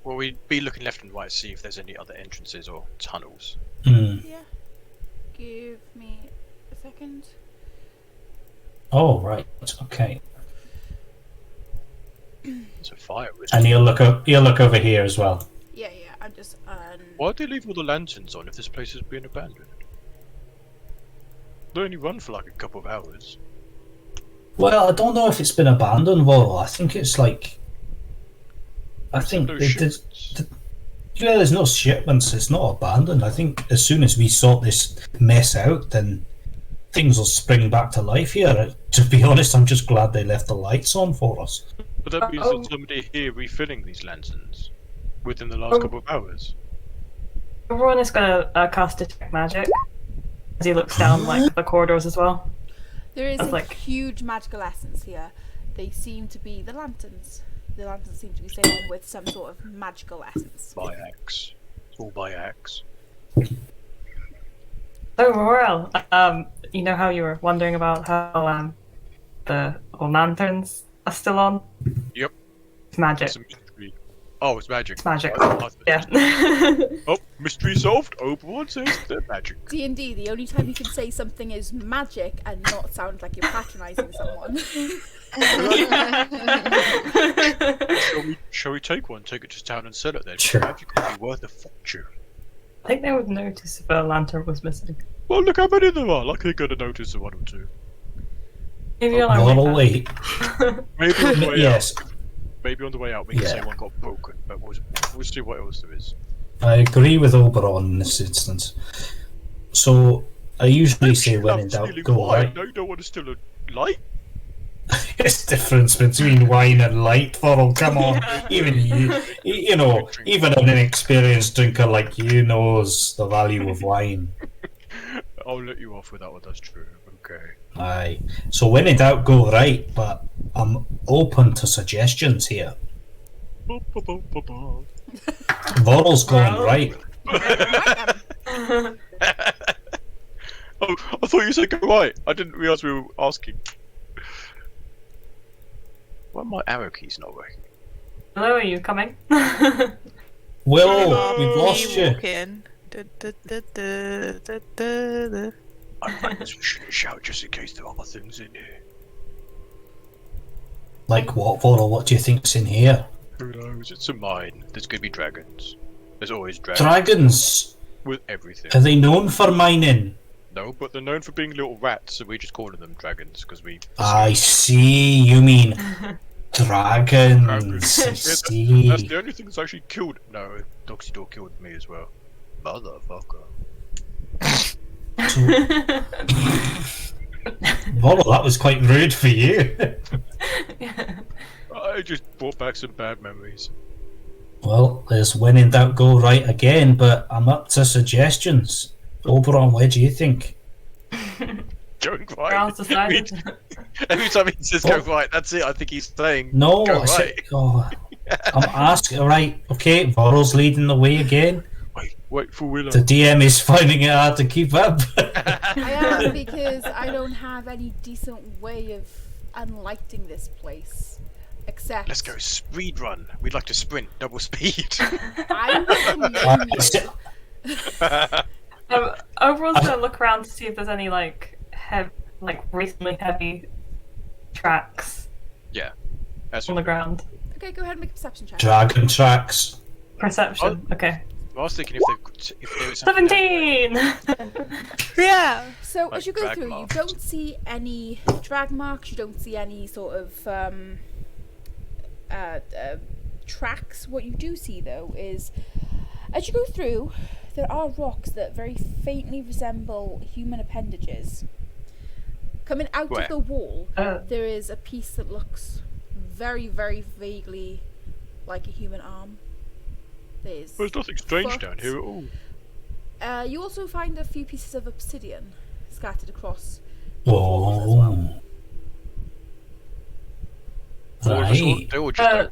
Will we be looking left and right to see if there's any other entrances or tunnels? Yeah. Give me a second. Oh, right. Okay. There's a fire. And he'll look over here as well. Yeah, I'm just Why'd they leave all the lanterns on if this place is being abandoned? They only run for like a couple of hours. Well, I don't know if it's been abandoned, Well, I think it's like... there's no shipments, it's not abandoned. I think as soon as we sort this mess out, then things will spring back to life here. To be honest, I'm just glad they left the lights on for us. But that means that somebody here refilling these lanterns within the last couple of hours. Everyone is going to cast Detect Magic as he looks down like the corridors as well. there is That's a like- huge magical essence here. They seem to be the lanterns. The lanterns seem to be staying with some sort of magical essence. By axe. It's all by axe. So, Royal, you know how you were wondering about how the lanterns are still on? Yep. It's magic. It's a mystery. Oh, it's magic. It's magic. Oh, Yeah. Oh, mystery solved. Obi-Wan says they're magic. D&D, the only time you can say something is magic and not sound like you're patronising someone. Shall we take one? Take it to town and sell it then? Sure. Magic could be worth a fortune. I think they would notice if a lantern was missing. Well, look how many there are. Like they're gonna notice a one or two. Maybe you'll Not like wait. Maybe on the way Yes, out. Maybe on the way out we can Yeah. say one got broken, but we'll see what else there is. I agree with Oberon in this instance. So I usually say when in doubt, Stealing go wine. right. No, you don't want to steal a light. It's the difference between wine and light, Thorol. Come on, even you know, even an inexperienced drinker like you knows the value of wine. I'll let you off with that one. That's true. Okay. Aye. So when in doubt, go right. But I'm open to suggestions here. Voral's going right. Oh, I thought you said go right. I didn't realise we were asking. Why are my arrow keys not working? Hello, are you coming? Will, we've lost you. Walking. I we shouldn't shout just in case there are things in here. Like what, Voral? What do you think's in here? Who knows? It's a mine. There's gonna be dragons. There's always dragons. Dragons? With everything. Are they known for mining? No, but they're known for being little rats, so we just call them dragons because we. I see. You mean dragons? I see. That's the only thing that's actually killed. No, Doxydor killed me as well. Motherfucker. Voral, that was quite rude for you. I just brought back some bad memories. Well, there's when in doubt go right again, but I'm up to suggestions. Oberon, what do you think? Going Charles right. decided. Every time he says go right, that's it. I think he's saying No, go I said, right. oh, I'm asking. Right, okay, Voral's leading the way again. Wait for Willow. The DM is finding it hard to keep up. I am, because I don't have any decent way of unlighting this place. Except Let's go speed run. We'd like to sprint double speed. I'm gonna Overall's gonna look around to see if there's any reasonably heavy tracks That's on the ground. Okay, go ahead and make a perception check. Dragon tracks. Perception. Okay. I was thinking if there was something 17. Yeah. So Like as you go drag through, marks. you don't see any drag marks. You don't see any sort of tracks. What you do see, though, is as you go through, there are rocks that very faintly resemble human appendages. Coming out Where? of the wall, Uh. there is a piece that looks very, very vaguely like a human arm. There's nothing strange foot. down here at all. You also find a few pieces of obsidian scattered across the walls as well. Oh, right. They all just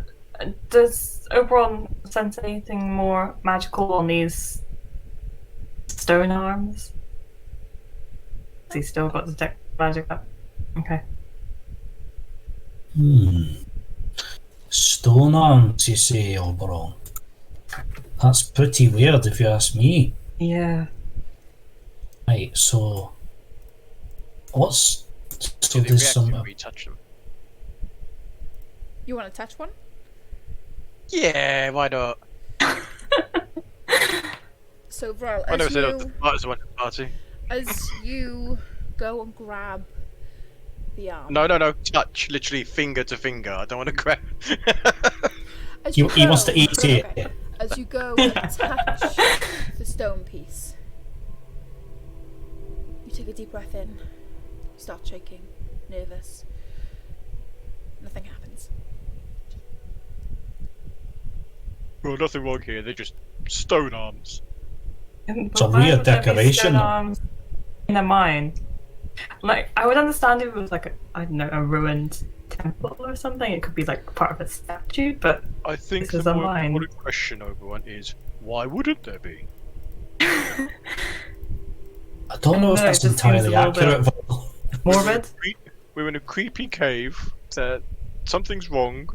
Does Oberon sense anything more magical on these stone arms? Has he still got detect magic up? Okay. Stone arms, you say, Oberon? That's pretty weird, if you ask me. Yeah. Right, so what's so do they there's react some when we touch them? You want to touch one? Yeah, why not? So, Vrel, I never said I was the smartest one at the party. as you go and grab the arm. No, touch, literally finger to finger. I don't want to grab. As he wants to eat it. Okay. As you go and touch the stone piece, you take a deep breath in, you start shaking, nervous. Nothing happens. Well, nothing wrong here. They're just stone arms. It's a weird decoration. In a mine. Like, I would understand if it was like a ruined temple or something. It could be like part of a statue, but I think This is the a more mine. important question, everyone, is why wouldn't there be? I don't know if No, that's it just seems entirely a little bit- accurate. morbid. We're in a creepy cave that something's wrong,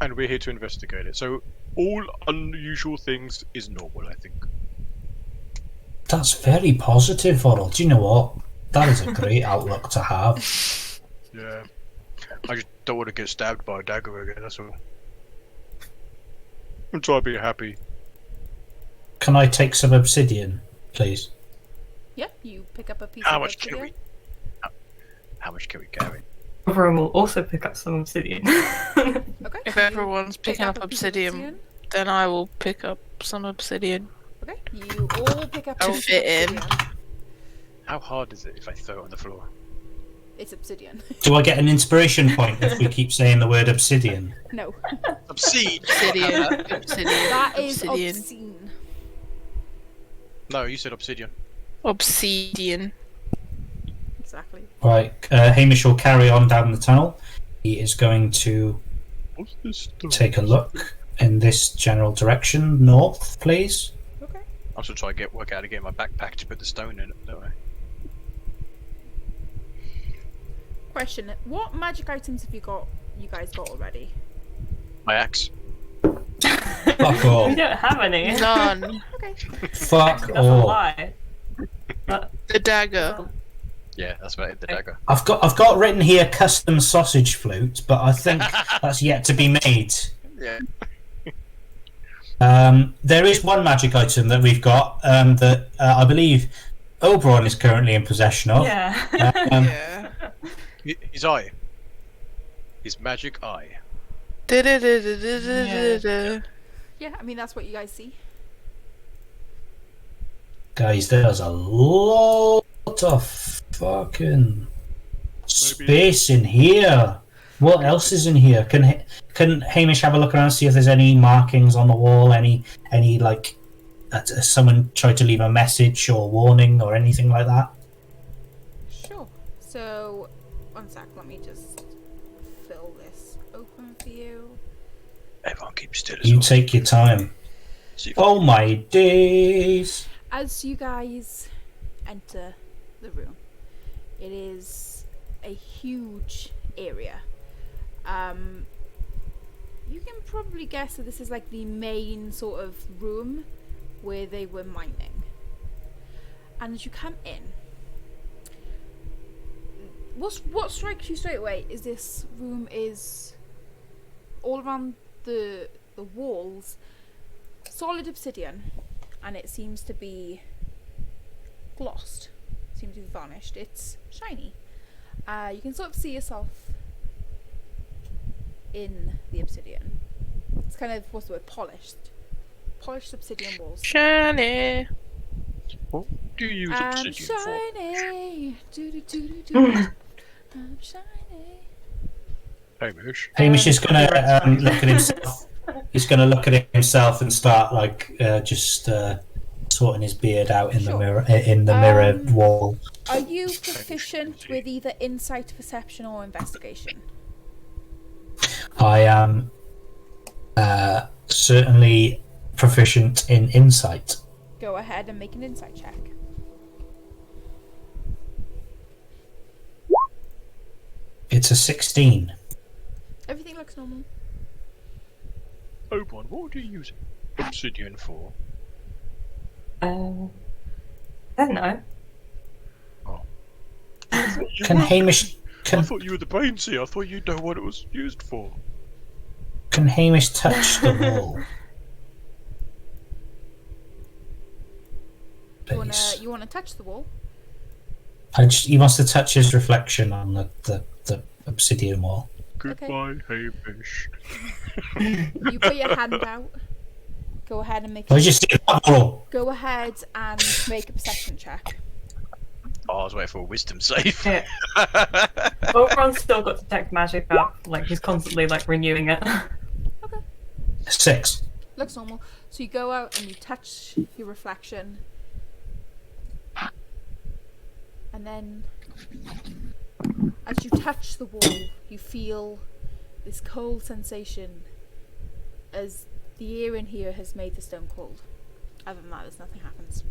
and we're here to investigate it. So all unusual things is normal, I think. That's very positive, Vorel. Do you know what? That is a great outlook to have. Yeah. I just don't want to get stabbed by a dagger again, that's all. I'm trying to be happy. Can I take some obsidian, please? Yeah, you pick up a piece How of much can obsidian. How much can we carry? Everyone will also pick up some obsidian. Okay. If you everyone's pick picking up a piece of obsidian, then I will pick up some obsidian. Okay, you all pick up To a piece of fit in. obsidian. How hard is it if I throw it on the floor? It's obsidian. Do I get an inspiration point if we keep saying the word obsidian? No. Obsidian! Obsidian. Obsidian. That is Obsidian. obscene. No, you said obsidian. Obsidian. Exactly. Right, Hamish will carry on down the tunnel. He is going to What's this stuff? take a look in this general direction, north, please. Okay. I should try to work out how to get my backpack to put the stone in it, don't I? Question: what magic items have you guys got already? My axe. Fuck all. We don't have any. None. Okay. Fuck That's a all. lie. But The dagger. Yeah, that's about it, the dagger. I've got written here custom sausage flute, but I think that's yet to be made. Yeah. There is one magic item that we've got that I believe Oberon is currently in possession of. yeah. Yeah. His eye. His magic eye. Da-da-da-da-da-da-da. Yeah, I mean that's what you guys see. Guys, there's a lot of fucking space in here. What else is in here? Can Hamish have a look around and see if there's any markings on the wall? Any like someone tried to leave a message or warning or anything like that? Sure. So, one sec. Let me just fill this open for you. Everyone keep still as You well. take your time. See if- Oh my days! As you guys enter the room, it is a huge area. You can probably guess that this is like the main sort of room where they were mining. And as you come in, what strikes you straight away is this room is all around the walls solid obsidian, and it seems to be glossed, seems to be varnished. It's shiny. You can sort of see yourself in the obsidian. It's kind of, what's the word, polished obsidian walls. Shiny. What do you use I'm obsidian for? shiny. Do. I'm shiny. Hamish. Hamish is gonna look at himself. He's gonna look at himself and start like just sorting his beard out in the Sure. mirror mirror wall. Are you proficient with either insight, perception, or investigation? I am certainly proficient in insight. Go ahead and make an insight check. It's a 16. Everything looks normal. Oberon, what do you use obsidian for? I don't know. Can Hamish I thought you were the brain seer. I thought you'd know what it was used for. can Hamish touch the wall? Please. You wanna touch the wall? He wants to touch his reflection on the obsidian wall. Goodbye, Hamish. You put your hand out. Go ahead and make. I just see that wall. Go ahead and make a perception check. Oh, I was waiting for a wisdom save. Yeah. Oberon's still got detect magic up. Like he's constantly like renewing it. 6. Looks normal. So you go out and you touch your reflection, and then as you touch the wall, you feel this cold sensation as the air in here has made the stone cold. Other than that, there's nothing happens.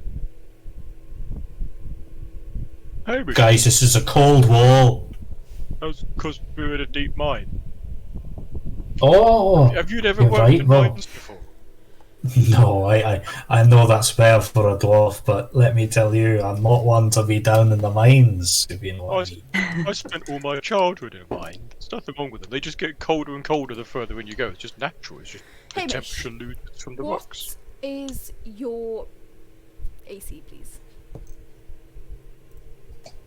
Hamish, Guys, this is a cold wall. that was because we were in a deep mine. Oh. Have you never You're worked right, in Rob. mines before? No, I know that's well for a dwarf, but let me tell you, I'm not one to be down in the mines, if you know what I mean. I spent all my childhood in a mine. There's nothing wrong with them. They just get colder and colder the further in you go. It's just natural. It's just the Hamish, temperature loses from the what rocks. is your AC, please?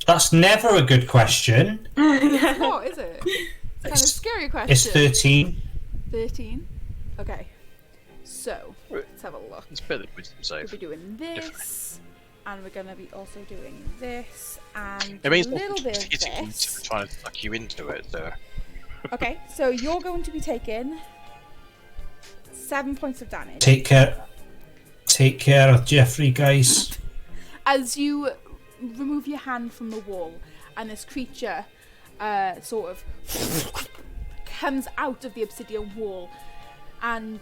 That's never a good question. What is it? It's kind of a scary question. It's 13. 13. Okay. So let's have a look. It's better than wisdom We'll save. be doing this, and we're gonna be also doing this, and It means a little bit of hitting you this. to try to suck you into it. So. Okay, so you're going to be taking 7 points of damage Take care of Jeffrey, guys. as you remove your hand from the wall, and this creature sort of comes out of the obsidian wall, and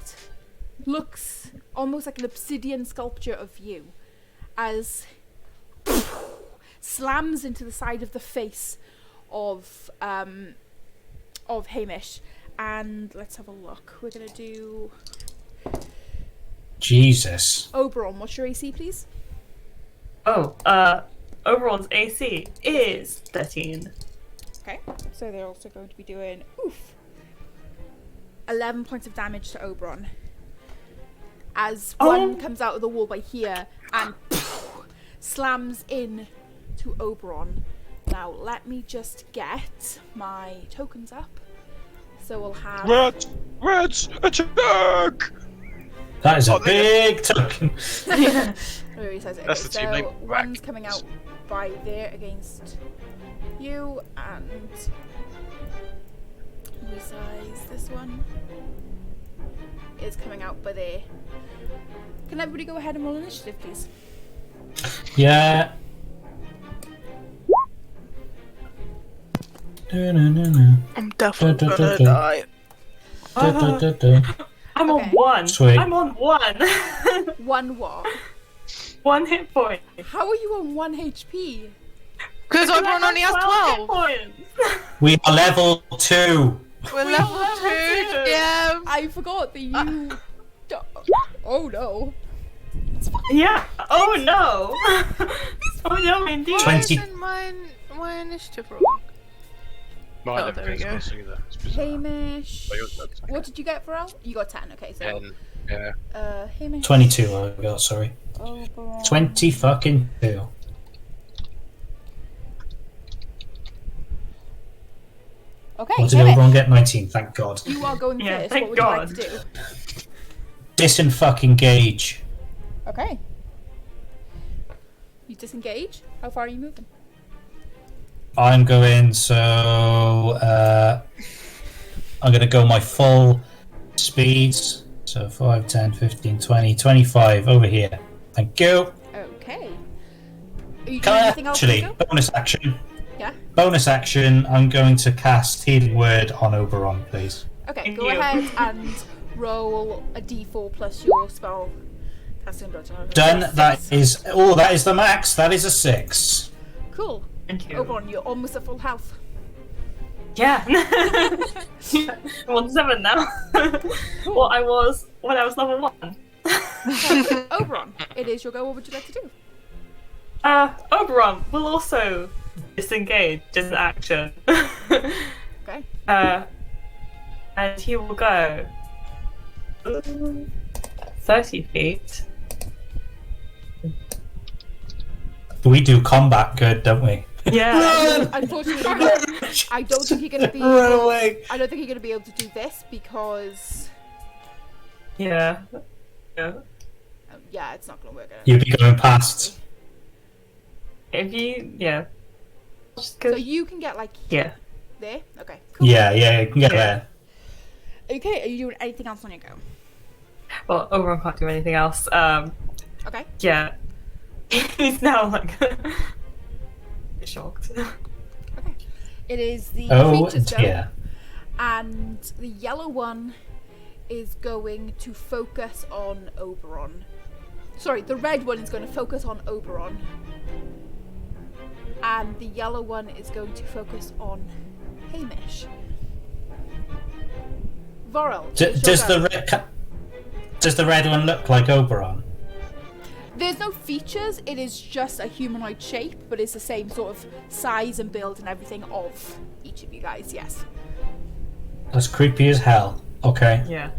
looks almost like an obsidian sculpture of you as slams into the side of the face of Hamish. And let's have a look. We're gonna do Jesus. Oberon. What's your AC, please? Oberon's AC is 13. Okay, so they're also going to be doing 11 points of damage to Oberon as one comes out of the wall by here and slams in to Oberon. Now let me just get my tokens up. So we'll have Rats! Attack! That is a big token. Where he says it. That's Okay, the team name. one's coming out by there against you, and resize this one is coming out by there. Can everybody go ahead and roll initiative, please? Yeah. No. I'm definitely gonna die. I'm Okay. on 1. Sweet. I'm on 1. One what? 1 hit point. How are you on 1 HP? Because Oberon only has 12. points. We are level 2. We're level 2, yeah. I forgot that you. Oh no. Yeah. Oh no. Oh no, indeed. 20. Why isn't my initiative roll? Mine Oh, never there we goes go. past either. It's bizarre. Hamish. But yours does. What did you get, Pharrell? You got 10. Okay, so 10. Yeah. Hamish. 22 I got, sorry. Oberon. 20 fucking 2. Okay, What did Hamish. everyone get? 19, thank God. You are going Yeah, first. thank What would you like God. to do? Disengage. Okay. You disengage. How far are you moving? I'm going, I'm going to go my full speeds. So 5, 10, 15, 20, 25 over here. Thank you. Okay. Are you Can doing I anything else? actually, Nico? bonus action, Yeah. I'm going to cast Healing Word on Oberon, please. Okay. Thank Go you. ahead and roll a d4 plus your spell casting ability. Done. That is the max. That is a 6. Cool. Thank you. Oberon, you're almost at full health. Yeah. I'm on 7 now. Well, I was when I was level 1. Oberon, it is your go. What would you like to do? Oberon will also disengage as an action. Okay. And he will go 30 feet. We do combat good, don't we? Yeah. Unfortunately, not. I don't think you're gonna be. Run away. I don't think you're gonna be able to do this because. Yeah. Yeah. Yeah, it's not gonna work out. You'd be going past. If you, yeah. Just So go. you can get like Yeah. there. Okay. Cool. Yeah, you can get Yeah. there. Okay. Are you doing anything else on your go? Well, Oberon can't do anything else. Okay. Yeah. He's now like shocked. Okay. It is the Oh creature's go, dear. and the yellow one is going to focus on Oberon. Sorry, the red one is going to focus on Oberon, and the yellow one is going to focus on Hamish. Vorel, it's your go. Does the red one look like Oberon? There's no features, it is just a humanoid shape, but it's the same sort of size and build and everything of each of you guys, yes. That's creepy as hell. Okay. Yeah.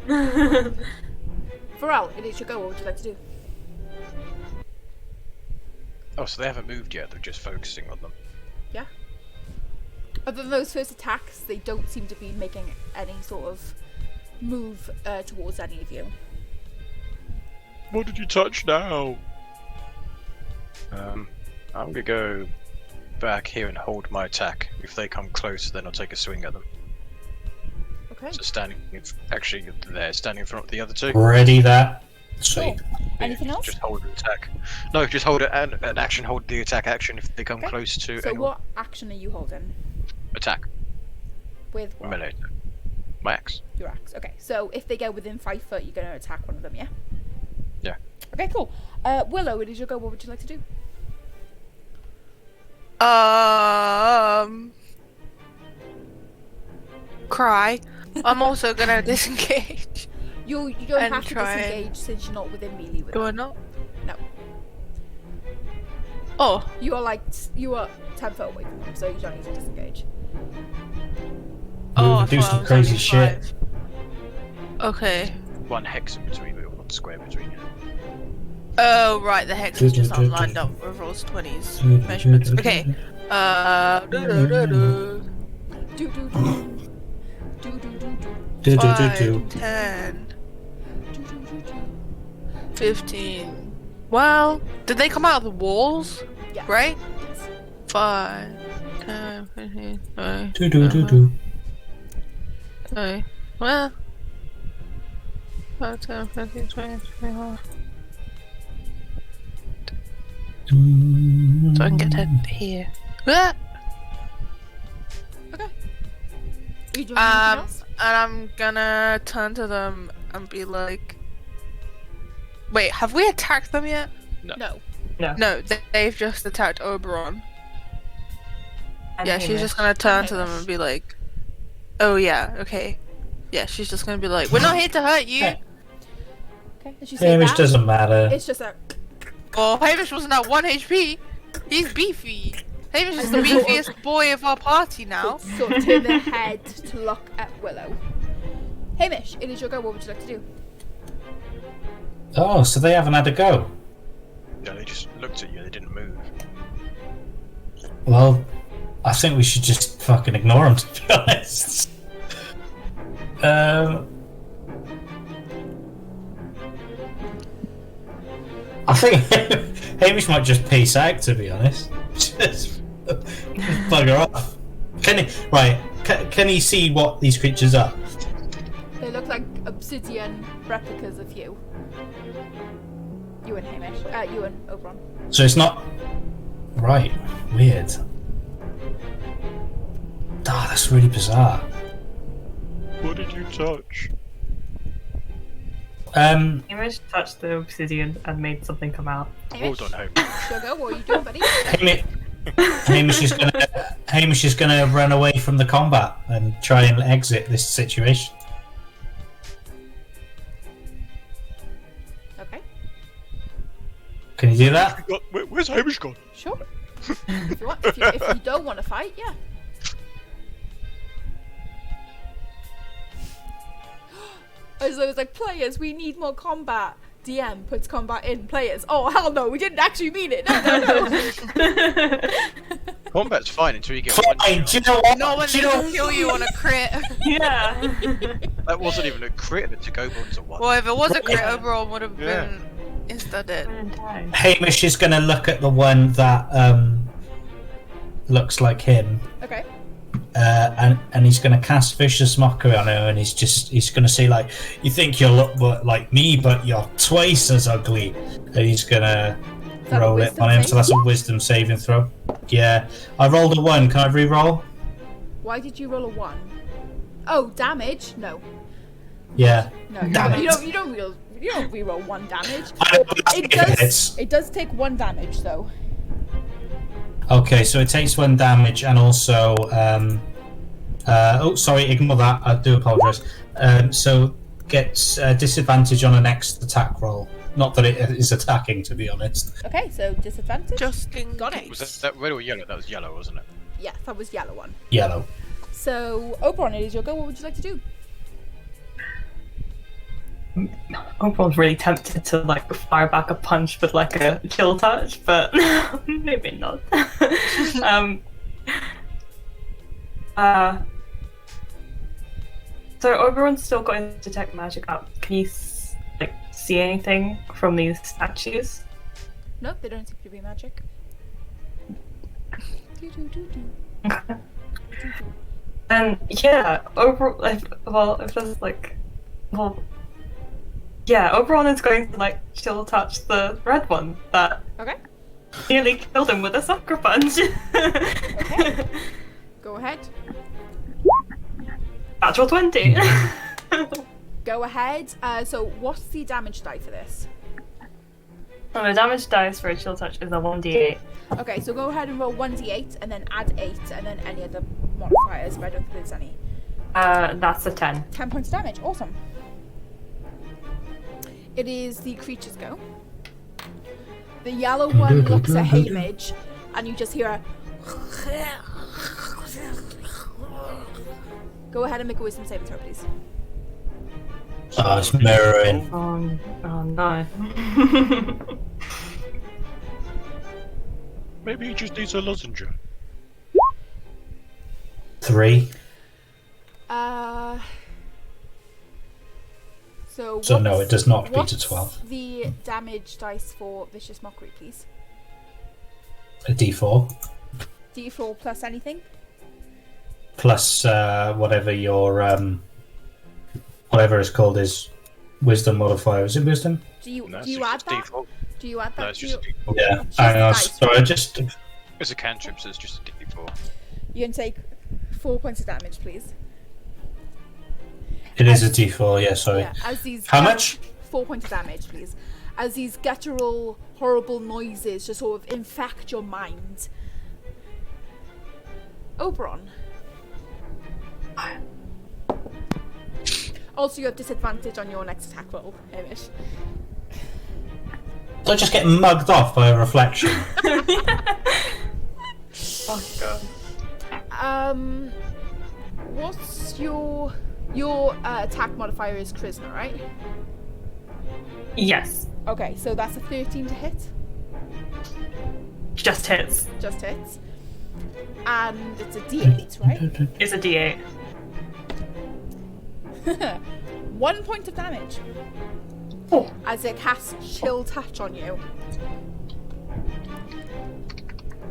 Vorel, it is your go, what would you like to do? Oh, so they haven't moved yet, they're just focusing on them. Yeah. Other than those first attacks, they don't seem to be making any sort of move towards any of you. What did you touch now? I'm gonna go back here and hold my attack. If they come close, then I'll take a swing at them. Okay. So standing in front of the other two. Ready that. Sweet. Anything else? Just hold the attack. No, just hold it and an action. Hold the attack action if they come Okay. close to So anyone. what action are you holding? Attack. With what? Melee attack. My axe. Your axe. Okay, so if they get within 5 foot, you're going to attack one of them, yeah? Yeah. Okay, cool. Willow, it is your go. What would you like to do? Cry. I'm also gonna disengage. You don't And have to try and- disengage since you're not within melee with Do I them. not? No. Oh, You are 10 foot away from them, so you don't need to disengage. I do thought I some was crazy only shit. 5. Okay. One hex in between, or one square between you. Oh, right, the hex is just not lined up with Rolls 20's measurements. Okay. Do do do. Do do do do. 5, 10, Do do do do. 15. Well, did they come out of the walls? Yeah. Right? Yes. 5, 10, 15, 20. Do do do do. Okay. Well. 5, 10, 15, 20, 21. So I can get to here. Ah! Okay. Are you doing anything else? And I'm gonna turn to them and be like, wait, have we attacked them yet? No. No, they've just attacked Oberon. And Yeah, she's Hamish. just gonna turn to them Hamish. and be like, oh yeah, okay. Yeah, she's just gonna be like, we're not here to hurt you! Okay. As you say Hamish that, doesn't matter. it's just a. Well, Hamish wasn't at 1 HP! He's beefy! Hamish is the beefiest boy of our party now. Sort of turn their head to look at Willow. Hamish, it is your go. What would you like to do? Oh, so they haven't had a go. No, they just looked at you. They didn't move. Well, I think we should just fucking ignore them, to be honest. I think Hamish might just peace out, to be honest. Just bugger off. Can he see what these creatures are? They look like obsidian replicas of you. You and Hamish. You and Oberon. So it's not... Right, weird. Ah, that's really bizarre. What did you touch? Hamish touched the obsidian and made something come out. Hamish, Hold on, home. your go. What are you doing, buddy? Hamish is gonna run away from the combat and try and exit this situation. Okay. Can you do that? Where's Hamish gone? Sure. If you want. If you don't want to fight, yeah. As I was like, players, we need more combat. DM puts combat in players. Oh hell no, we didn't actually mean it. No. Combat's fine until you get Fine. one. Do you know what? No one Do you needs know? to kill you on a crit. Yeah. That wasn't even a crit. It took Oberon's a one. Well, if it was a crit, Yeah. Oberon would have Yeah. been insta-dead. Hamish is gonna look at the one that looks like him, Okay. and he's gonna cast vicious mockery on her, and he's gonna say like, "You think you look like me, but you're twice as ugly." And he's gonna Is that a roll it wisdom on him. save? So that's a wisdom saving throw. Yeah, I rolled a 1. Can I re-roll? Why did you roll a 1? Oh, damage? No. Yeah. No. Damn it. You don't re-roll 1 damage. I don't It think it does. hits. It does take 1 damage though. Okay, so it takes 1 damage, and also oh, sorry, ignore that. I do apologise. So gets disadvantage on a next attack roll. Not that it is attacking, to be honest. Okay, so disadvantage. Just in Got it. case. Was that red or yellow? That was yellow, wasn't it? Yeah, that was yellow one. Yellow. So Oberon, it is your go. What would you like to do? Oberon's really tempted to like fire back a punch with like a chill touch, but maybe not. So Oberon's still got his detect magic up. Can you like see anything from these statues? No, they don't seem to be magic. Okay. And yeah, if there's like, yeah, Oberon is going to like chill touch the red one that Okay. nearly killed him with a sucker punch. Okay. Go ahead. Natural 20. Go ahead. So what's the damage die for this? Well, the damage dice for a chill touch is a 1d8. Okay, so go ahead and roll 1d8 and then add 8 and then any other modifiers, but I don't think there's any. That's a 10. 10 points of damage. Awesome. It is the creature's go. The yellow one looks at Hamish, and you just hear a... Go ahead and make a wisdom saving throw, please. It's mirroring. Oh no. Maybe he just needs a lozenge. 3. So no, it does not beat a 12. What's the damage dice for Vicious Mockery, please? A D4. D4 plus anything? Plus whatever your whatever it's called is wisdom modifier. Is it wisdom? Do you No, add it's that? just a D4. Do you add that? No, it's to just a your- D4. Yeah. Just I know. dice. Sorry, I just It's a cantrip, so it's just a D4. You can take 4 points of damage, please. it is a D4. Yeah. Sorry. Yeah, as these How much? 4 points of damage, please. As these guttural, horrible noises just sort of infect your mind. Oberon. Also, you have disadvantage on your next attack roll, Hamish. So I just get mugged off by a reflection. Oh god. What's your attack modifier is charisma, right? Yes. Okay, so that's a 13 to hit. Just hits. Just hits. And it's a d8, right? It's a d8. 1 point of damage. Oh. As it casts Chill Touch on you.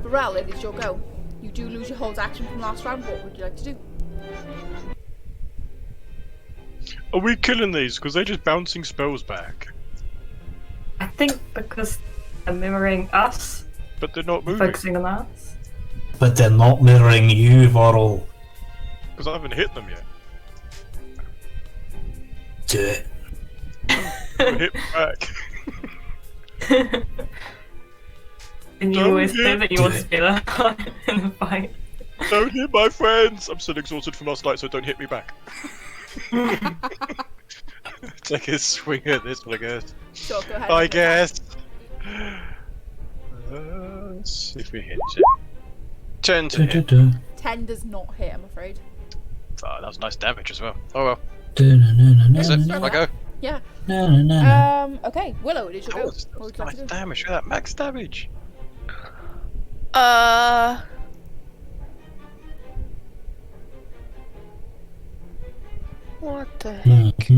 Varel, it is your go. You do lose your hold action from last round. What would you like to do? Are we killing these? Because they're just bouncing spells back. I think because they're mirroring us, But they're not moving. focusing on us. But they're not mirroring you, Vorl. Because I haven't hit them yet. Do it. I hit back. And you Don't always say hit. that you want to be there in the fight. Don't hit my friends! I'm still exhausted from last night, so don't hit me back. Take a swing at this one, I guess. Sure, go ahead. I guess. Let's see if we hit it. 10 to hit. 10 does not hit, I'm afraid. Oh, that was nice damage as well. Oh well. Is Is it? I go. Yeah. No. Okay, Willow, it is your Oh, go. that's What would you like nice to do? damage. Look at that max damage. What the heck?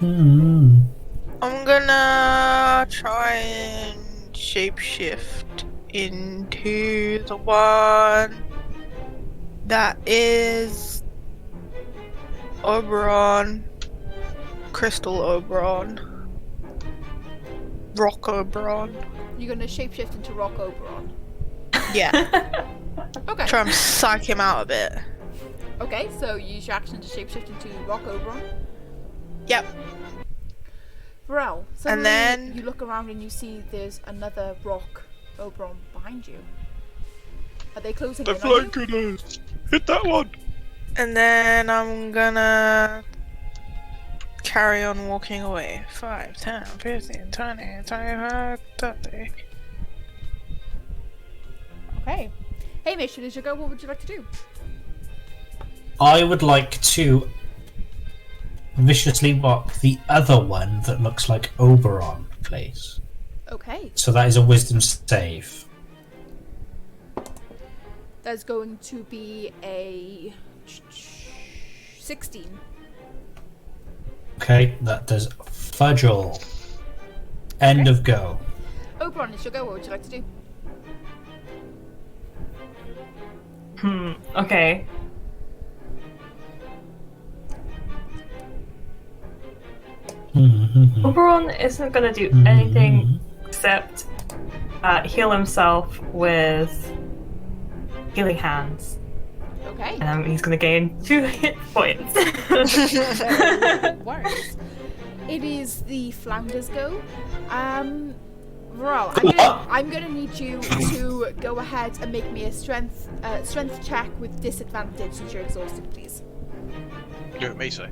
I'm gonna try and shapeshift into the one that is Oberon, Crystal Oberon, Rock Oberon. You're gonna shapeshift into Rock Oberon. Yeah, Okay. try and psych him out a bit. Okay, so you use your action to shapeshift into Rock Oberon. Yep. Varel, And suddenly then- you look around and you see there's another Rock Oberon behind you. Are they closing They're in on you? flanking us. Hit that one. And then I'm gonna carry on walking away. 5, 10, 15, 20, 25, 30. Okay. Hey, Mish, it is your go. What would you like to do? I would like to viciously walk the other one that looks like Oberon, please. Okay. So that is a wisdom save. There's going to be a 16. Okay, that does fudgel. End Okay. of go. Oberon, it's your go. What would you like to do? Okay. Oberon isn't gonna do anything except heal himself with healing hands. Okay. He's gonna gain 2 hit points. No worries. It is the Flounder's go. Varel, I'm gonna need you to go ahead and make me a strength check with disadvantage since you're exhausted, please. Look at me, so.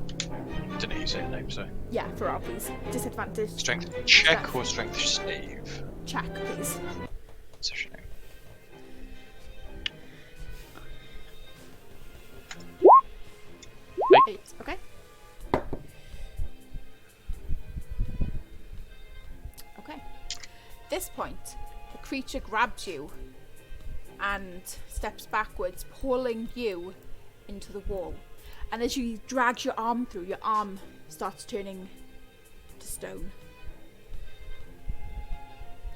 Didn't hear you say the name, so. Yeah, Varel, please. Disadvantage. Strength check or strength save? Check, please. It's a shame. 8. Okay. Okay. This point, the creature grabs you and steps backwards, pulling you into the wall. And as you drag your arm through, your arm starts turning to stone.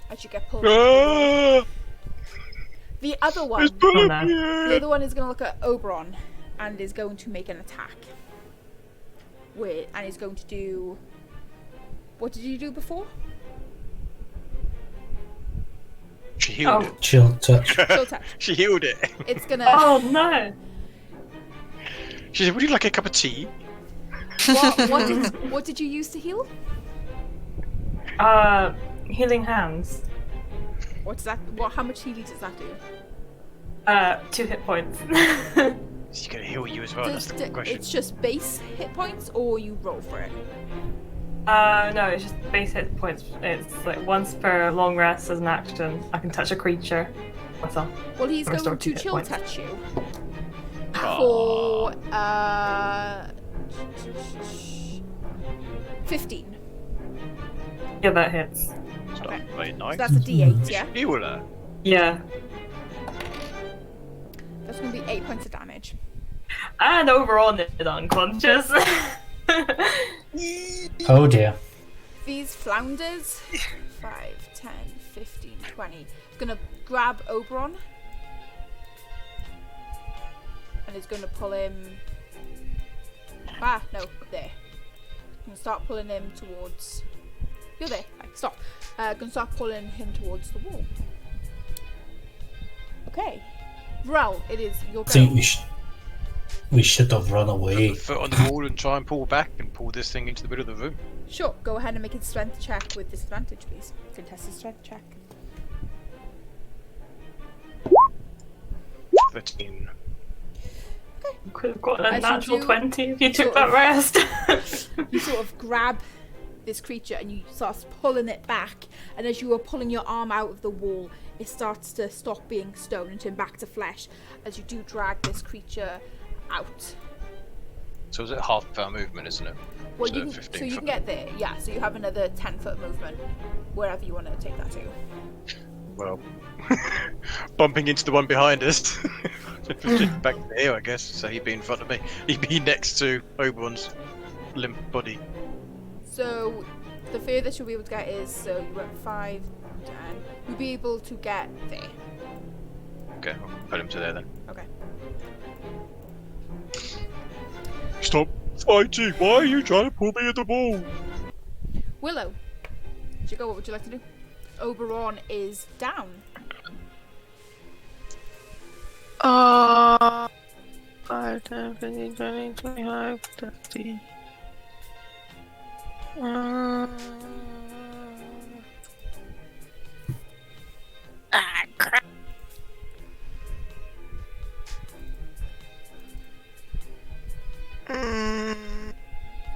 As you get pulled. The other one is going to look at Oberon and is going to make an attack. And he's going to do. What did you do before? She healed it. Chill touch. Chill touch. She healed it. It's gonna. Oh no! She said, would you like a cup of tea? What did you use to heal? Healing hands. What's that? How much healing does that do? 2 hit points. She's gonna heal you as well. That's the question. It's just base hit points, or you roll for it? No, it's just base hit points. It's like once per long rest as an action, I can touch a creature myself. Well, he's Restore going to 2 hit chill points. touch you for 15. Yeah, that hits. It's not Okay. very nice. So that's a D8, yeah. Heal her. Yeah. That's going to be 8 points of damage. And overall, is unconscious. Oh dear. These flounders, 5, 10, 15, 20. It's going to grab Oberon. And it's going to pull him. No, there. I'm going to start pulling him towards. You're there. Right, stop. Going to start pulling him towards the wall. Okay. Vrel, it is your I go. think we should have run away. Foot on the wall and try and pull back and pull this thing into the middle of the room. Sure, go ahead and make a strength check with disadvantage, please. Contested strength check. 13. You could have got a As you natural do, 20 if you sort took that of- rest. You sort of grab this creature and you start pulling it back, and as you are pulling your arm out of the wall, it starts to stop being stone and turn back to flesh as you do drag this creature out. So is it half of our movement, isn't it? Well, So you can, 15 so you foot. can get there, yeah, so you have another 10-foot movement wherever you want to take that to. Well, bumping into the one behind us. Back to here, I guess. So he'd be in front of me. He'd be next to Oberon's limp body. So the furthest you'll be able to get is, so you went 5, 10, you'll be able to get there. Okay, I'll put him to there then. Okay. Stop fighting! Why are you trying to pull me at the wall? Willow, did you go? What would you like to do? Oberon is down. 5, 10, 15, 20, 25, 30. Crap.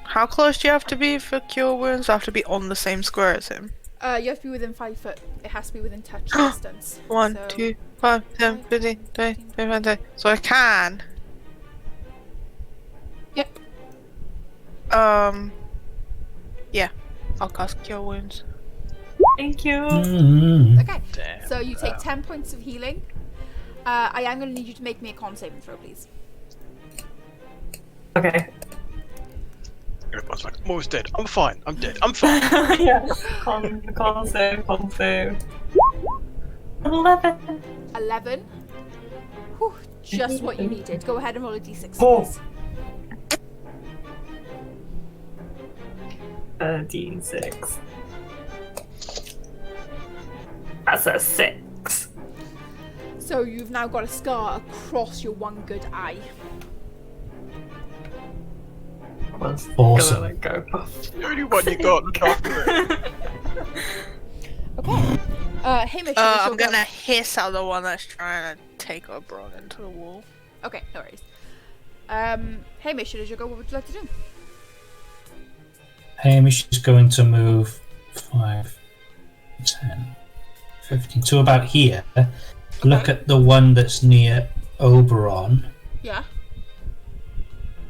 How close do you have to be for cure wounds? I have to be on the same square as him. You have to be within 5 foot. It has to be within touch distance. 1, So- 2, 5, 10, 15, 20, 25, 30. So I can. Yep. Yeah. I'll cast cure wounds. Thank you. Mm. Okay. Damn. So you take 10 points of healing. I am going to need you to make me a con saving throw, please. Okay. Everyone's like, I'm almost dead. I'm fine. I'm dead. I'm fine. Yeah. Con save. 11. 11. Whew, just what you needed. Go ahead and roll a d6, Oh. please. D6. That's a 6. So you've now got a scar across your one good eye. Was Awesome. gonna let go. The only one you got. Look after it. Okay. Hamish. I'm gonna hiss at the one that's trying to take Oberon into the wall. Okay, no worries. Hamish, it is your go. What would you like to do? Hamish is going to move 5, 10, 15. So about here. Look at the one that's near Oberon Yeah.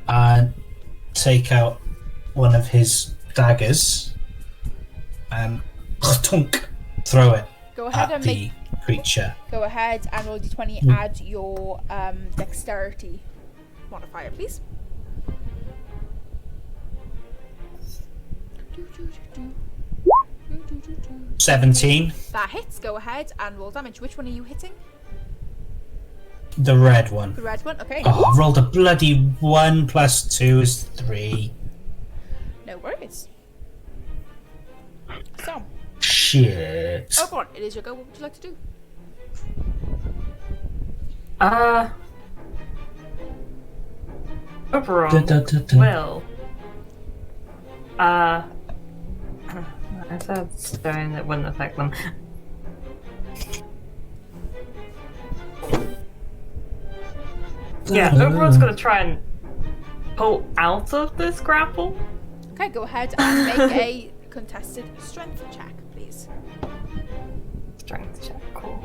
and take out one of his daggers and throw it Go ahead at and the creature. Go ahead and roll d20. Add your dexterity modifier, please. 17. That hits. Go ahead and roll damage. Which one are you hitting? The red one. The red one. Okay. Oh, I rolled a bloody 1 plus 2 is 3. No worries. So, Shit. Oberon, it is your go. What would you like to do? Overall, Da-da-da-da. well, I said stone that wouldn't affect them. Yeah, Oberon's gonna try and pull out of this grapple. Okay, go ahead and make a contested strength check, please. Strength check, cool.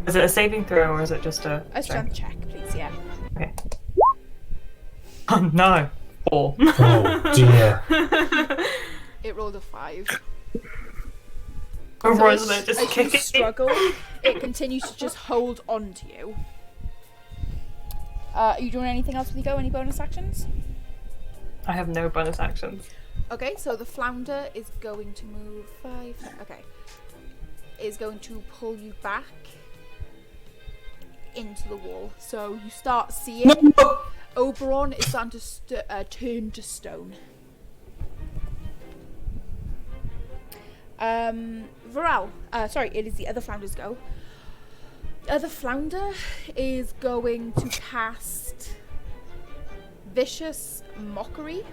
Is it a saving throw or is it just a Strength check, please. Yeah. Okay. Oh no! 4. Oh dear. It rolled a 5. Oberon's So gonna as just you kick it. struggle, it continues to just hold on to you. Are you doing anything else with your go? Any bonus actions? I have no bonus actions. Okay, so the flounder is going to move 5. Okay. Is going to pull you back into the wall. So you start seeing Oberon is starting to turn to stone. Varel, sorry, it is the other flounder's go. The other flounder is going to cast Vicious Mockery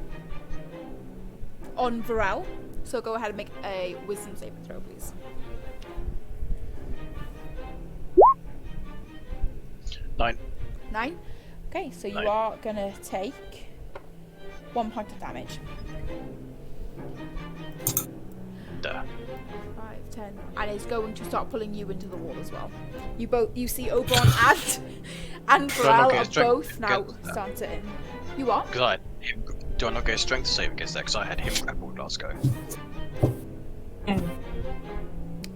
on Varel. So go ahead and make a wisdom saving throw, please. 9. 9. Okay, so you 9. are gonna take 1 point of damage. Duh. 5, 10, and is going to start pulling you into the wall as well. You see Oberon and Do I not Varel get a are strength both now against that? starting to. You are? Because do I not get a strength save against that? Because I had him grappled last go.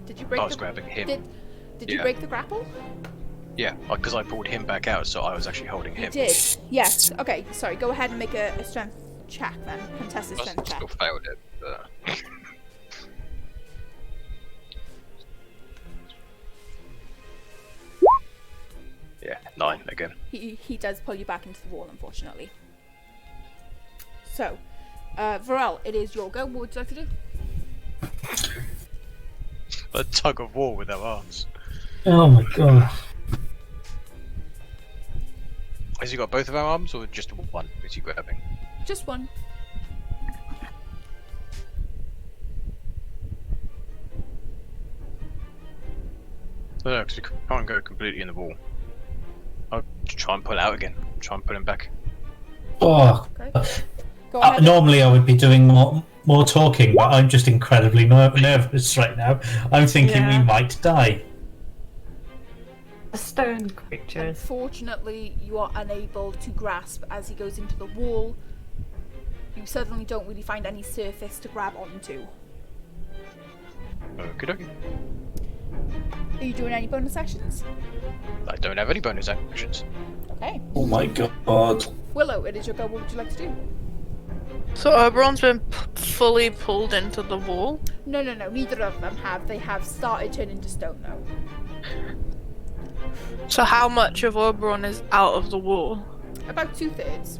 Did you break I was the grabbing him. Did you Yeah. break the grapple? Yeah, because I pulled him back out, so I was actually holding You him. did. Yes. Okay. Sorry. Go ahead and make a strength check then. Contested I strength check. still failed it. But... yeah, 9 again. He does pull you back into the wall, unfortunately. So, Varel, it is your go. What would you like to do? A tug of war with their arms. Oh my god. Has he got both of our arms or just one? Is he grabbing? Just one. No, because we can't go completely in the wall. I'll try and pull out again. Try and pull him back. Oh. Okay. Go ahead. Normally I would be doing more talking, but I'm just incredibly nervous right now. I'm thinking Yeah. we might die. The stone creatures. Unfortunately, you are unable to grasp as he goes into the wall. You suddenly don't really find any surface to grab onto. Okie dokie. Are you doing any bonus actions? I don't have any bonus actions. Okay. Oh my god. Willow, it is your go. What would you like to do? So Oberon's been fully pulled into the wall. No. Neither of them have. They have started turning to stone though. So how much of Oberon is out of the wall? About 2/3.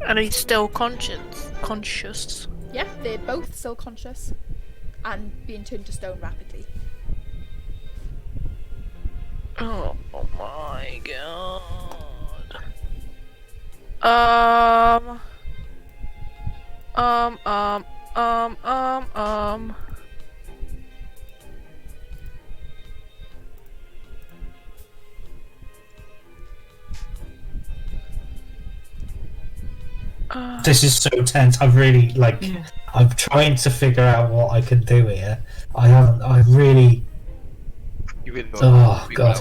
And he's still conscious. Yeah, they're both still conscious and being turned to stone rapidly. my god. Um. This is so tense. I'm really I'm trying to figure out what I can do here. I haven't. I really. You really Oh god.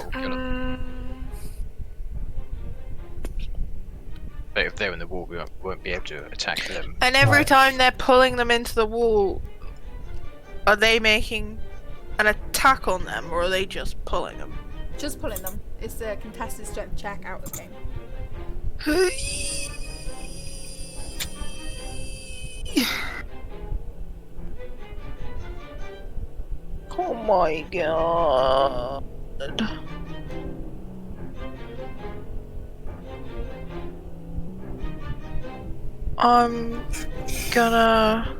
But if they're in the wall, we won't be able to attack them. And every Right. time they're pulling them into the wall, are they making an attack on them, or are they just pulling them? Just pulling them. It's a contested strength check out of the game. Oh my god. I'm gonna...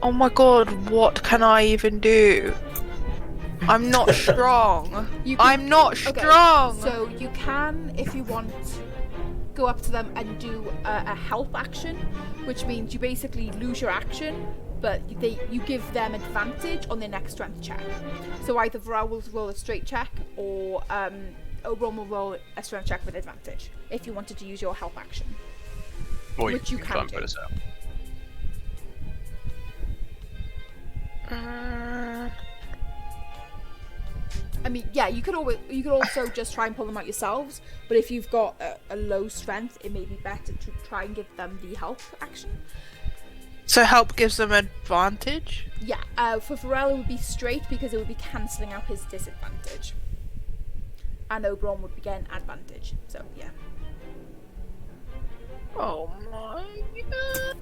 Oh my god, what can I even do? I'm not strong. You can- I'm not Okay, strong! So you can, if you want, go up to them and do a help action, which means you basically lose your action, but you give them advantage on their next strength check. So either Varel will roll a straight check, or Oberon will roll a strength check with advantage if you wanted to use your help action. Or Which you can can try and do. put us out. I mean, yeah, you could also just try and pull them out yourselves, but if you've got a low strength, it may be better to try and give them the help action. So help gives them advantage? Yeah, for Varel it would be straight because it would be cancelling out his disadvantage. And Oberon would be getting advantage, so yeah. Oh my god.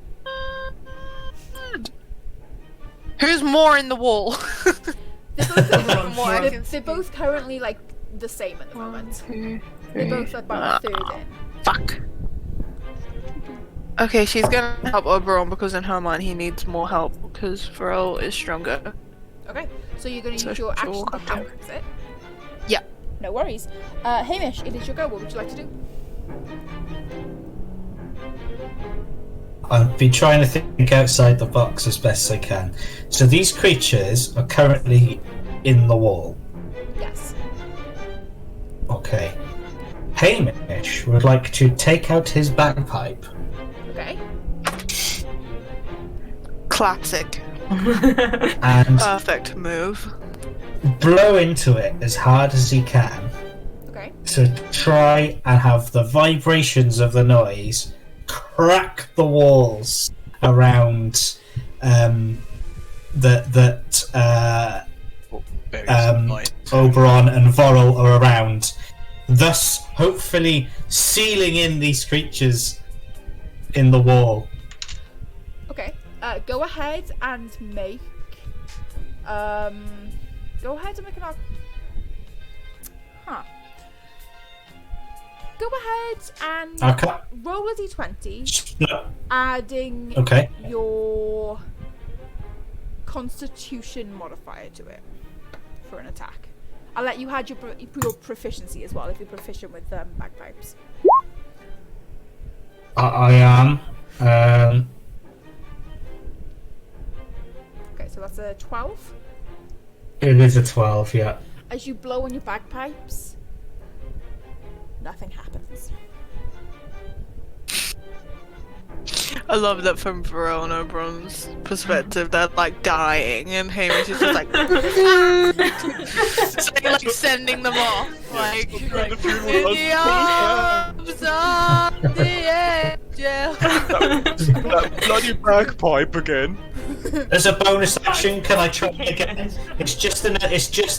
Who's more in the wall? They're both currently like the same at the moment. They're both about a third in. Fuck. Okay, she's gonna help Oberon because in her mind he needs more help because Varel is stronger. Okay, so you're going to So use your action she'll to have to- help, is it? Yeah. No worries. Hamish, it is your go. What would you like to do? I've been trying to think outside the box as best I can. So these creatures are currently in the wall. Yes. Okay. Hamish would like to take out his bagpipe Okay. Classic. and Perfect move. blow into it as hard as he can Okay. to try and have the vibrations of the noise crack the walls around that Oberon and Vorel are around, thus hopefully sealing in these creatures in the wall. Okay. Go ahead and make. Go ahead and make an. Huh. Go ahead and Okay. roll a d20, No. adding Okay. your Constitution modifier to it for an attack. I'll let you add your proficiency as well if you're proficient with bagpipes. I am. Okay, so that's a 12. It is a 12, yeah. As you blow on your bagpipes, nothing happens. I love that from Varel and Oberon's perspective, they're like dying and Hamish is just like, so, like sending them off. Like in the arms of the angel. That bloody bagpipe again. As a bonus action, can I try again? It's just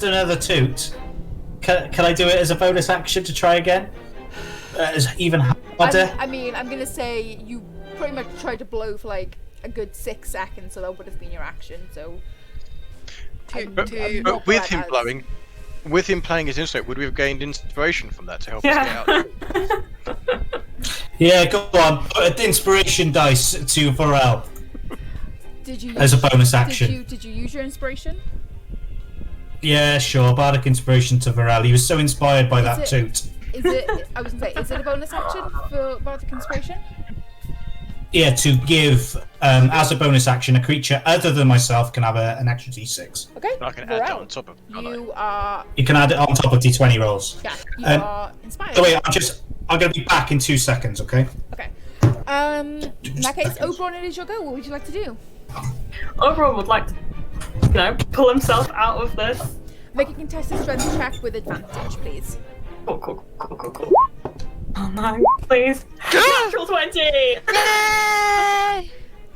another toot. Can I do it as a bonus action to try again? It's even harder. I mean, I'm gonna say you pretty much tried to blow for like a good 6 seconds, so that would have been your action. So, I'm But not with bad him as- blowing, with him playing his instrument, would we have gained inspiration from that to help us get out? Yeah, go on. Put an inspiration dice to Varel Did you as a bonus action. Did you use your inspiration? Yeah, sure. Bardic Inspiration to Varel. He was so inspired by that toot. Is it? I was gonna say, is it a bonus action for Bardic Inspiration? Yeah, to give, as a bonus action, a creature other than myself can have an extra d6. Okay. I can add that on top of. You are. You can add it on top of d20 rolls. Yeah, you are inspired. So wait, I'm going to be back in 2 seconds, okay? Okay. In that case, Oberon, it is your go. What would you like to do? Oberon would like to, pull himself out of this. Make a contested strength check with advantage, please. Cool. Oh my, please. Natural 20! Yay!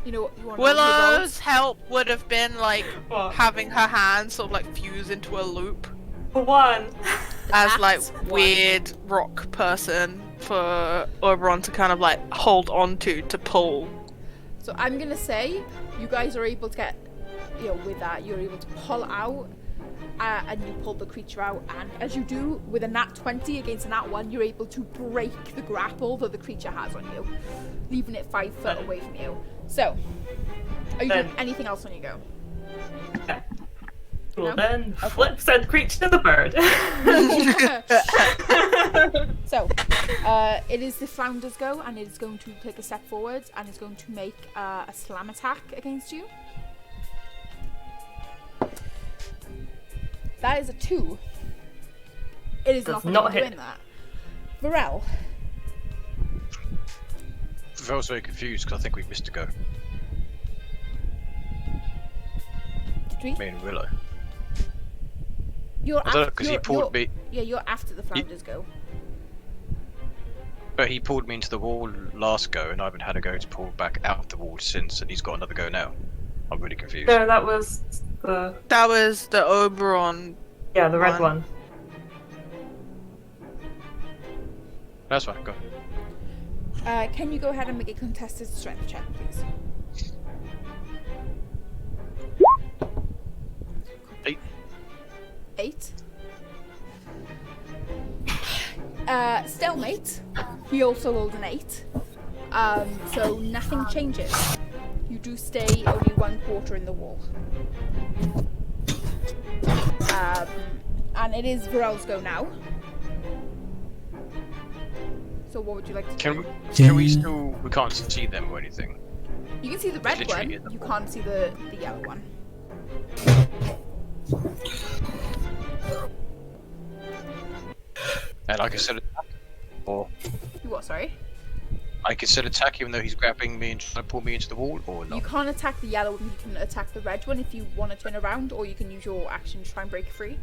You know what you want. Willow's help would have been like What? having her hands sort of like fuse into a loop For one. as like That's one. weird rock person for Oberon to kind of like hold on to pull. So I'm gonna say you guys are able to get, with that you're able to pull out, and you pull the creature out, and as you do with a nat 20 against a nat 1, you're able to break the grapple that the creature has on you, leaving it 5 foot away from you. So, are you doing anything else when you go? Well, No? then flip said creature the bird. So, it is the Flounder's go, and it is going to take a step forwards, and it's going to make a slam attack against you. That is a 2. It is Does not not going to hit. win that. Varel. I was very confused because I think we missed a go. Did we? Me and Willow. You're I don't know because he pulled me, Yeah, you're after the Flounder's go. but he pulled me into the wall last go, and I haven't had a go to pull back out of the wall since, and he's got another go now. I'm really confused. No, that was the That was the Oberon. the red one. That's fine. Go. Can you go ahead and make a contested strength check, please? 8. 8. Stalemate. He also rolled an 8. So nothing changes. You do stay only 1/4 in the wall. And it is Varel's go now. So what would you like to do? Can we still? We can't see them or anything. You can see the red literally one, in the you wall. can't see the yellow one. And I can still attack, or You what, sorry? I can still attack even though he's grabbing me and trying to pull me into the wall, or You not. can't attack the yellow one, you can attack the red one if you want to turn around, or you can use your action to try and break free.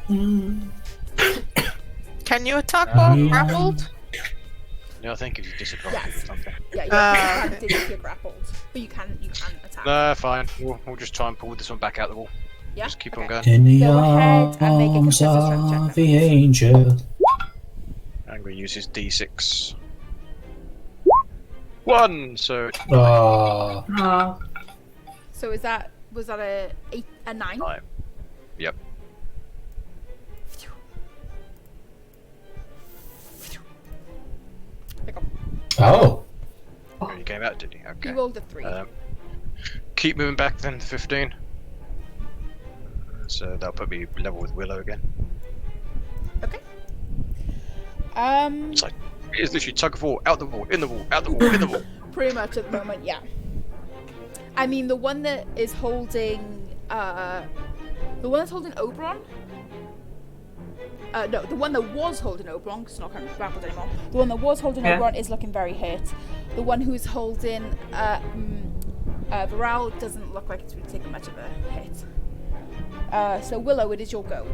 Can you attack while grappled? No, I think if you disadvantage or something. Yeah, you have to if you're grappled. But you can attack. No, fine. We'll just try and pull this one back out the wall. Yeah? Just keep Okay. on going. In the Go ahead and make a arms contested strength check, of the angel. I'm going to use his D6. 1, so Ah, Oh. So was that a 9? 9. Yep. Pick up. oh. He came out, did he? Okay. You rolled a 3. Keep moving back then, 15. So that'll put me level with Willow again. Okay. It's like, it is literally tug of war, out the wall, in the wall, out the wall, in the wall. Pretty much at the moment, yeah. I mean, the one that is holding, Oberon. No, the one that was holding Oberon, because it's not currently grappled anymore. The one that was holding Oberon is looking very hurt. The one who's holding Varel doesn't look like it's really taking much of a hit. So Willow, it is your go.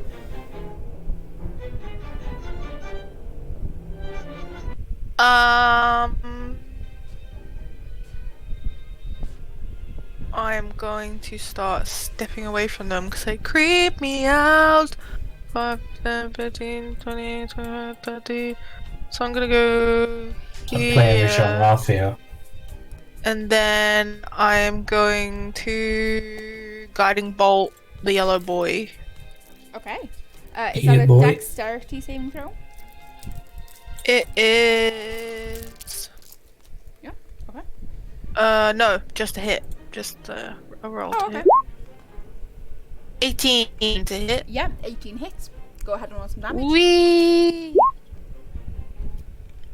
I'm going to start stepping away from them because they creep me out. 5, 10, 15, 20, 25, 30. So I'm gonna go I'm playing with Jean here. Raphael. And then I'm going to Guiding Bolt the yellow boy. Okay. Is Yeah, that a boy. dexterity saving throw? It is. Yeah. Okay. No, just a hit. Just a roll. Oh, to okay. hit. 18 to hit. Yeah, 18 hits. Go ahead and roll some damage. Wee.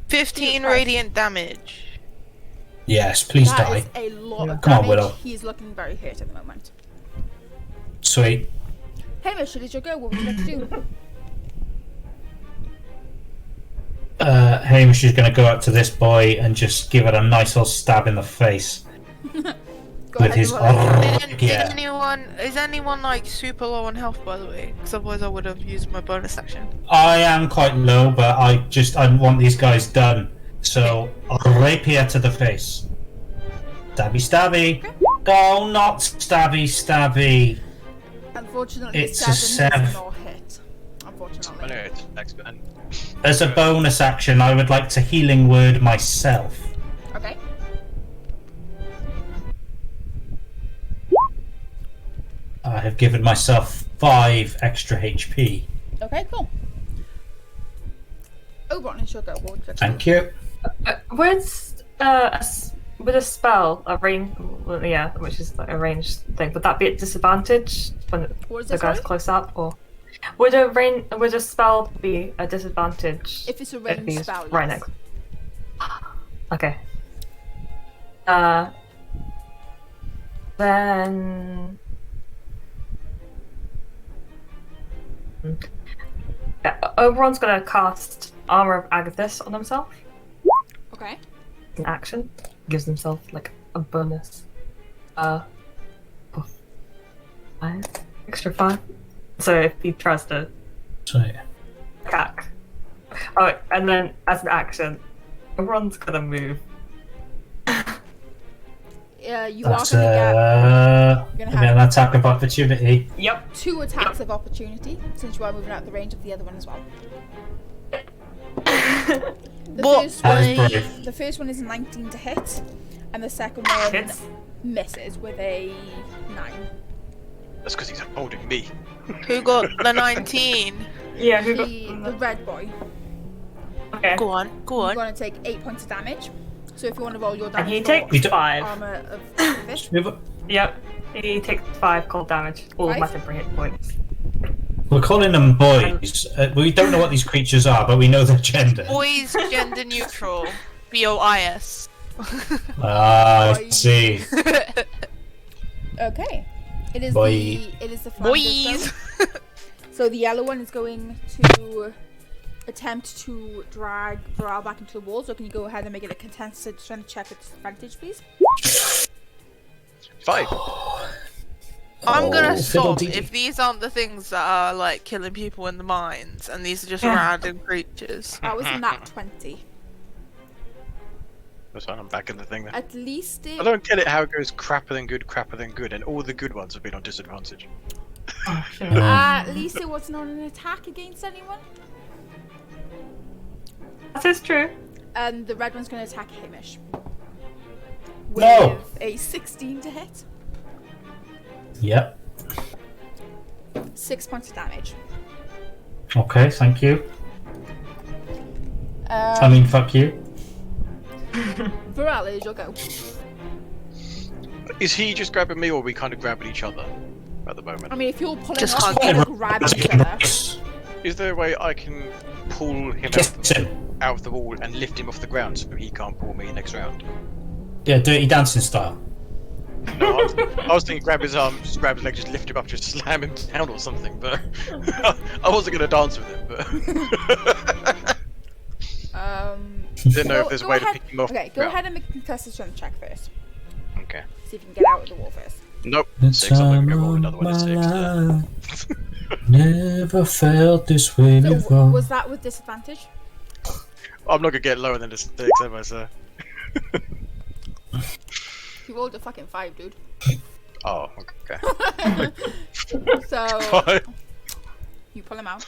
15 Dude, radiant damage. Yes, please That die. is a lot of Come on, damage. Willow. He's looking very hurt at the moment. Sweet. Hamish, it is your go. What would you like to do? Hamish is going to go up to this boy and just give it a nice old stab in the face Go with ahead his. and roll it. Is anyone like super low on health, by the way? Because otherwise I would have used my bonus action. I am quite low, but I want these guys done. So I'll rapier to the face. Stabby, stabby. Oh, not stabby, stabby. Unfortunately, It's a 7 is seven. not hit. Unfortunately. I know it's next button. As a bonus action, I would like to healing word myself. Okay. I have given myself 5 extra HP. Okay, cool. Oberon, it's your go. What would you like to Thank do? you. With a spell, which is like a ranged thing, would that be at disadvantage when What is the it, guy's sorry? close up, or would a spell be a disadvantage If it's a ranged he's spell, right yes. next? Okay. Then. Yeah, Oberon's gonna cast Armor of Agathis on himself. Okay. In action, gives himself like a bonus. 5 extra 5. So if he tries to Sweet. attack, oh, and then as an action, Oberon's gonna move. You That's are gonna an have attack of opportunity. Yep. 2 attacks of opportunity since you are moving out the range of the other one as well. That is brave. The first one is 19 to hit, and the second one Hits. misses with a 9. That's because he's holding me. Who got the 19? Yeah. Who The red boy. Okay. Go on, go You're on. going to take 8 points of damage. So if you want to roll your And damage he for takes 5. armor of fish. Yep. He takes 5 cold damage. All of my 5? temporary hit points. We're calling them boys. We don't know what these creatures are, but we know their gender. Boys, gender neutral. BOIS. Ah, I see. Okay. It is Boy. the Flanders Boys. zone. So the yellow one is going to attempt to drag Varel back into the wall. So can you go ahead and make it a contested strength check with disadvantage, please? 5. I'm gonna Oh, stop fiddle-dee-dee. if these aren't the things that are like killing people in the mines, and these are just random creatures. That was a nat 20. That's fine, I'm back in the thing then. At least it. I don't get it how it goes crapper than good, and all the good ones have been on disadvantage. At least it wasn't on an attack against anyone. That is true. And the red one's going to attack Hamish. With No. a 16 to hit. Yep. 6 points of damage. Okay, thank you. I mean, fuck you. Varel, it is your go. Is he just grabbing me, or are we kind of grabbing each other at the moment? I mean, if you're pulling Just off, hug you're him. grab each other. Is there a way I can pull him Kiss him. out of the wall and lift him off the ground so he can't pull me next round? Yeah, Dirty Dancing style. No, I was thinking grab his arm, just grab his leg, just lift him up, just slam him down or something, but I wasn't going to dance with him, but... Didn't know if there's a way to pick him off. Okay, go ahead and make a contested strength check first. Okay. See if you can get out of the wall first. Nope. The 6, I'm going to time roll of another one my at 6. life. Never felt this way So, before. was that with disadvantage? I'm not going to get lower than a 6, am I, sir? You rolled a fucking 5, dude. Oh, okay. So, Fine. you pull him out.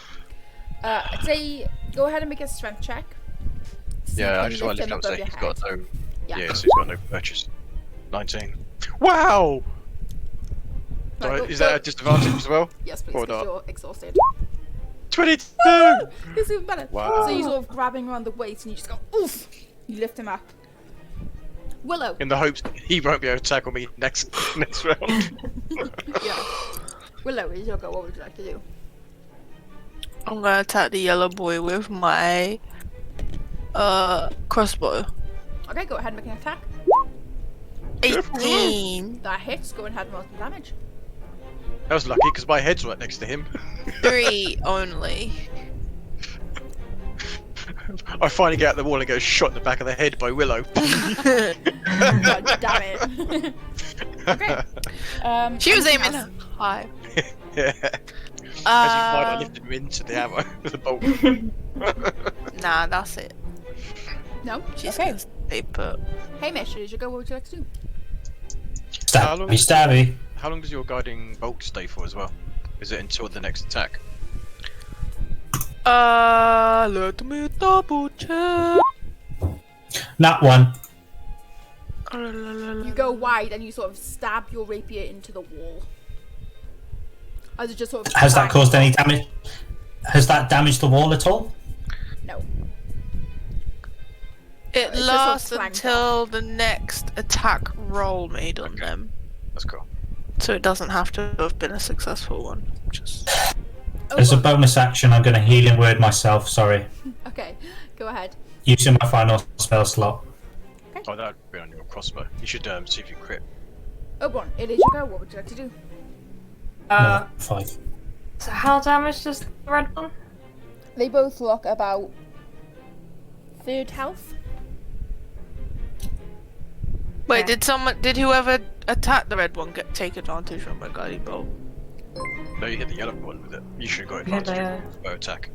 I'd say go ahead and make a strength check. See if Yeah, you I can just want to lift him him up so above he's your got head. no... Yeah. Yeah, so he's got no purchase. 19. Wow! Right, go- Is that go- a disadvantage as well? Yes, please, or because not? you're exhausted. 22! It's even better. Wow. So you sort of grabbing around the waist and you just go, oof! You lift him up. Willow. In the hopes he won't be able to tackle me next round. Yeah. Willow, is your go. What would you like to do? I'm gonna attack the yellow boy with my crossbow. Okay, go ahead and make an attack. 18. That hits. Go ahead and roll some damage. That was lucky because my head's right next to him. 3 only. I finally get out the wall and get shot in the back of the head by Willow. God damn it. Okay. She was anything aiming else? high. Yeah. As you might, I lifted him into the ammo with a bolt. Nah, that's it. No? She's Okay. gonna stay put. Hamish, is your go. What would you like to do? Stabby. How long does your guiding bolt stay for as well? Is it until the next attack? Let me double check. Not one. You go wide and you sort of stab your rapier into the wall. As it just sort of. Has that bangs caused any off. damage? Has that damaged the wall at all? No. It just lasts sort of clanged until the next attack roll made on them. That's cool. So it doesn't have to have been a successful one. Just As a well. bonus action, I'm going to healing word myself. Sorry, Okay, go ahead. using my final spell slot. Oh, that would be on your crossbow. You should see if you crit. Oberon, it is your go. What would you like to do? No, 5. So how damaged is the red one? They both look about third health. wait. Yeah. Did whoever attacked the red one take advantage from my guiding bolt? No, you hit the yellow one with it. You should have got Yeah, advantage with bow attack.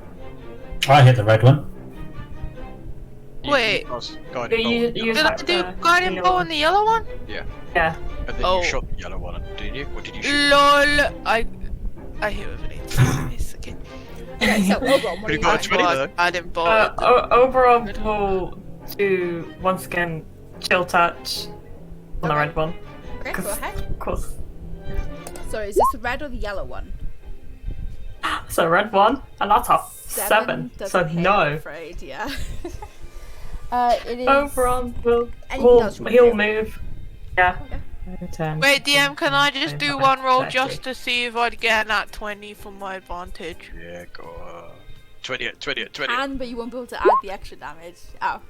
I hit the red one. Wait. Guiding Yeah, bolt. you Did I attacked do the guiding yellow bolt one. on the yellow one? Yeah. And then Oh. you shot the yellow one, didn't you? Or did you shoot? LOL. I hit with an 18. It's okay. Okay, so Oberon, what Pretty do you good. like? 20 though. Guiding bolt. Overall, we'll do once again chill touch on the Okay. red one. Okay, go ahead. Of course. Sorry, is this the red or the yellow one? So red one, and that's a 7. doesn't So hit, I'm no. afraid, yeah. It is. Overall, Anything else you wanna he'll do? move. Yeah. Okay. 10, Wait, DM, can I just do 25, one roll 30. just to see if I'd get that 20 for my advantage? Yeah, go on. 20 it, 20 it, 20 it. And, but you won't be able to add the extra damage. Oh.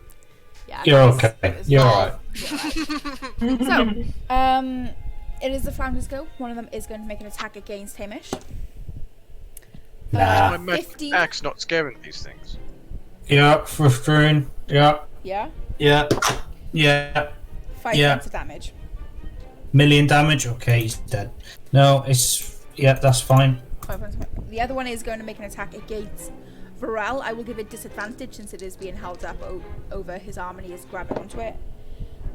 Yeah. You're that's- okay. that is You're fine. alright. You're right. So, it is the Flounder's go. One of them is going to make an attack against Hamish. Nah. My magic 15. axe not scaring these things. Yeah, 15. Yeah, Yeah. yeah, yeah. 5 Yeah. points of damage. Million damage. Okay, he's dead. No, it's that's fine. 5 points. The other one is going to make an attack against Varel. I will give it disadvantage since it is being held up over his arm and he is grabbing onto it.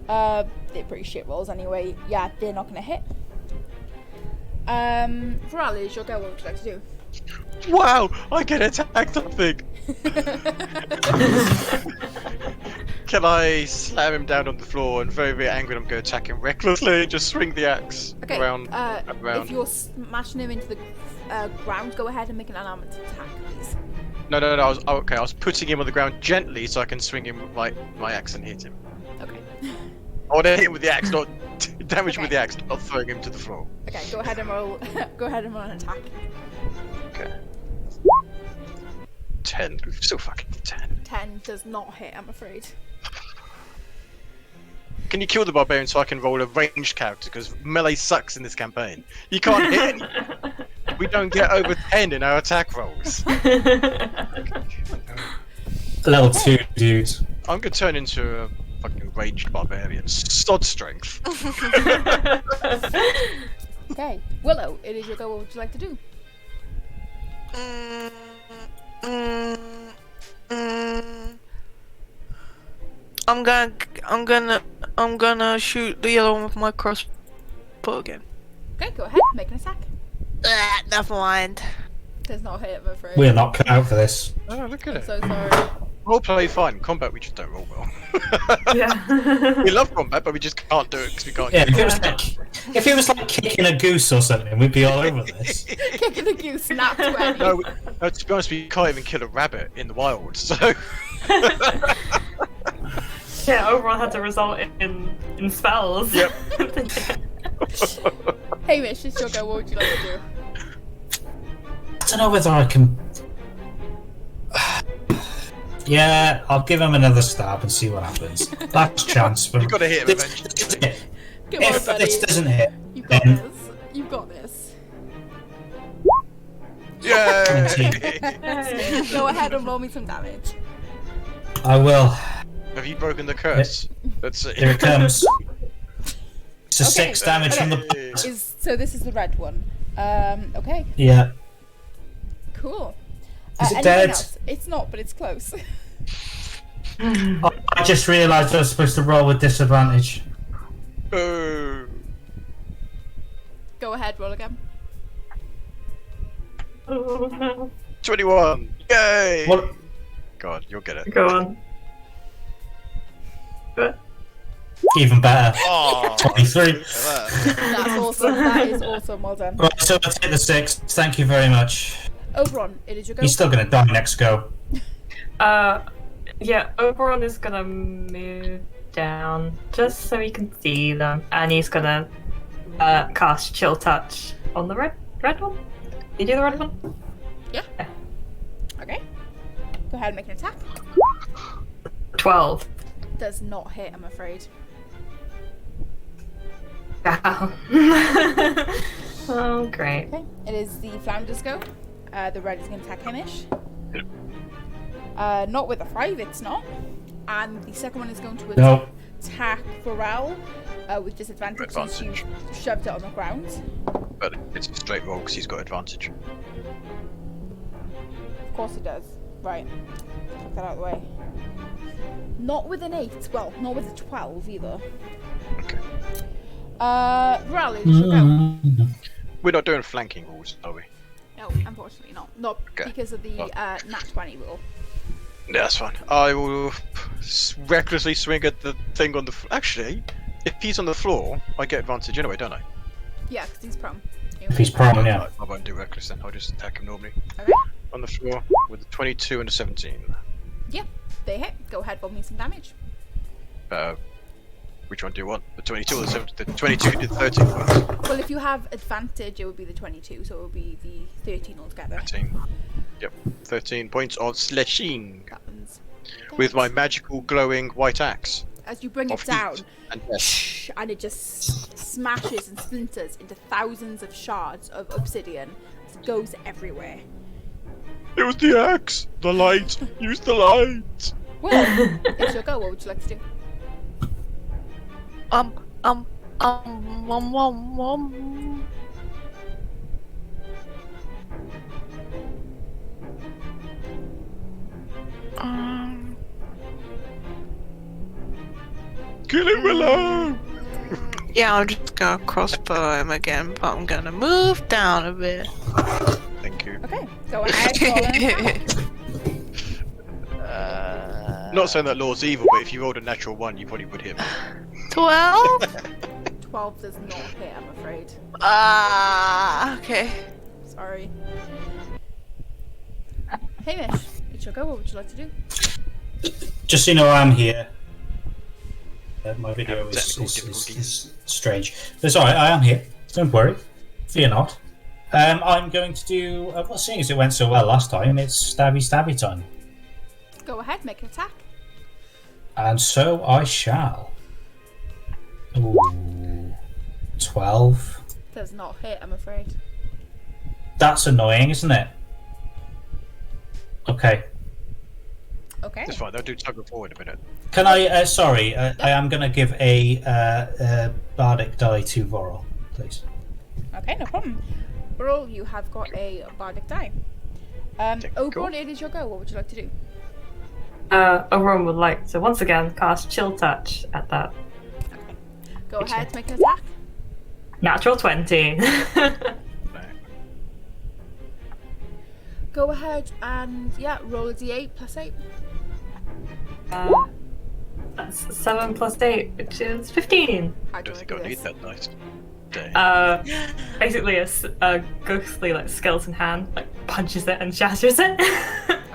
They're pretty shit rolls anyway. Yeah, they're not going to hit. Varel, is your go. What would you like to do? Wow! I can attack something! Can I slam him down on the floor and very, very angry I'm going to attack him recklessly and just swing the axe Okay, around? if you're smashing him into the ground, go ahead and make an unarmed attack, please. No, I was putting him on the ground gently so I can swing him with my axe and hit him. Okay. I want to hit him with the axe, not damage him with Okay. the axe, not throwing him to the floor. Okay, go ahead and roll. Go ahead and roll an attack. Okay. 10. Still fucking 10. 10 does not hit, I'm afraid. Can you kill the barbarian so I can roll a ranged character? Because melee sucks in this campaign. You can't hit anything. We don't get over 10 in our attack rolls. Level 2, dudes. I'm gonna turn into a fucking ranged barbarian. Sod strength. Okay, Willow, it is your go. What would you like to do? I'm gonna shoot the yellow one with my crossbow again. Okay, go ahead, make an attack. Never mind. Does not hit, I'm afraid. We're not cut out for this. Oh, look at I'm it. so sorry. Roleplay fine. Combat we just don't roll well. Yeah. We love combat, but we just can't do it because we can't Yeah, get if it was like kicking a goose or something, we'd be all over this. Kicking a goose, snap 20. No, to be honest, we can't even kill a rabbit in the wild, so... Yeah, overall had to result in spells. Yep. Hey, Mish, it's your go. What would you like to do? don't know whether I can. Yeah, I'll give him another stab and see what happens. Last chance. But You've got to hit him eventually. Come on, If buddy. this doesn't hit, You've got then this. You've got this. Yay! Go ahead and roll me some damage. I will. Have you broken the curse? Let's see. Here it comes. It's a Okay. 6 damage from the. Hey. So this is the red one. Okay, Yeah. cool. Is it anything dead? else? It's not, but it's close. Oh, I just realised I was supposed to roll with disadvantage. Boo. Go ahead, roll again. 21. Yay! What? God, you'll get it. Go on. Even better. Oh, 23. That's awesome. That is awesome. Well done. Right, so I'll take the 6. Thank you very much. Oberon, it is your go. He's still gonna die next go. Yeah, Oberon is gonna move down just so he can see them, and he's gonna cast Chill Touch on the red one. You do the red one? Yeah. Okay. Go ahead and make an attack. 12. Does not hit, I'm afraid. Down. Oh, great. Okay. It is the Flounder's go. The red is going to attack Hamish. Not with a 5, it's not. And the second one is going to No. attack Pharrell with disadvantage since you shoved it on the ground. But it's a straight roll because he's got advantage. Of course it does. Right. Take that out of the way. Not with an 8. Well, not with a 12 either. Okay. Pharrell, it is your go. We're not doing flanking rules, are we? No, unfortunately not. Not Okay. because of the Well. nat 20 rule. Yeah, that's fine. I will recklessly swing at the thing on the. Actually, if he's on the floor, I get advantage anyway, don't I? Yeah, because he's prone. If he's prone, yeah. I won't do reckless then. I'll just attack him normally. Okay. On the floor with a 22 and a 17. Yeah, they hit. Go ahead, roll me some damage. Which one do you want? The 22 or the 17? The 22 did 13 points. Well, if you have advantage, it would be the 22, so it would be the 13 altogether. 13. Yep. 13 points of slashing Happens. with my magical glowing white axe. As you bring Of it down, heat and death. and it just smashes and splinters into thousands of shards of obsidian. It goes everywhere. It was the axe! The light! Use the light! Well, it's your go. What would you like to do? Um. Kill him, Willow! Yeah, I'm just gonna crossbow him again, but I'm gonna move down a bit. Thank you. Okay, go ahead. Roll an attack. Not saying that law's evil, but if you rolled a natural 1, you probably would hit me. 12? 12 does not hit, I'm afraid. Okay. Sorry. Hamish, it's your go. What would you like to do? Just so you know, I'm here. My video Technical is strange. But it's alright, I am here. Don't worry. Fear not. I'm going to do. Well, seeing as it went so well last time, it's stabby time. Go ahead, make an attack. And so I shall. Ooh. 12. Does not hit, I'm afraid. That's annoying, isn't it? Okay. Okay. It's fine, they'll do tug of war in a minute. Can I? Sorry, I am going to give a bardic die to Vorol, please. Okay, no problem. Burl, you have got a bardic die. Oberon, it is your go. What would you like to do? Oberon would like to once again cast Chill Touch at that. Go ahead, make an attack. Natural 20. Go ahead and, roll a d8 plus 8. That's 7 plus 8, which is 15. How I do don't I think do I need this? that nice day. Basically a ghostly skeleton hand punches it and shatters it.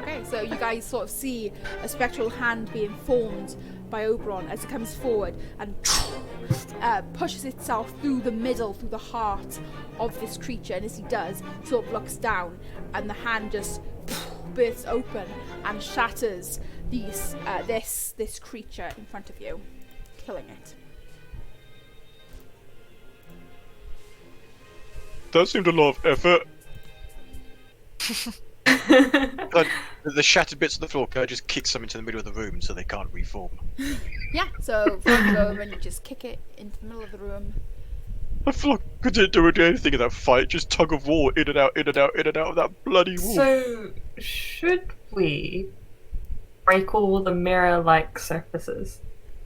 Okay, so you guys sort of see a spectral hand being formed by Oberon as it comes forward and pushes itself through the middle, through the heart of this creature. And as he does, sort of looks down, and the hand just bursts open and shatters this creature in front of you, killing it. That seemed a lot of effort. The shattered bits of the floor, can I just kick some into the middle of the room so they can't reform? Yeah, so you go over and you just kick it into the middle of the room. I feel like I didn't do anything in that fight, just tug of war, in and out, in and out, in and out of that bloody wall. So, should we break all the mirror-like surfaces?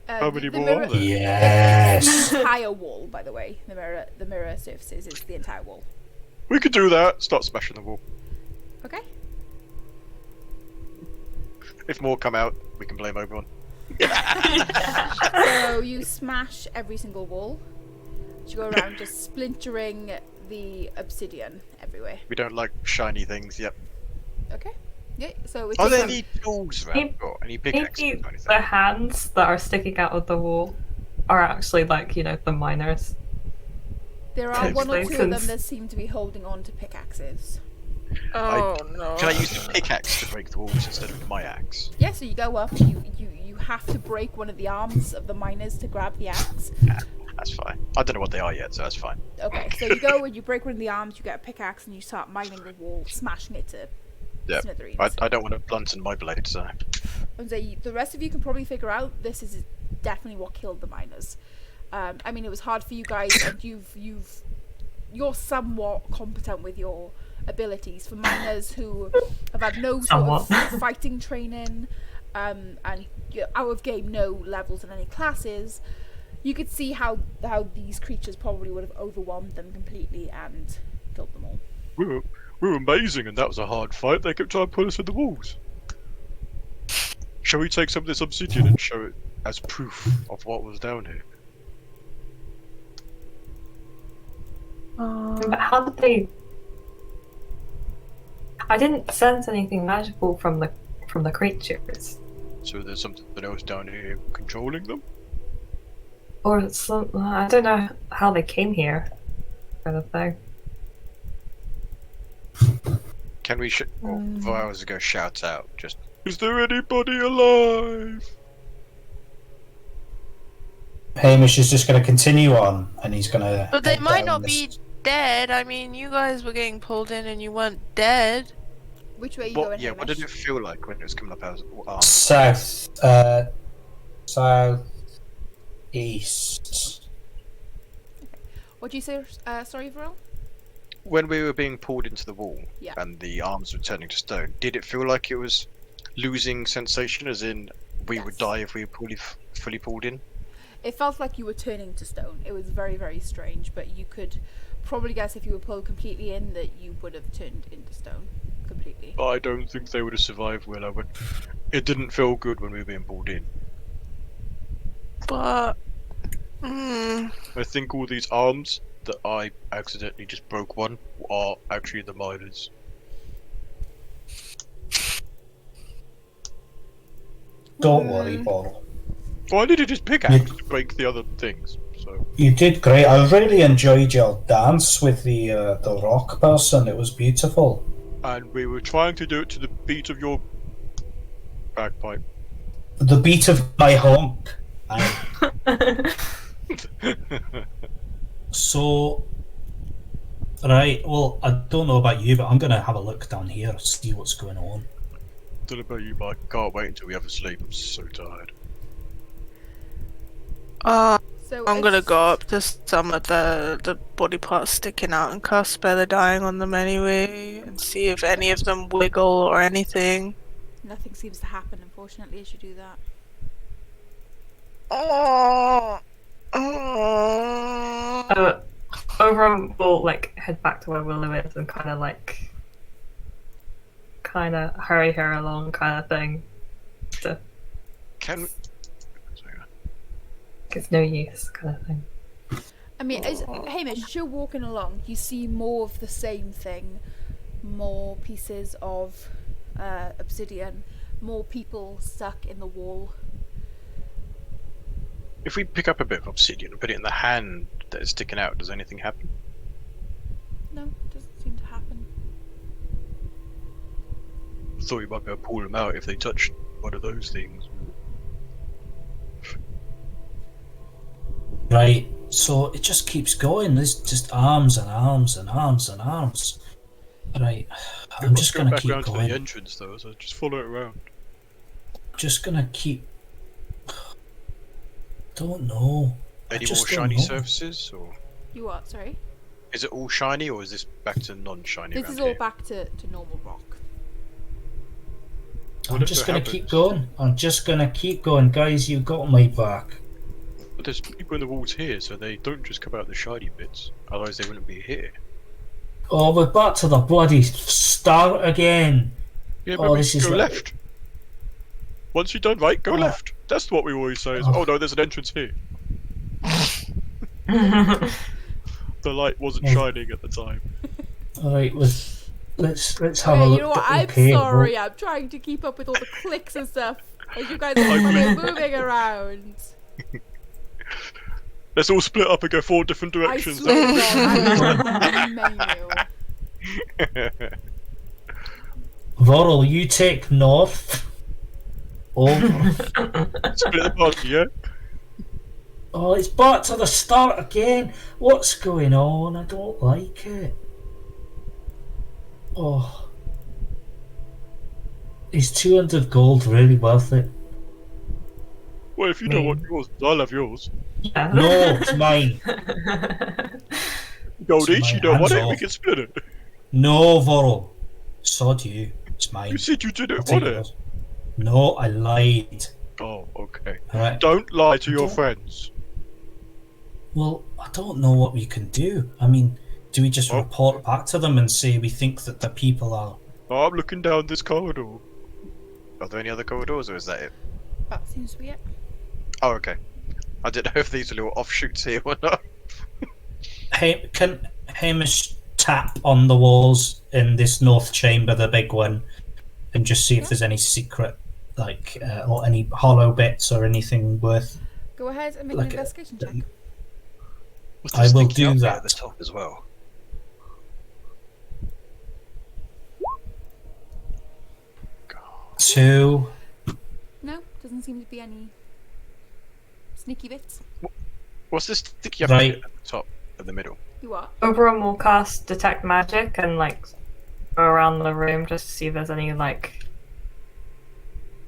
How many more are there? Yes. The entire wall, by the way. The mirror surfaces is the entire wall. We could do that. Start smashing the wall. Okay. If more come out, we can blame Oberon. So you smash every single wall. You go around just splintering the obsidian everywhere. We don't like shiny things, yep. Okay. Yeah, so Are there any tools around? Or any pickaxes Maybe or anything? the hands that are sticking out of the wall are actually like, the miners. there are one or two of them Since- that seem to be holding on to pickaxes. Oh no. Can I use the pickaxe to break the walls instead of my axe? Yeah, so you go up, you have to break one of the arms of the miners to grab the axe. Yeah, that's fine. I don't know what they are yet, so that's fine. Okay, so you go and you break one of the arms, you get a pickaxe, and you start mining the wall, smashing it to Yeah. smithereens. I don't want to blunten my blade, so... And so the rest of you can probably figure out this is definitely what killed the miners. I mean, it was hard for you guys, and you're somewhat competent with your abilities. For miners who have had no sort of fighting training, and you're out of game, no levels in any classes, you could see how these creatures probably would have overwhelmed them completely and killed them all. We were amazing, and that was a hard fight. They kept trying to pull us with the walls. Shall we take some of this obsidian and show it as proof of what was down here? But how did they? I didn't sense anything magical from the creatures, So there's something else down here controlling them? or some. I don't know how they came here, kind of thing. Can we before I was go shout out, just, is there anybody alive? Hamish is just going to continue on, and he's going to. But they might not be dead. I mean, you guys were getting pulled in and you weren't dead. Which way are you What, going, yeah, what did Hamish? it feel like when it was coming up as South, south, east. What do you say? Sorry, Varel? when we were being pulled into the wall Yeah. and the arms were turning to stone, did it feel like it was losing sensation, as in we would Yes. die if we were fully pulled in? It felt like you were turning to stone. It was very, very strange, but you could probably guess if you were pulled completely in that you would have turned into stone completely. I don't think they would have survived, Willow, but it didn't feel good when we were being pulled in. But I think all these arms that I accidentally just broke one are actually the miners. Don't worry, Paul. Well, I needed his pickaxe to break the other things, so... You did great. I really enjoyed your dance with the rock person. It was beautiful. And we were trying to do it to the beat of your bagpipe. The beat of my honk. So, right, well, I don't know about you, but I'm going to have a look down here, see what's going on. Don't know about you, but I can't wait until we have a sleep. I'm so tired. So I'm gonna as- go up to some of the body parts sticking out and cast Spare the Dying on them anyway, and see if any of them wiggle or anything. Nothing seems to happen, unfortunately, as you do that. Overall, we'll head back to where Willow is and kind of hurry her along, kind of thing. Can we... It's no use, kind of thing. I mean, Hamish, as you're walking along, you see more of the same thing. More pieces of obsidian, more people stuck in the wall. If we pick up a bit of obsidian and put it in the hand that is sticking out, does anything happen? No, doesn't seem to happen. I thought you might be able to pull them out if they touched one of those things. Right, so it just keeps going. There's just arms and arms and arms and arms. Right, I'm just Go gonna back keep round to the going. entrance though, so just follow it around. Just gonna keep. Don't know. Any just more don't shiny know. surfaces, or You what? Sorry. is it all shiny, or is this back to non-shiny? This around is all here? back to normal rock. I'm Whatever just gonna keep happens. going. I'm just gonna keep going, guys. You got my back. But there's people in the walls here, so they don't just come out the shiny bits. Otherwise, they wouldn't be here. Oh, we're back to the bloody start again. Yeah, Oh, but we this is go like- left. Once you're done right, go Oh. left. That's what we always say. Is, Oh. oh no, there's an entrance here. The light wasn't Oh. shining at the time. All right, let's have a Okay, look. you know what? at- I'm okay, sorry. I'm trying to keep up with all the clicks and stuff as you guys are moving around. Let's all split up and go 4 different I directions. swear to God, I'm the menu. Vorrel, you take north. Over. Split the party, yeah? Oh, it's back to the start again. What's going on? I don't like it. Oh. Is 200 gold really worth it? Well, if you don't want yours, I'll have yours. Yeah. No, it's mine. Gold It's each, my you don't want hands it, we off. can split it. No, Vorrel. Sod you. It's mine. You said you I'll didn't take want it. yours. No, I lied. Oh, okay. Alright. Don't lie to your Don't- friends. Well, I don't know what we can do. I mean, do we just Oh. report back to them and say we think that the people are... Oh, I'm looking down this corridor. Are there any other corridors, or is that it? That seems to be it. Oh, okay. I didn't know if these are little offshoots here or not. Hey, can Hamish tap on the walls in this north chamber, the big one, and just see if there's any secret, like, or any hollow bits or anything worth... Go ahead and make Like an a- investigation check. What's I this will sticking do up there that. at the top as well. Two... No, doesn't seem to be any sneaky bits. What's this sticky up Right. here at the top, in the middle? You what? Oberon will cast Detect Magic and like go around the room just to see if there's any like,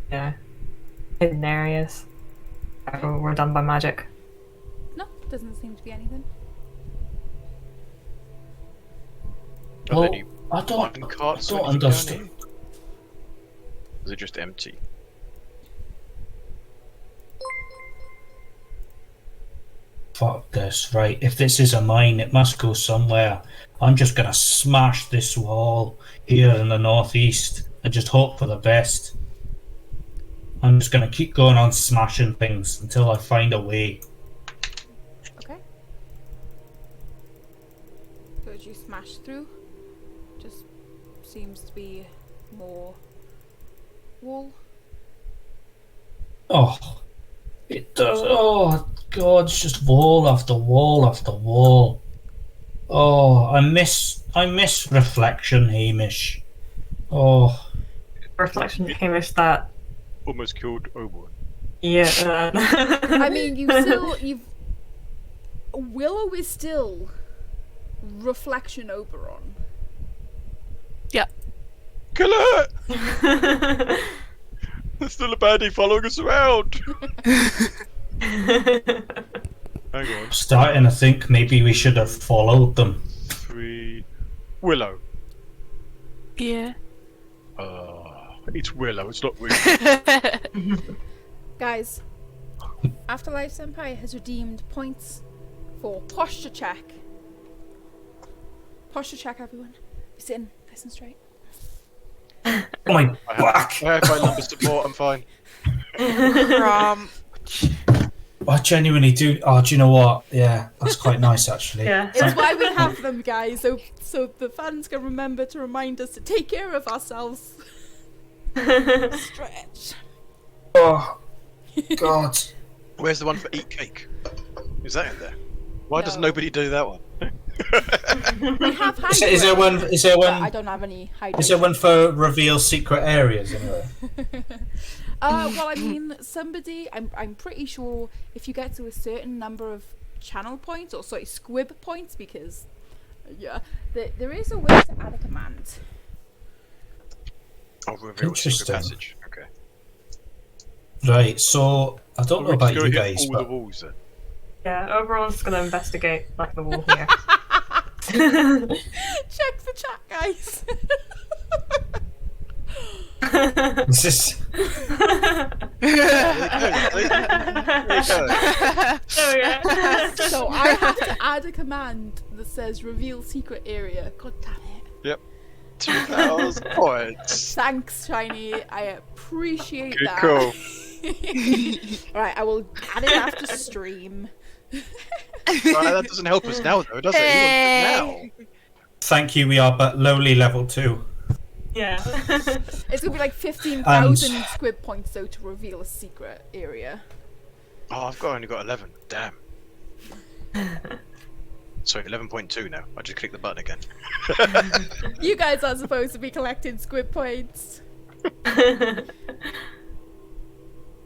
hidden areas. We're done by magic. No, doesn't seem to be anything. Are Well, there any I don't wine carts or anything down understand. here? Is it just empty? Fuck this, right? If this is a mine, it must go somewhere. I'm just gonna smash this wall here in the northeast and just hope for the best. I'm just gonna keep going on smashing things until I find a way. Okay. So as you smash through, just seems to be more wall. Oh, it does. Oh, God, it's just wall after wall after wall. Oh, I miss reflection, Hamish. Oh, Reflection Hamish that. Almost killed Oberon. Yeah. I mean, you've Willow is still reflection Oberon. Kill her! There's still a baddie following us around! Hang on. starting to think maybe we should have followed them. 3... Willow. Yeah. It's Willow, it's not Willow. Guys, Afterlife Senpai has redeemed points for posture check. Posture check, everyone. Be sitting nice and straight. Oh my back! I have my number support, I'm fine. I genuinely do. Oh, do you know what? Yeah, that's quite nice actually. Yeah. It's why we have them, guys, so the fans can remember to remind us to take care of ourselves. Stretch. Oh, God. Where's the one for eat cake? Is that in there? Why does No. nobody do that one? We have hide. Is there one? Is there But I one? don't have any hide. Is there one for reveal secret areas anyway? Well, I mean, somebody, I'm pretty sure if you get to a certain number of channel points, or sorry, squib points, because, yeah, there is a way to add a command. Oh, reveal secret Interesting. passage. Okay. Right. So I don't know We're about just you gonna hit guys, all the but walls then. Yeah, overall's gonna investigate like the wall here. Check the chat, guys. this is There you go. There we go. So I have to add a command that says reveal secret area. God damn it. 2,000 points. Thanks, Shiny. I appreciate Good that. call. Right, I will add it after stream. Right, that doesn't help us now, though, does it? He wants it now. thank you. We are but lowly level 2. Yeah. It's gonna be like 15,000 squib points though to reveal a secret area. Oh, I've only got 11. Damn. Sorry, 11.2 now. I just clicked the button again. You guys are supposed to be collecting squib points.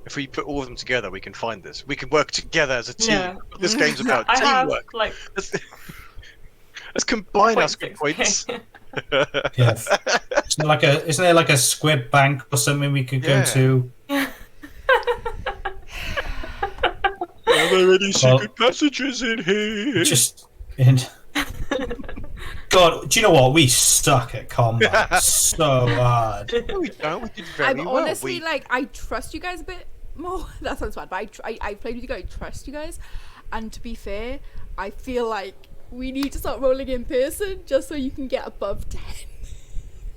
If we put all of them together, we can find this. We can work together as a team. Yeah. This game's about I have teamwork. like Let's combine our squid 0.6K. points. Yeah. Isn't there like a squib bank or something we could go Yeah. to? Are there any secret passages in here? Just in. God, do you know what? We suck at combat so hard. No, we don't. We did very I'm well. honestly like, I trust you guys a bit more. That sounds bad, but I played with you guys, I trust you guys. And to be fair, I feel like we need to start rolling in person just so you can get above 10.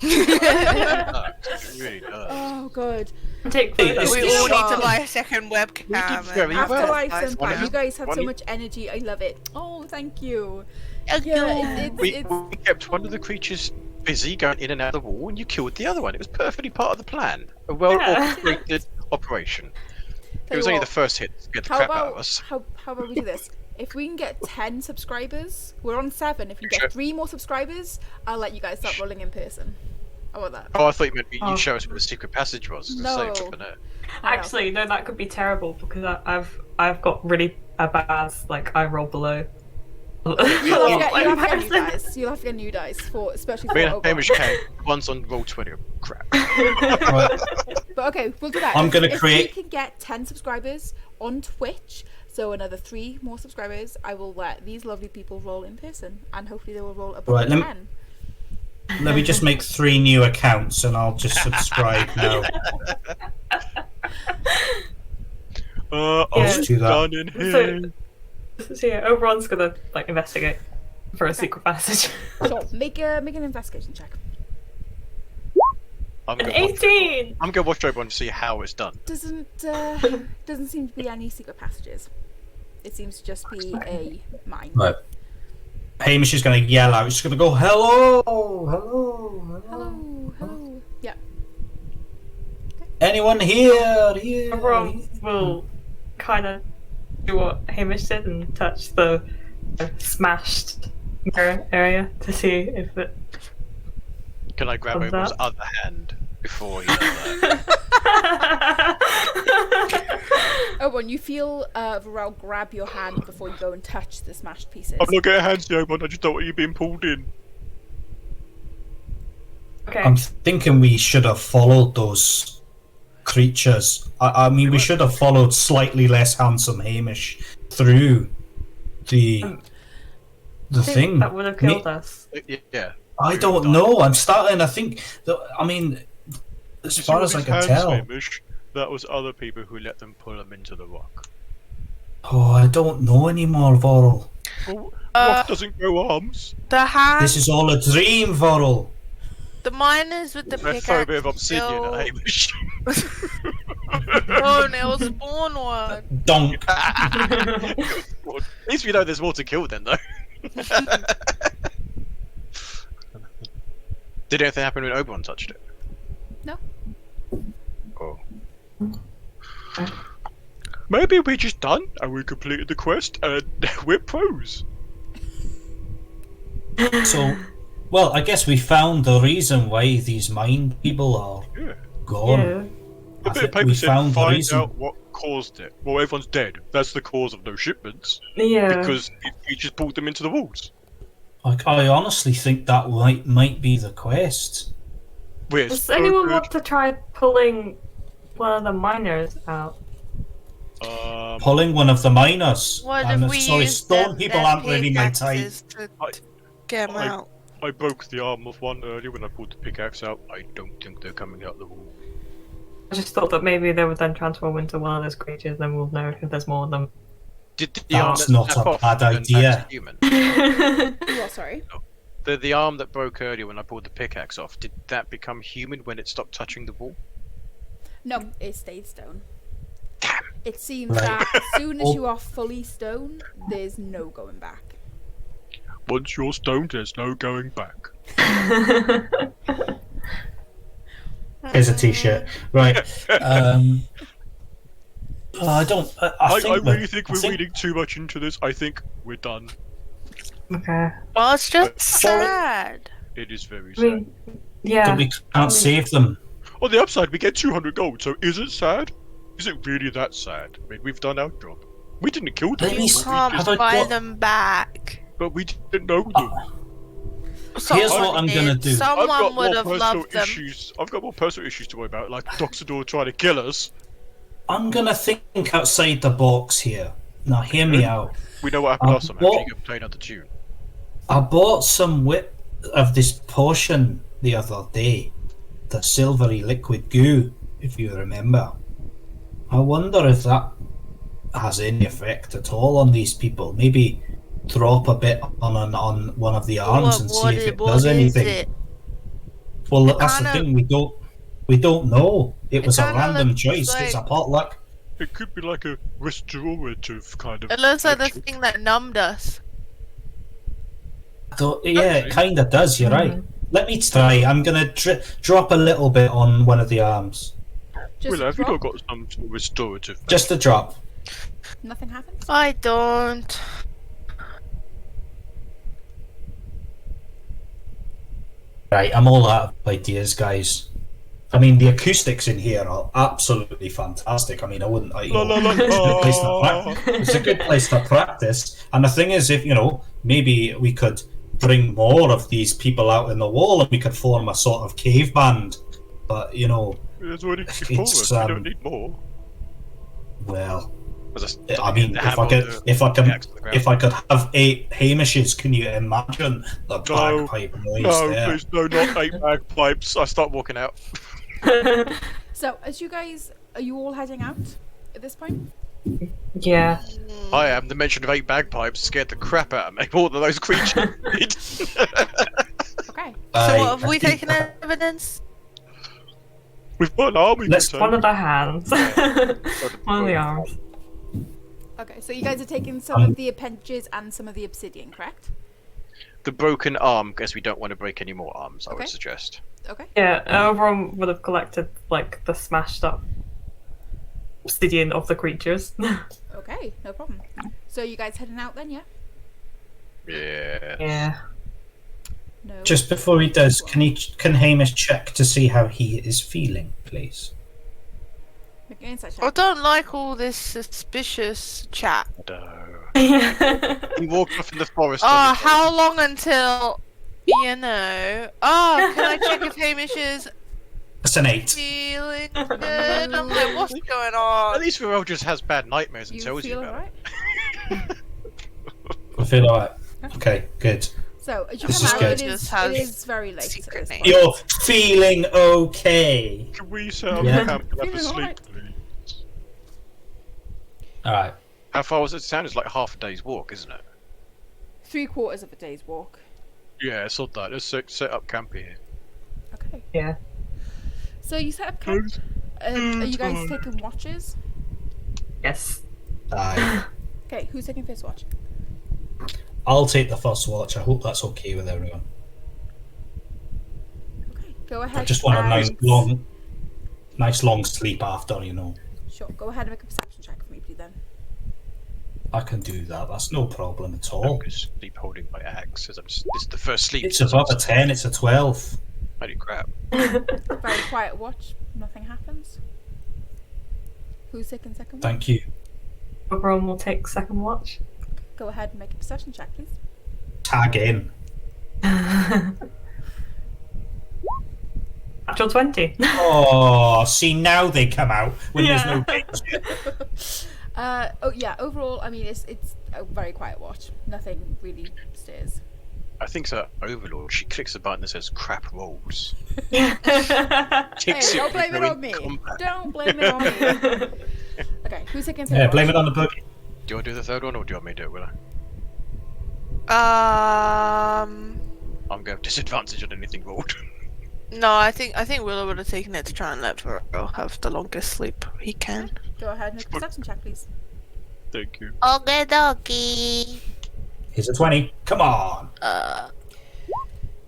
It really does. Oh god. Take Hey, photos. it's We all Sure. need to buy a second webcam. We did very and- well. After I've done One that, of- you guys have one so of- much energy. I love it. Oh, thank you. Thank Yeah, you. We it's kept one of the creatures busy going in and out of the wall, and you killed the other one. It was perfectly part of the plan. A well-orchestrated operation. It was only the first hit to get the How crap out of about us. how about we do this? If we can get 10 subscribers, we're on 7. If we Sure. get 3 more subscribers, I'll let you guys start rolling in person. How about that? Oh, I thought you meant you'd Oh. show us where the secret passage was. No. Actually, no, that could be terrible because I've got really a bad like I roll below. You'll have to get, Like, you'll have to get new person. dice. You'll have to get new dice for, especially for Me and Oberon. Hamish came. One's on roll 20. Oh, crap. Right. But okay, we'll do that. I'm gonna if create- we can get 10 subscribers on Twitch, so another 3 more subscribers, I will let these lovely people roll in person, and hopefully they will roll above Right, let me- 10. Let me just make 3 new accounts and I'll just subscribe now. Yeah. I'm do that. done in here. So yeah, Oberon's gonna like investigate for a secret passage. Sure, make an investigation check. I'm An gonna watch- 18. I'm gonna watch Oberon to see how it's done. Doesn't seem to be any secret passages. It seems to just be a mine. Right. Hamish is going to yell out. She's going to go, hello, hello, Hello, hello. Yeah. Anyone here? Here. Oberon will kind of do what Hamish did and touch the smashed mirror area to see if it. Can I grab Thumbs Oberon's up. other hand before you know that? Oh, when you feel Varel grab your hand before you go and touch the smashed pieces. I'm not getting hands, Oberon. I just don't want you being pulled in. Okay. I'm thinking we should have followed those creatures. I mean, we should have followed slightly less handsome Hamish through the I think thing. that would have killed us. Yeah. I don't know. I'm starting. I think. I mean, as You see far all as I these can hands, tell. Hamish? That was other people who let them pull them into the rock. Oh, I don't know anymore, Vorl. Well, Uh, rock doesn't grow arms. The hand, This is all a dream, Vorl. the miners with the Throw a pickaxe. bit of obsidian still- at Hamish. Oh, Neil spawn one. Donk. At least we know there's more to kill then, though. Did anything happen when Oberon touched it? No. Oh. Maybe we're just done and we completed the quest and we're pros. So, well, I guess we found the reason why these mind people are Yeah. gone. Yeah. The I bit of think paper we said found the find reason. out what caused it. Well, everyone's dead. That's the cause of no shipments. Yeah. Because we just pulled them into the walls. I honestly think that might be the quest. We're Does so anyone good. want to try pulling one of the miners out? Pulling one of the miners. What I'm if we sorry, use stone them, people their aren't really my type. pickaxes to get 'em I- out? I broke the arm of one earlier when I pulled the pickaxe out. I don't think they're coming out the wall. I just thought that maybe they would then transform into one of those creatures, then we'll know if there's more of them. Did the arm That's that not snap a off bad turn back to idea. human? What, sorry? The arm that broke earlier when I pulled the pickaxe off, did that become human when it stopped touching the wall? No, it stayed stone. Damn. It seems Right. that as soon as Oh. you are fully stone, there's no going back. Once you're stoned, there's no going back. Here's a t-shirt. Right. I don't. I think really think we're reading too much into this. I think we're done. Okay. Well, it's just Sorry. sad. It is very I sad. mean, yeah. that we can't save them. On the upside, we get 200 gold, so is it sad? Is it really that sad? I mean, we've done our job. We didn't kill them, At least- Can't Have I buy got- them back. but we didn't know them. Here's Someone what I'm did. gonna do. Someone would have personal loved them. issues. I've got more personal issues to worry about, like Doxador trying to kill us. I'm gonna think outside the box here. Now, hear me out. We know what happened last time. what- Actually, you playing out the tune. I bought some whip of this potion the other day, the silvery liquid goo, if you remember. I wonder if that has any effect at all on these people. Maybe drop a bit on one of the arms and see if it does anything. It? Well, It that's the kinda- thing. We don't know. It was a kinda random looks choice. It's a like- potluck. It could be like a restorative kind of. It looks like the ritual. thing that numbed us. Yeah, it kind of does. You're right. Let me try. I'm gonna drop a little bit on one of the arms. Just Well, have you drop, not got some sort of restorative? Just a drop. nothing happens. I don't. Right, I'm all out of ideas, guys. I mean, the acoustics in here are absolutely fantastic. I mean, I wouldn't. La, la, la, It's a good place to la. practice. It's a good place to practice. And the thing is, if maybe we could bring more of these people out in the wall, and we could form a sort of cave band. But There's already before It's, us. We don't need more. well, As I mean, if I could have 8 Hamishes, can you imagine the No, bagpipe noise No, there? please, no, not 8 bagpipes. I start walking out. So, are you all heading out at this point? Yeah. I am. The mention of 8 bagpipes scared the crap out of me. More than those creatures did. Okay. So what, have I we think- taken evidence? We've got an army. Let's- to One of take. the hands. One of the arms. Okay, so you guys are taking some of the appendages and some of the obsidian, correct? The broken arm, because we don't want to break any more arms, I Okay. would suggest. Okay. Yeah, everyone would have collected like the smashed up obsidian of the creatures. Okay, no problem. So you guys heading out then, yeah? Yeah. Yeah. No. Just before he does, can Hamish check to see how he is feeling, please? Make an insight I check. don't like all this suspicious chat. No. Yeah. He walked off in the forest. Oh, how long until, Oh, can I check if Hamish is It's an 8. feeling good? I'm like, what's going At on? least Varel just has bad nightmares and You tells you feel about alright? I feel alright. Okay, good. So as you This come is out, good. it Just has is very late at secret this name. point. You're feeling okay. it. Can we set up Yeah. camp and have a Feeling sleep, alright. please? Alright. How far was it? It sounded like half a day's walk, isn't it? 3/4 of a day's walk. Yeah, it's not that. Let's set up camp here. Okay. Yeah. So you set up camp. Are you guys taking watches? Yes. Aye. Okay, who's taking first watch? I'll take the first watch. I hope that's okay with everyone. Okay, go ahead. I just want a and- nice long sleep after, Sure, go ahead and make a perception check for me, anybody then. I can do that. That's no problem at I'm all. going to sleep holding my axe. As this is the first sleep. It's above a 10. It's a 12. Holy crap. Very quiet watch. Nothing happens. Who's taking second watch? Thank you. Oberon will take second watch. Go ahead and make a perception check, please. Tag in. Actual 20. Oh, see, now they come out when there's no danger. Oh yeah. Overall, I mean, it's a very quiet watch. Nothing really stirs. I think so. Overlord. She clicks a button that says "crap rolls." Hey, Kicks don't blame it when on me. we're in combat. Don't blame it on me. Okay, who's taking third Yeah, watch? blame it on the boogie. Do you want to do the third one, or do you want me to do it, Willow? I'm going to have disadvantage on anything rolled. No, I think Willow would have taken it to try and let Varel have the longest sleep he can. Go ahead and make a perception check, please. Thank you. Okay, dokie. Here's a 20. Come on.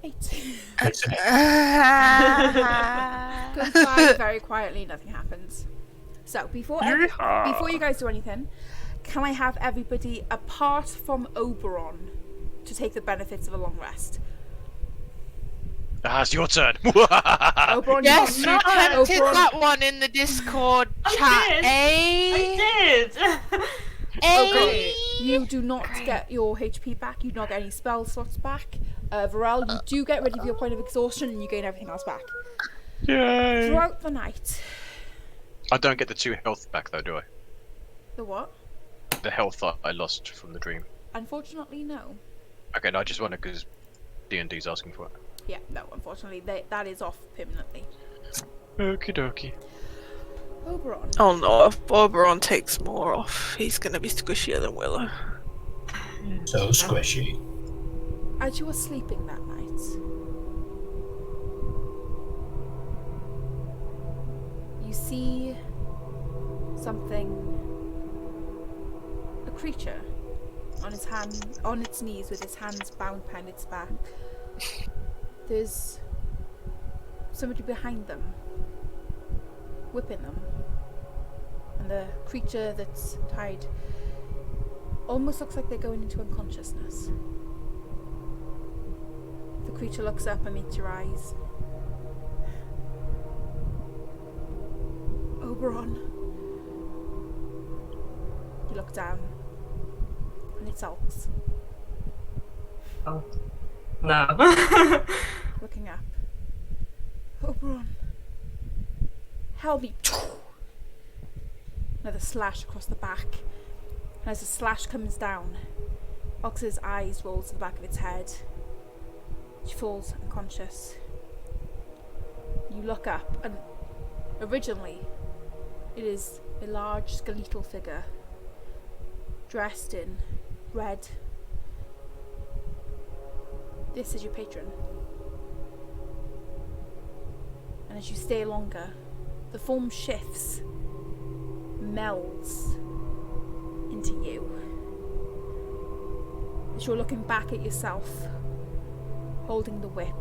8. It's an Goes by very quietly. Nothing happens. So before you guys do anything, can I have everybody apart from Oberon to take the benefits of a long rest? It's your turn. Oberon, Yes, you tempted Oberon, that one in the Discord chat, I did. Oberon, you do not get your HP back. You do not get any spell slots back. Varel, you do get rid of your point of exhaustion and you gain everything else back. Yay! Throughout the night. I don't get the 2 health back though, do I? The what? The health that I lost from the dream. Unfortunately, no. Okay, no, I just wonder because D&D's asking for it. Yeah, no, unfortunately, that is off permanently. Okie dokie. Oberon. Oh no, if Oberon takes more off, he's gonna be squishier than Willow. so squishy. As you were sleeping that night, you see something, a creature, on its knees with its hands bound behind its back. There's somebody behind them, whipping them, and the creature that's tied almost looks like they're going into unconsciousness. The creature looks up and meets your eyes. Oberon. You look down, and it sulks. Oh. No. Looking up. Oberon. Help me. Another slash across the back. And as the slash comes down, Ox's eyes roll to the back of its head. She falls unconscious. You look up, and originally it is a large skeletal figure dressed in red. This is your patron. And as you stay longer, the form shifts, melds into you. As you're looking back at yourself, holding the whip,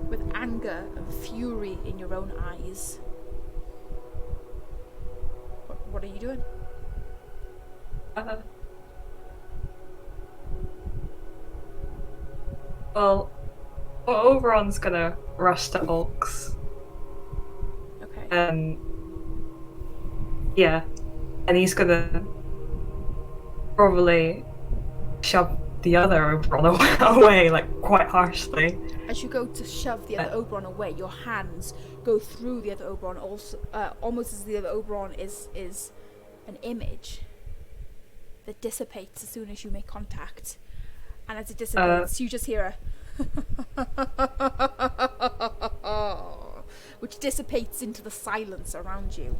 with anger and fury in your own eyes. What are you doing? Well, Oberon's gonna rush to Ulks. Okay. Yeah, and he's gonna probably shove the other Oberon away, like quite harshly. As you go to shove the other Oberon away, your hands go through the other Oberon, also almost as the other Oberon is an image that dissipates as soon as you make contact. And as it dissipates, you just hear a which dissipates into the silence around you.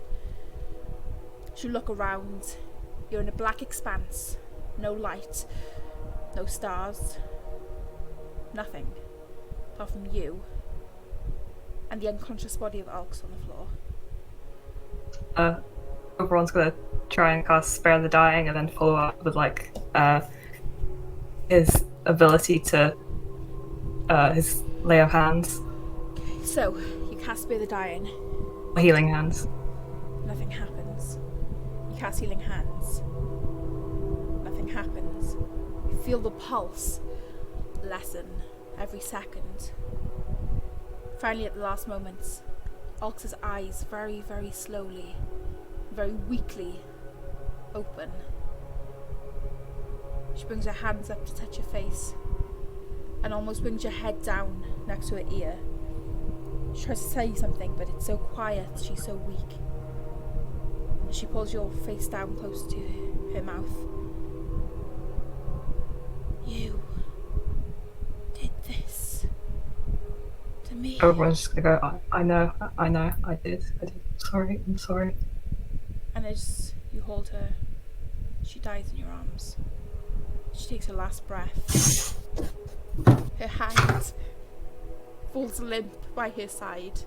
As you look around, you're in a black expanse, no light, no stars, nothing, apart from you and the unconscious body of Alx on the floor. Oberon's gonna try and cast Spare the Dying and then follow up with like his ability to his lay of hands. So, you cast Spare the Dying. Healing hands. Nothing happens. cast Healing Hands. Nothing happens. You feel the pulse lessen every second. Finally, at the last moments, Alx's eyes very, very slowly, very weakly open. She brings her hands up to touch her face and almost brings her head down next to her ear. She tries to say something, but it's so quiet, she's so weak. And she pulls your face down close to her mouth. You did this to me. Everyone's just gonna go, I know, I did. I'm sorry. And as you hold her, she dies in your arms. She takes her last breath. Her hand falls limp by her side.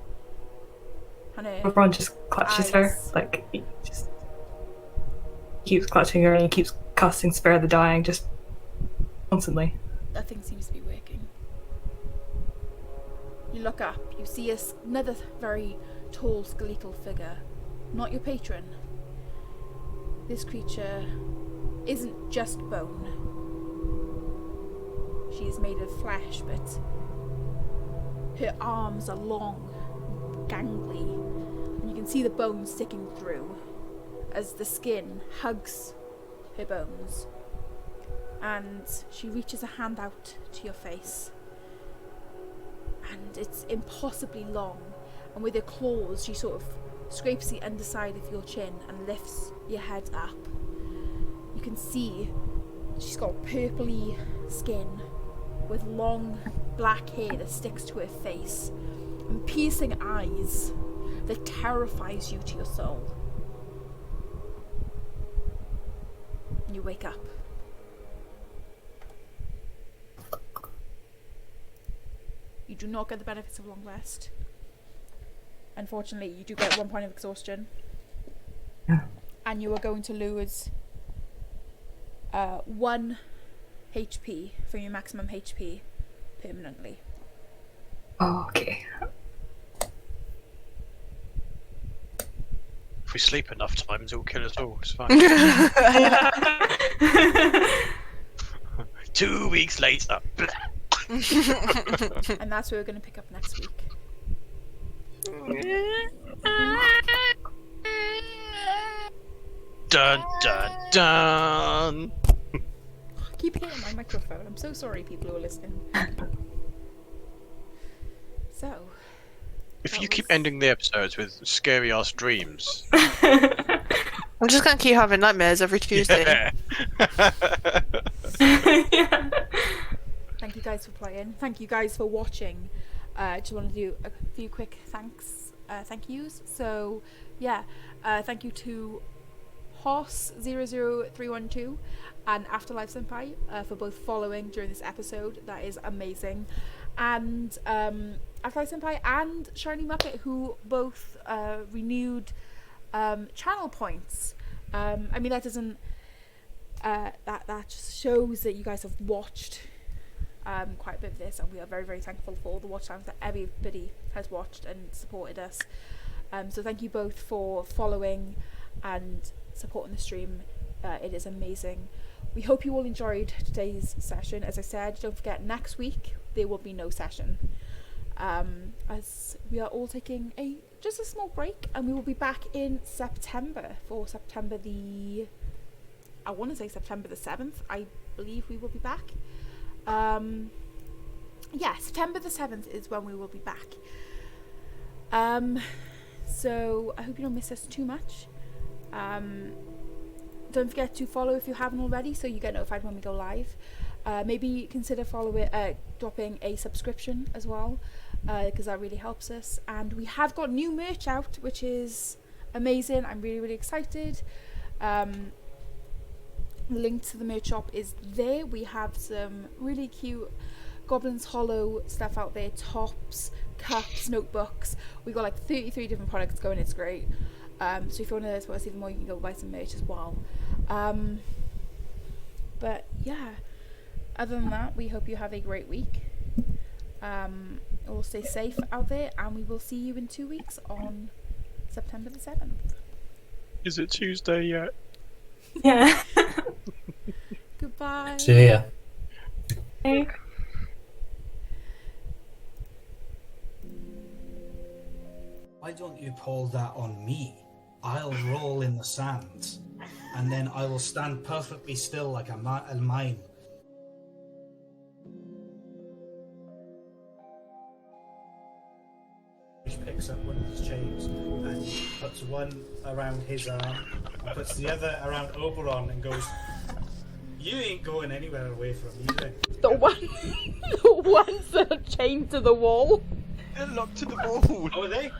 And her Everyone just clutches her, eyes. like, he just keeps clutching her and he keeps casting Spare the Dying, just constantly. Nothing seems to be working. You look up, you see another very tall skeletal figure. Not your patron. This creature isn't just bone. She is made of flesh, but her arms are long, gangly, and you can see the bones sticking through as the skin hugs her bones. And she reaches a hand out to your face, and it's impossibly long, and with her claws she sort of scrapes the underside of your chin and lifts your head up. You can see she's got purpley skin with long black hair that sticks to her face and piercing eyes that terrifies you to your soul. And you wake up. You do not get the benefits of long rest. Unfortunately, you do get 1 point of exhaustion. Yeah. And you are going to lose 1 HP from your maximum HP permanently. Oh, okay. If we sleep enough times, it will kill us all. It's fine. 2 weeks later. And that's where we're going to pick up next week. Dun dun dun. I keep hitting my microphone. I'm so sorry, people who are listening. So, If that you keep was- ending the episodes with scary ass dreams. I'm just gonna keep having nightmares every Tuesday. Yeah. Yeah. Thank you guys for playing. Thank you guys for watching. Just want to do a few quick thank yous. So, yeah, thank you to Hoss00312 and Afterlife Senpai for both following during this episode. That is amazing. And Afterlife Senpai and Shiny Muppet, who both renewed channel points. I mean, that doesn't that just shows that you guys have watched quite a bit of this, and we are very, very thankful for all the watch times that everybody has watched and supported us. So thank you both for following and supporting the stream. It is amazing. We hope you all enjoyed today's session. As I said, don't forget, next week there will be no session, as we are all taking just a small break, and we will be back in September for September the 7th. I believe we will be back. Yeah, September the 7th is when we will be back. So I hope you don't miss us too much. Don't forget to follow if you haven't already, so you get notified when we go live. Maybe consider dropping a subscription as well, because that really helps us. And we have got new merch out, which is amazing. I'm really, really excited. The link to the merch shop is there. We have some really cute Goblin's Hollow stuff out there, tops, cups, notebooks. We've got like 33 different products going. It's great. So if you want to support us even more, you can go buy some merch as well. But yeah, other than that, we hope you have a great week. All stay safe out there, and we will see you in 2 weeks on September the 7th. Is it Tuesday yet? Yeah. Goodbye. See ya. Hey. Why don't you pull that on me? I'll roll in the sand, and then I will stand perfectly still like a mime. He picks up one of his chains and puts one around his arm and puts the other around Oberon and goes, "You ain't going anywhere away from me then." The ones that are chained to the wall. They're locked to the wall. Oh, are they?